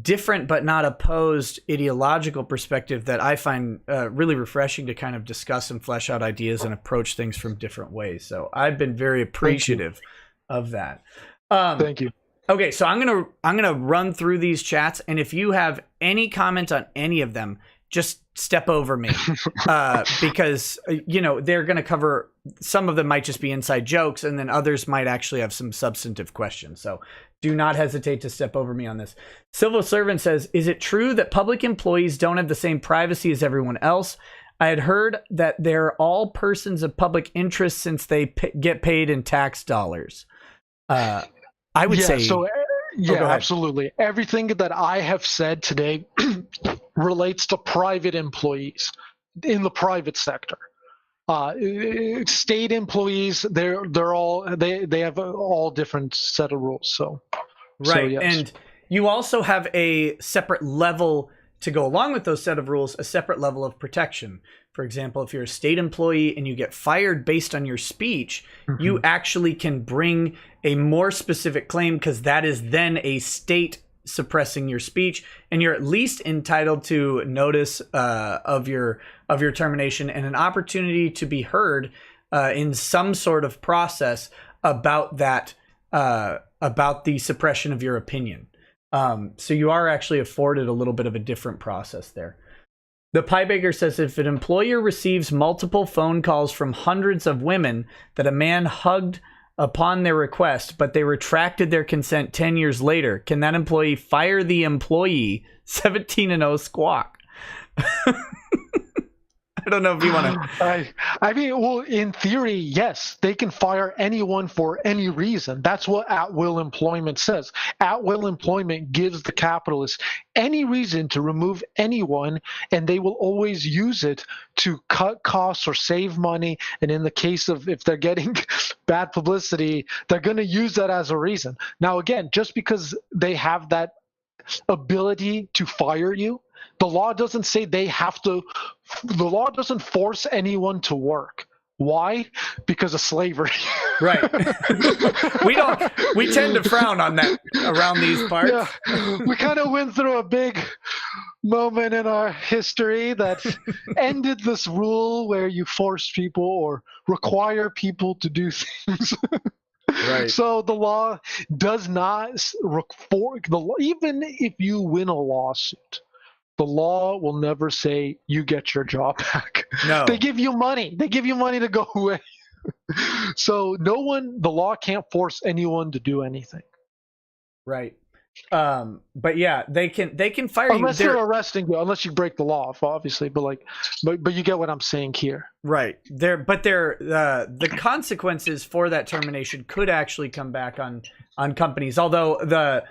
different but not opposed ideological perspective that I find really refreshing to kind of discuss and flesh out ideas and approach things from different ways. So I've been very appreciative of that. Thank you. Okay, so I'm gonna run through these chats, and if you have any comment on any of them, just step over me because they're gonna cover some of them might just be inside jokes, and then others might actually have some substantive questions. So do not hesitate to step over me on this. Civil Servant says, is it true that public employees don't have the same privacy as everyone else? I had heard that they're all persons of public interest since they get paid in tax dollars. I would say... So, yeah, absolutely. Everything that I have said today relates to private employees in the private sector. State employees, they have all different set of rules. Right, yes. And you also have a separate level to go along with those set of rules, a separate level of protection. For example, if you're a state employee and you get fired based on your speech, you actually can bring a more specific claim, because that is then a state suppressing your speech, and you're at least entitled to notice of your termination and an opportunity to be heard in some sort of process about that, about the suppression of your opinion. So you are actually afforded a little bit of a different process there. The Pie Baker says, if an employer receives multiple phone calls from hundreds of women that a man hugged upon their request, but they retracted their consent 10 years later, can that employee fire the employee? 17-0 squawk. I don't know if you want to. I mean, well, in theory, yes, they can fire anyone for any reason. That's what at-will employment says. At-will employment gives the capitalist any reason to remove anyone, and they will always use it to cut costs or save money. And in the case of if they're getting bad publicity, they're going to use that as a reason. Now, again, just because they have that ability to fire you, the law doesn't say they have to. The law doesn't force anyone to work. Why? Because of slavery. Right. We tend to frown on that around these parts. Yeah. We kind of went through a big moment in our history that ended this rule where you force people or require people to do things. Right. So the law does not even if you win a lawsuit, the law will never say you get your job back. No. They give you money. They give you money to go away. So the law can't force anyone to do anything. Right. But yeah, they can fire unless you. They're arresting you, unless you break the law, obviously. But you get what I'm saying here. Right. The consequences for that termination could actually come back on companies, although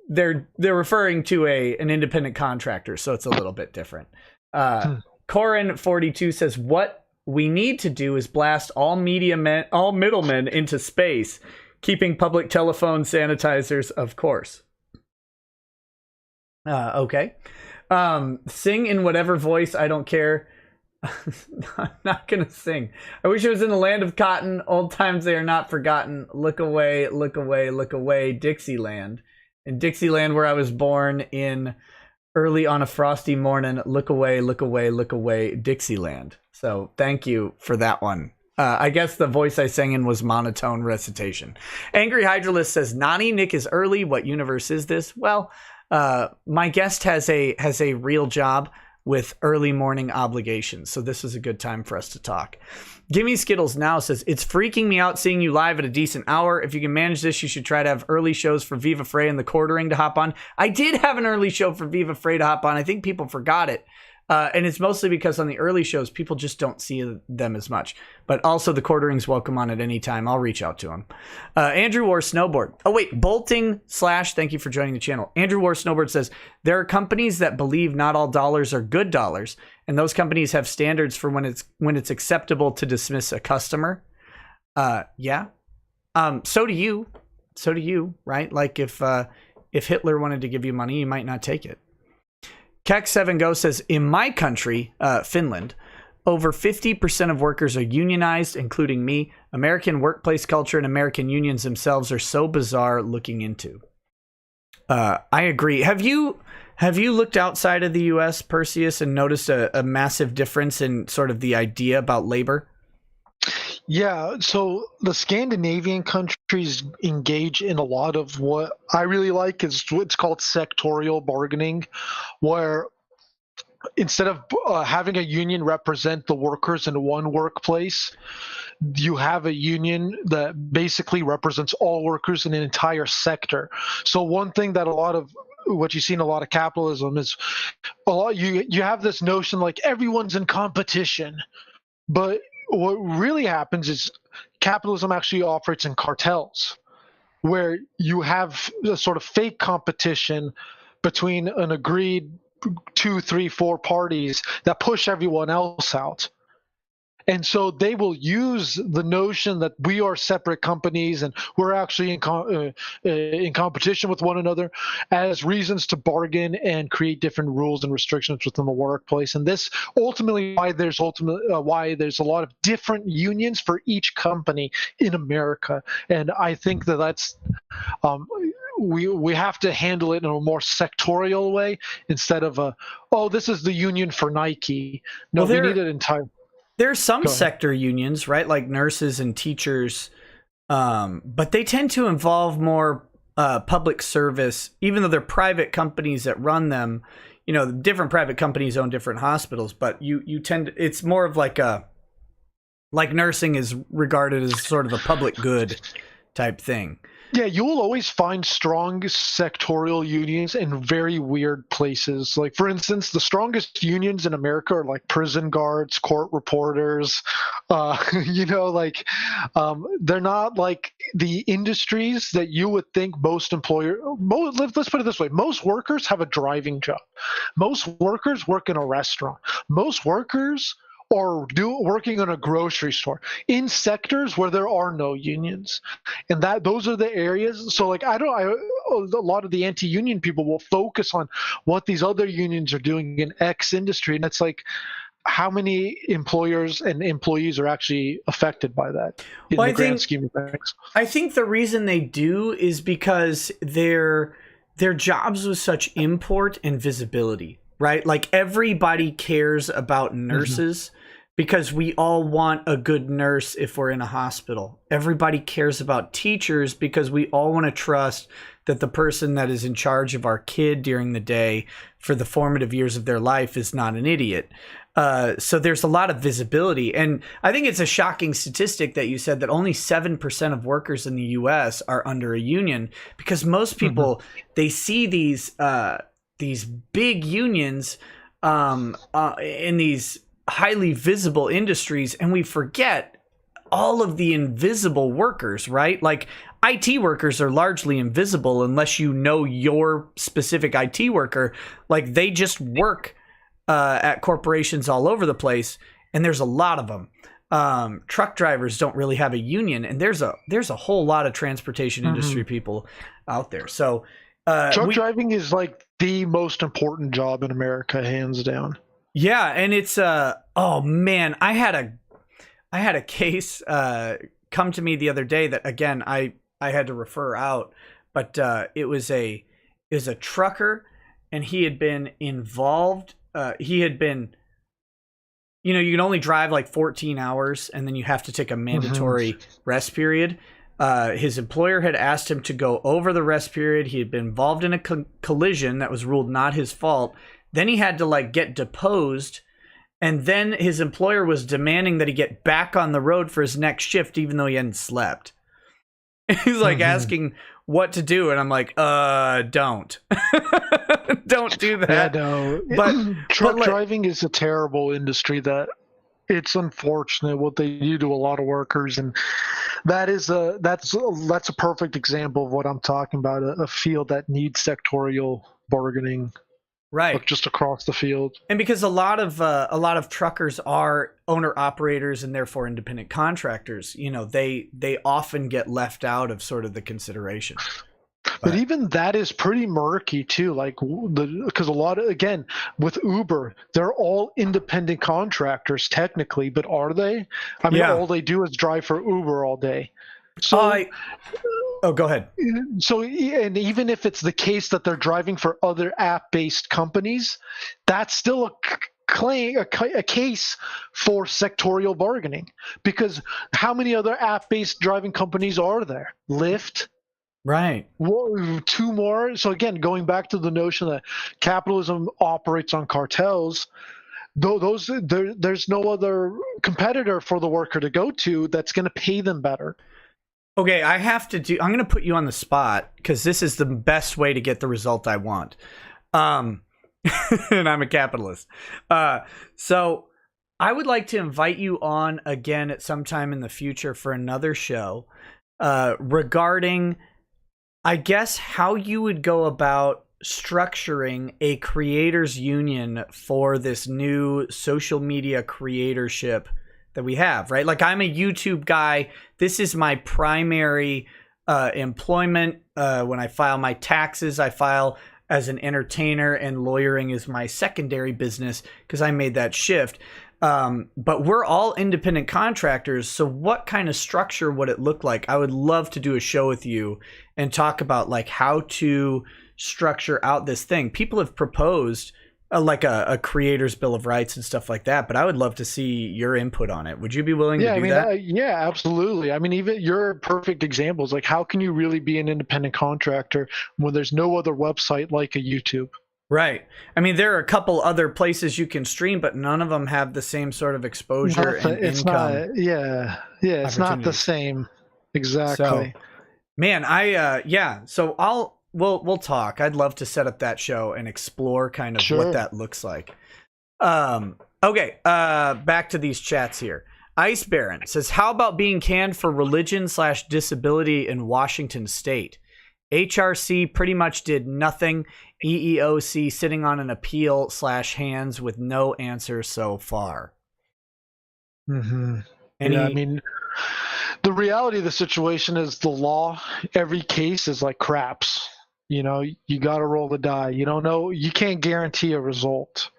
they're referring to an independent contractor, so it's a little bit different. Corin 42 says, what we need to do is blast all middlemen into space, keeping public telephone sanitizers, of course. Okay. Sing in whatever voice, I don't care. I'm not gonna sing. I wish it was in the land of cotton. Old times, they are not forgotten. Look away, look away, look away, Dixieland. In Dixieland, where I was born, in early on a frosty morning, look away, look away, look away, Dixieland. So thank you for that one. I guess the voice I sang in was monotone recitation. Angry Hydralist says, Nani, Nick is early. What universe is this? Well, my guest has a real job with early morning obligations, so this is a good time for us to talk. Gimme Skittles Now says, it's freaking me out seeing you live at a decent hour. If you can manage this, you should try to have early shows for Viva Frey and the Quartering to hop on. I did have an early show for Viva Frey to hop on. I think people forgot it. And it's mostly because on the early shows, people just don't see them as much. But also the Quartering's welcome on at any time. I'll reach out to him. Andrew War Snowboard. Oh, wait. Bolting / thank you for joining the channel. Andrew War Snowboard says, there are companies that believe not all dollars are good dollars. And those companies have standards for when it's acceptable to dismiss a customer. Yeah. So do you. So do you, right? Like if Hitler wanted to give you money, you might not take it. Keck7Go says, in my country, Finland, over 50% of workers are unionized, including me. American workplace culture and American unions themselves are so bizarre looking into. I agree. Have you looked outside of the U.S., Perseus, and noticed a massive difference in sort of the idea about labor? Yeah, so the Scandinavian countries engage in a lot of what I really like is what's called sectorial bargaining, where instead of having a union represent the workers in one workplace, you have a union that basically represents all workers in an entire sector. So one thing that what you see in a lot of capitalism is you have this notion like everyone's in competition, but what really happens is capitalism actually operates in cartels, where you have a sort of fake competition between an agreed 2, 3, 4 parties that push everyone else out. And so they will use the notion that we are separate companies and we're actually in competition with one another as reasons to bargain and create different rules and restrictions within the workplace. And this ultimately why there's a lot of different unions for each company in America. And I think that's we have to handle it in a more sectorial way instead of this is the union for Nike. No, we need an entire. There's some sector unions, right, like nurses and teachers, but they tend to involve more public service, even though they're private companies that run them. You know, different private companies own different hospitals, but you tend to, it's more of like nursing is regarded as sort of a public good type thing. Yeah, you will always find strong sectorial unions in very weird places. Like, for instance, the strongest unions in America are like prison guards, court reporters. They're not like the industries that you would think let's put it this way. Most workers have a driving job. Most workers work in a restaurant. Most workers or working in a grocery store in sectors where there are no unions, and those are the areas. So like a lot of the anti-union people will focus on what these other unions are doing in X industry, and it's like, how many employers and employees are actually affected by that in the grand scheme of things? I think the reason they do is because their jobs with such import and visibility. Right? Like everybody cares about nurses because we all want a good nurse if we're in a hospital. Everybody cares about teachers because we all want to trust that the person that is in charge of our kid during the day for the formative years of their life is not an idiot. So there's a lot of visibility. And I think it's a shocking statistic that you said that only 7% of workers in the US are under a union, because most people, they see these big unions in these highly visible industries, and we forget all of the invisible workers, right? Like IT workers are largely invisible unless you know your specific IT worker. Like they just work at corporations all over the place, and there's a lot of them. Truck drivers don't really have a union, and there's a whole lot of transportation industry people out there. So truck driving is like the most important job in America, hands down. Yeah, and it's oh man, I had a case come to me the other day that again I had to refer out, but it was a trucker, and he had been involved. He had been, you can only drive like 14 hours, and then you have to take a mandatory rest period. His employer had asked him to go over the rest period. He had been involved in a collision that was ruled not his fault. Then he had to get deposed, and then his employer was demanding that he get back on the road for his next shift, even though he hadn't slept. He's asking what to do, and I'm like, don't. Don't do that. Yeah, no. But truck driving is a terrible industry. That it's unfortunate what they do to a lot of workers, and that's a perfect example of what I'm talking about. A field that needs sectorial bargaining. Right, just across the field. And because a lot of truckers are owner operators and therefore independent contractors, they often get left out of sort of the consideration. But even that is pretty murky too, because a lot of, again, with Uber, they're all independent contractors technically, but are they? I mean, all they do is drive for Uber all day. So go ahead. So, and even if it's the case that they're driving for other app-based companies, that's still a case for sectorial bargaining, because how many other app-based driving companies are there? Lyft, Right. Well, two more. So again, going back to the notion that capitalism operates on cartels, there's no other competitor for the worker to go to that's going to pay them better. Okay, I'm going to put you on the spot because this is the best way to get the result I want. And I'm a capitalist. So I would like to invite you on again at some time in the future for another show regarding, I guess, how you would go about structuring a creators union for this new social media creatorship that we have, right? Like, I'm a YouTube guy. This is my primary employment. When I file my taxes, I file as an entertainer, and lawyering is my secondary business because I made that shift. But we're all independent contractors. So what kind of structure would it look like? I would love to do a show with you and talk about like how to structure out this thing. People have proposed like a creator's bill of rights and stuff like that, but I would love to see your input on it. Would you be willing to do that? Yeah, absolutely. I mean, even your perfect examples, like how can you really be an independent contractor when there's no other website like a YouTube? Right. I mean, there are a couple other places you can stream, but none of them have the same sort of exposure and income. It's not the same. Exactly. So, man, so we'll talk. I'd love to set up that show and explore kind of what that looks like. Okay, back to these chats here. Ice Baron says, how about being canned for religion/disability in Washington state? HRC pretty much did nothing. EEOC sitting on an appeal/hands with no answer so far. Mm-hmm. I mean, the reality of the situation is the law, every case is like craps. You know, you got to roll the die. You don't know. You can't guarantee a result.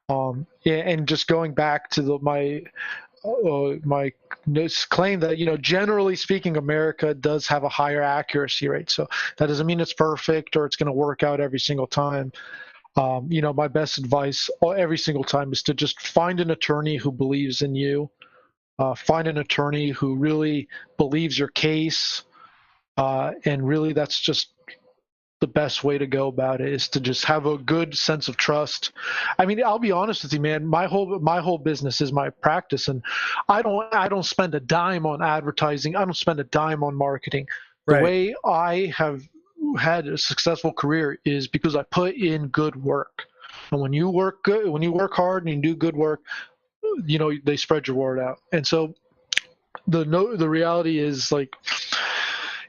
And just going back to my claim that, you know, generally speaking, America does have a higher accuracy rate. So that doesn't mean it's perfect or it's going to work out every single time. You know, my best advice every single time is to just find an attorney who believes in you. Find an attorney who really believes your case. And really, that's just the best way to go about it, is to just have a good sense of trust. I mean, I'll be honest with you, man. My whole business is my practice, and I don't spend a dime on advertising. I don't spend a dime on marketing. The way I have had a successful career is because I put in good work. And when you work good, when you work hard and you do good work, you know, they spread your word out. And so the reality is, like,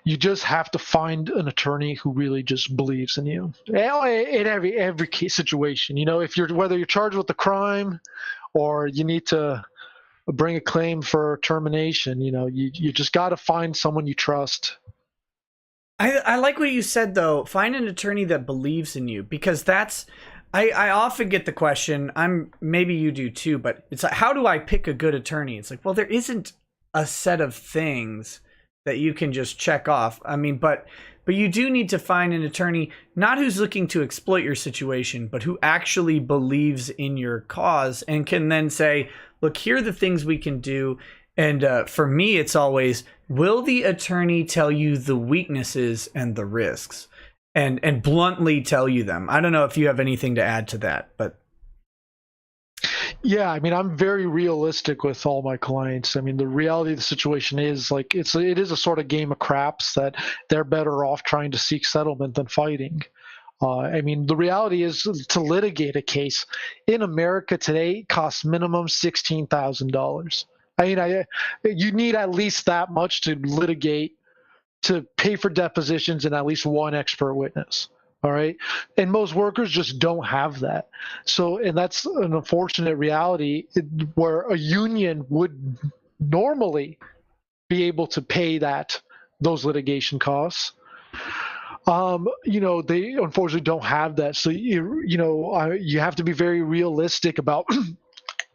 you just have to find an attorney who really just believes in you in every case situation. You know, whether you're charged with a crime or you need to bring a claim for termination, you know, you just got to find someone you trust. I like what you said, though. Find an attorney that believes in you, because I often get the question, maybe you do too, but it's like, how do I pick a good attorney? It's like, well, there isn't a set of things that you can just check off. I mean, but you do need to find an attorney, not who's looking to exploit your situation, but who actually believes in your cause and can then say, look, here are the things we can do. And for me, it's always, will the attorney tell you the weaknesses and the risks and bluntly tell you them? I don't know if you have anything to add to that, but. Yeah, I mean, I'm very realistic with all my clients. I mean, the reality of the situation is, like, it is a sort of game of craps that they're better off trying to seek settlement than fighting. I mean, the reality is, to litigate a case in America today costs minimum $16,000. I mean, you need at least that much to litigate, to pay for depositions and at least one expert witness. All right. And most workers just don't have that. So, and that's an unfortunate reality where a union would normally be able to pay those litigation costs. You know, they unfortunately don't have that. So, you have to be very realistic about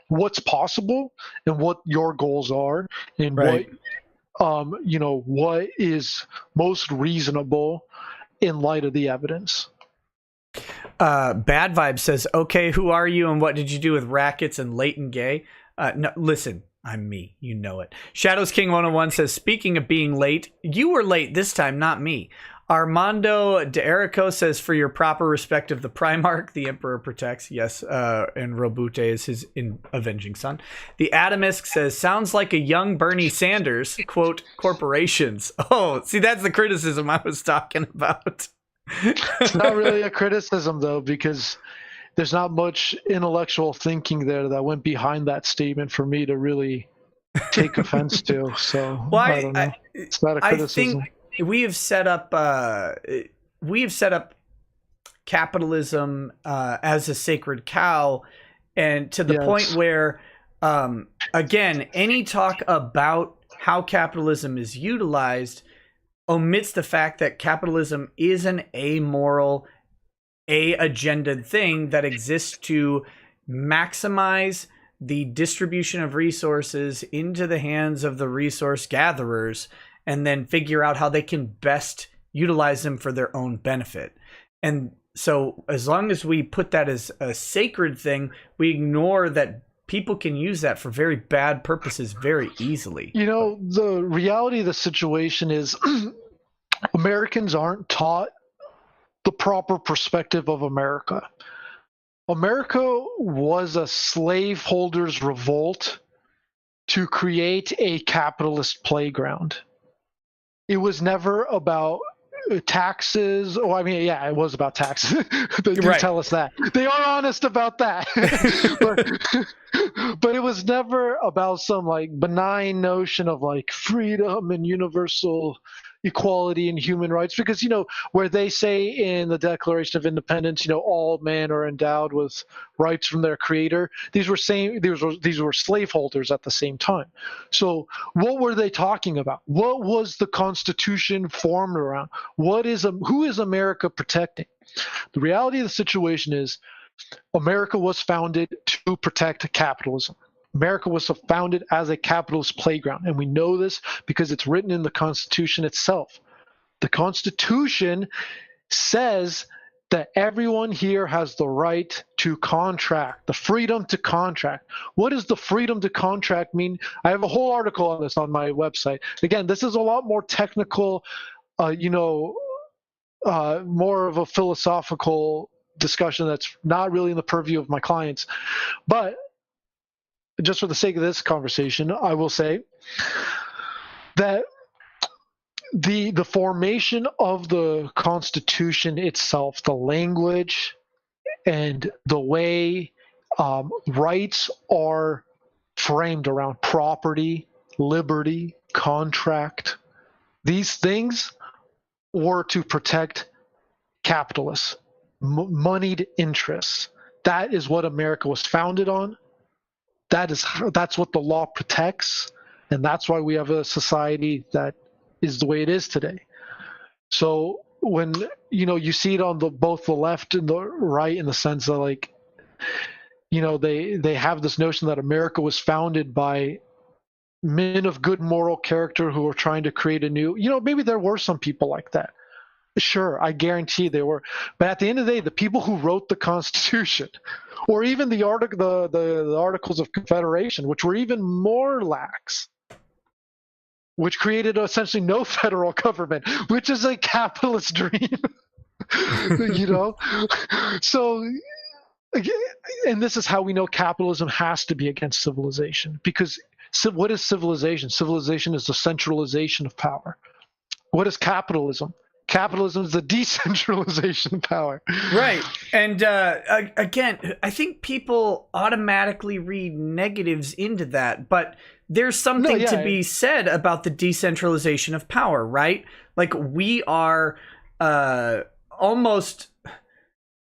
what's possible and what your goals are and what is most reasonable in light of the evidence. Bad Vibe says, okay, who are you and what did you do with rackets and latent gay? No, listen, I'm me. You know it. Shadows King 101 says, speaking of being late, you were late this time, not me. Armando de Erico says, for your proper respect of the Primarch, the Emperor protects. Yes, and Robute is his avenging son. The Atomisk says, sounds like a young Bernie Sanders, quote, corporations. Oh, see, that's the criticism I was talking about. It's not really a criticism, though, because there's not much intellectual thinking there that went behind that statement for me to really take offense to. So I don't know. It's not a criticism. I think we have set up capitalism as a sacred cow, and to the point where again, any talk about how capitalism is utilized omits the fact that capitalism is an amoral, agendaed thing that exists to maximize the distribution of resources into the hands of the resource gatherers, and then figure out how they can best utilize them for their own benefit. And so as long as we put that as a sacred thing, we ignore that people can use that for very bad purposes very easily. You know, the reality of the situation is Americans aren't taught the proper perspective of America. America was a slaveholders' revolt to create a capitalist playground. It was never about taxes. Oh, I mean, yeah, it was about taxes. They do tell us that. They are honest about that. but it was never about some like benign notion of like freedom and universal equality and human rights, because, you know, where they say in the Declaration of Independence, you know, all men are endowed with rights from their creator. These were slaveholders at the same time. So what were they talking about? What was the Constitution formed around? Who is America protecting? The reality of the situation is America was founded to protect capitalism. America was founded as a capitalist playground, and we know this because it's written in the Constitution itself. The Constitution says that everyone here has the right to contract, the freedom to contract. What does the freedom to contract mean? I have a whole article on this on my website. Again, this is a lot more technical, more of a philosophical discussion that's not really in the purview of my clients. But just for the sake of this conversation, I will say that the formation of the Constitution itself, the language and the way rights are framed around property, liberty, contract, these things were to protect capitalists, moneyed interests. That is what America was founded on. That's what the law protects, and that's why we have a society that is the way it is today. So when you see it on both the left and the right, in the sense that, like, they have this notion that America was founded by men of good moral character who were trying to create a new, maybe there were some people like that. Sure, I guarantee there were. But at the end of the day, the people who wrote the Constitution, or even the Articles of Confederation, which were even more lax, which created essentially no federal government, which is a capitalist dream, So, and this is how we know capitalism has to be against civilization. Because what is civilization? Civilization is the centralization of power. What is capitalism? Capitalism is the decentralization of power. Right. And again, I think people automatically read negatives into that, but there's something to be said about the decentralization of power, right? Like, we are almost,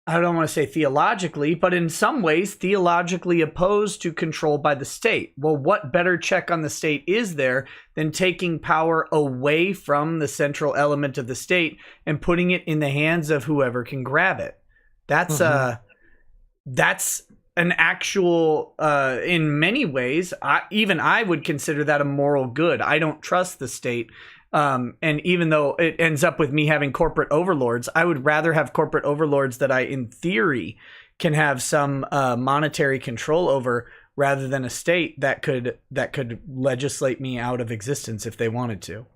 I don't want to say theologically, but in some ways theologically opposed to control by the state. Well, what better check on the state is there than taking power away from the central element of the state and putting it in the hands of whoever can grab it? That's an actual, in many ways, I would consider that a moral good. I don't trust the state. And even though it ends up with me having corporate overlords, I would rather have corporate overlords that I, in theory, can have some monetary control over, rather than a state that could legislate me out of existence if they wanted to.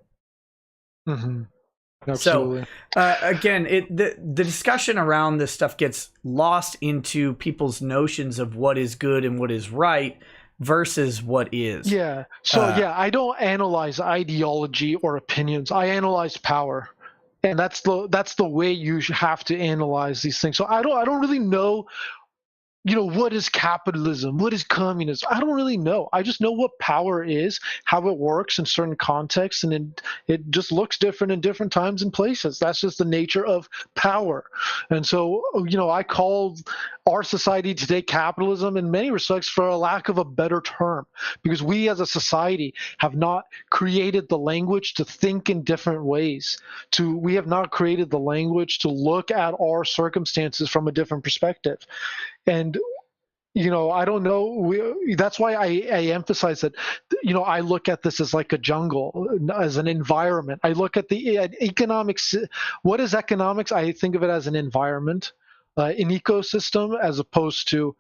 Mm-hmm. Absolutely. So again, the discussion around this stuff gets lost into people's notions of what is good and what is right versus what is. Yeah. So I don't analyze ideology or opinions. I analyze power. And that's the way you have to analyze these things. So I don't really know, what is capitalism? What is communism? I don't really know. I just know what power is, how it works in certain contexts, and it just looks different in different times and places. That's just the nature of power. And so, I call our society today capitalism in many respects for a lack of a better term, because we as a society have not created the language to think in different ways. We have not created the language to look at our circumstances from a different perspective. And I don't know. That's why I emphasize that. I look at this as like a jungle, as an environment. I look at the economics. What is economics? I think of it as an environment, an ecosystem, as opposed to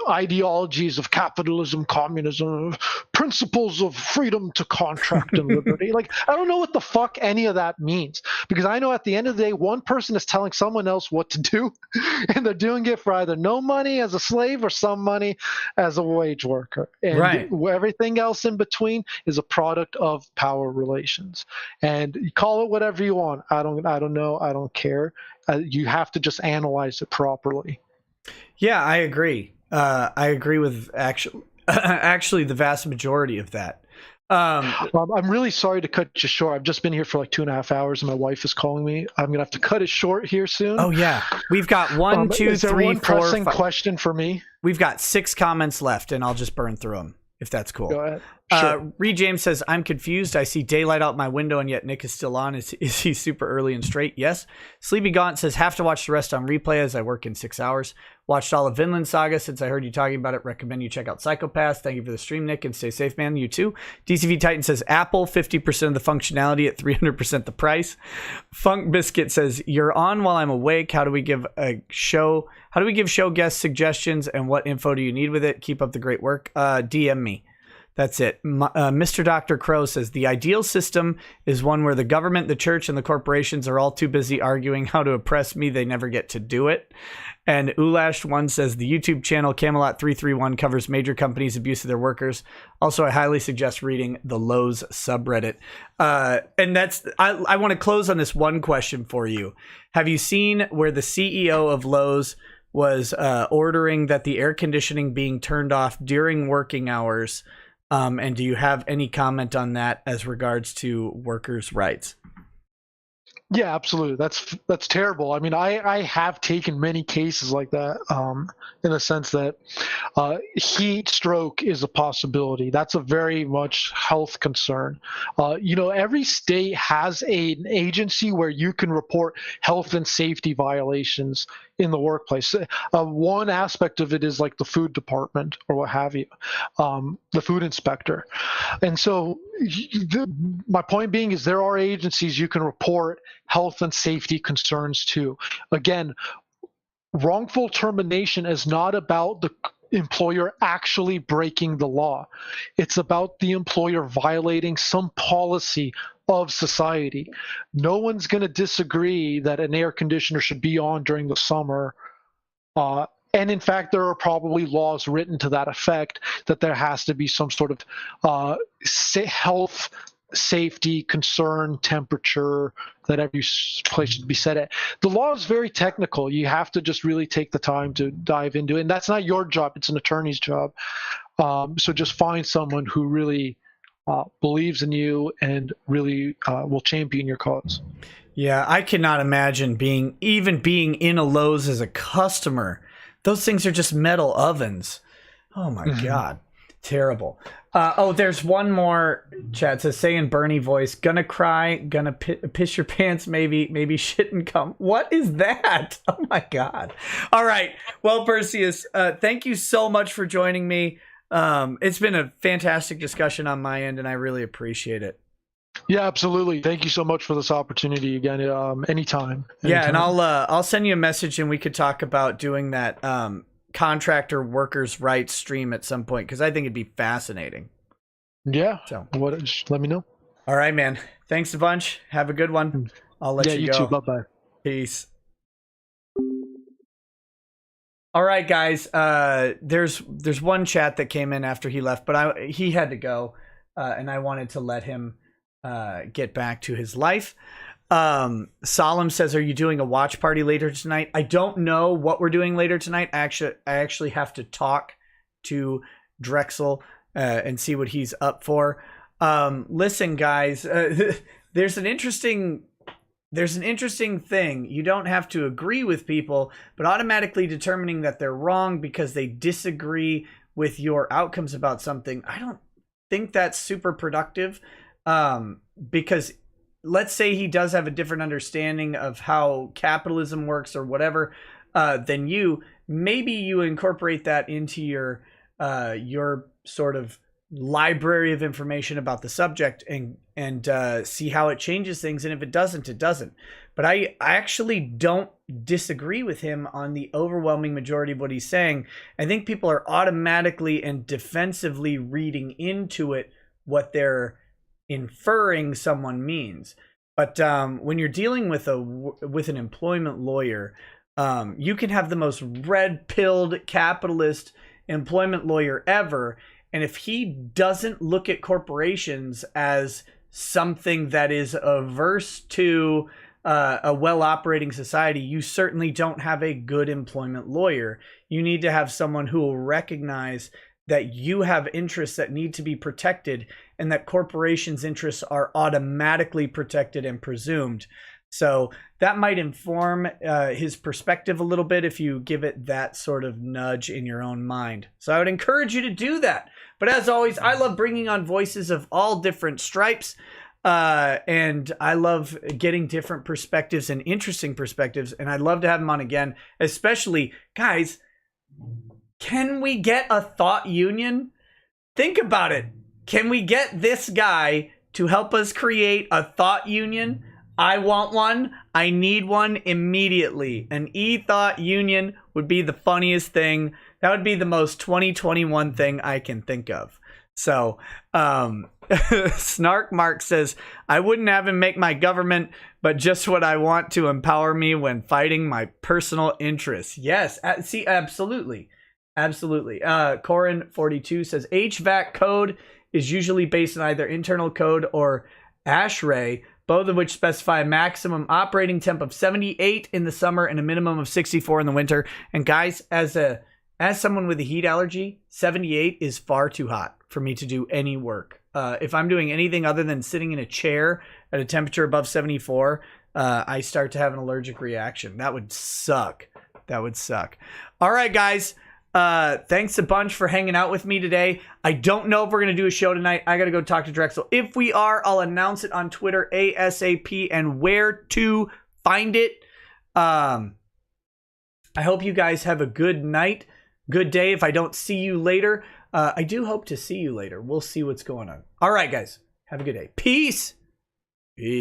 ideologies of capitalism, communism, principles of freedom to contract and liberty. Like, I don't know what the fuck any of that means, because I know at the end of the day, one person is telling someone else what to do, and they're doing it for either no money as a slave or some money as a wage worker. And everything else in between is a product of power relations. And you call it whatever you want. I don't know. I don't care. You have to just analyze it properly. Yeah, I agree. I agree with actually the vast majority of that. I'm really sorry to cut you short. I've just been here for like 2.5 hours, and my wife is calling me. I'm gonna have to cut it short here soon. Oh yeah, we've got one, two, is there three, one four, pressing five. question for me? We've got 6 comments left, and I'll just burn through them if that's cool. Go ahead. Sure. Reed James says, I'm confused. I see daylight out my window, and yet Nick is still on. Is he super early and straight? Yes. Sleepy Gaunt says, have to watch the rest on replay as I work in 6 hours. Watched all of Vinland Saga since I heard you talking about it. Recommend you check out Psychopaths. Thank you for the stream, Nick, and stay safe, man. You too. DCV Titan says, Apple, 50% of the functionality at 300% the price. Funk Biscuit says, you're on while I'm awake. How do we give show guest suggestions, and what info do you need with it? Keep up the great work. DM me. That's it. Mr. Dr. Crow says, the ideal system is one where the government, the church, and the corporations are all too busy arguing how to oppress me. They never get to do it. And Ulash1 says, the YouTube channel Camelot331 covers major companies' abuse of their workers. Also, I highly suggest reading the Lowe's subreddit. And I want to close on this one question for you. Have you seen where the CEO of Lowe's was ordering that the air conditioning being turned off during working hours? And do you have any comment on that as regards to workers' rights? Yeah, absolutely. That's terrible. I mean, I have taken many cases like that, in the sense that heat stroke is a possibility. That's a very much health concern. Every state has an agency where you can report health and safety violations in the workplace. One aspect of it is like the food department or what have you, the food inspector. And so my point being is there are agencies you can report health and safety concerns to. Again, wrongful termination is not about the employer actually breaking the law. It's about the employer violating some policy of society. No one's going to disagree that an air conditioner should be on during the summer. And in fact, there are probably laws written to that effect that there has to be some sort of health, safety, concern, temperature that every place should be set at. The law is very technical. You have to just really take the time to dive into it. And that's not your job. It's an attorney's job. So just find someone who really believes in you and really will champion your cause. Yeah, I cannot imagine being in a Lowe's as a customer. Those things are just metal ovens. Oh my God. Terrible. There's one more chat. It says, say in Bernie voice, gonna cry, gonna piss your pants, maybe shit and come. What is that? Oh my God. All right. Well, Perseus, thank you so much for joining me. It's been a fantastic discussion on my end, and I really appreciate it. Yeah, absolutely. Thank you so much for this opportunity again. Anytime. Yeah, and I'll send you a message, and we could talk about doing that contractor workers' rights stream at some point, because I think it'd be fascinating. Yeah. So just let me know. All right, man. Thanks a bunch. Have a good one. I'll let you go. Too. Bye-bye. Peace. All right, guys. There's one chat that came in after he left, but he had to go, and I wanted to let him get back to his life. Solemn says, "Are you doing a watch party later tonight?" I don't know what we're doing later tonight. I actually have to talk to Drexel and see what he's up for. Listen, guys, there's an interesting thing. You don't have to agree with people, but automatically determining that they're wrong because they disagree with your outcomes about something, I don't think that's super productive. Because let's say he does have a different understanding of how capitalism works or whatever than you. Maybe you incorporate that into your sort of library of information about the subject and see how it changes things, and if it doesn't, it doesn't. But I actually don't disagree with him on the overwhelming majority of what he's saying. I think people are automatically and defensively reading into it what they're inferring someone means. But when you're dealing with an employment lawyer, you can have the most red-pilled capitalist employment lawyer ever, and if he doesn't look at corporations as something that is averse to a well-operating society, you certainly don't have a good employment lawyer. You need to have someone who will recognize that you have interests that need to be protected and that corporations' interests are automatically protected and presumed. So that might inform his perspective a little bit if you give it that sort of nudge in your own mind. So I would encourage you to do that. But as always, I love bringing on voices of all different stripes. And I love getting different perspectives and interesting perspectives. And I'd love to have him on again, especially, guys, can we get a thought union? Think about it. Can we get this guy to help us create a thought union? I want one. I need one immediately. An e-thought union would be the funniest thing. That would be the most 2021 thing I can think of. So, Snark Mark says, I wouldn't have him make my government, but just what I want to empower me when fighting my personal interests. Yes, see, absolutely. Absolutely. Corin 42 says, HVAC code is usually based on either internal code or ASHRAE, both of which specify a maximum operating temp of 78 in the summer and a minimum of 64 in the winter. And guys, as someone with a heat allergy, 78 is far too hot for me to do any work. If I'm doing anything other than sitting in a chair at a temperature above 74, I start to have an allergic reaction. That would suck. That would suck. All right, guys. Thanks a bunch for hanging out with me today. I don't know if we're going to do a show tonight. I got to go talk to Drexel. If we are, I'll announce it on Twitter ASAP and where to find it. I hope you guys have a good night, good day. If I don't see you later, I do hope to see you later. We'll see what's going on. All right, guys. Have a good day. Peace. Peace.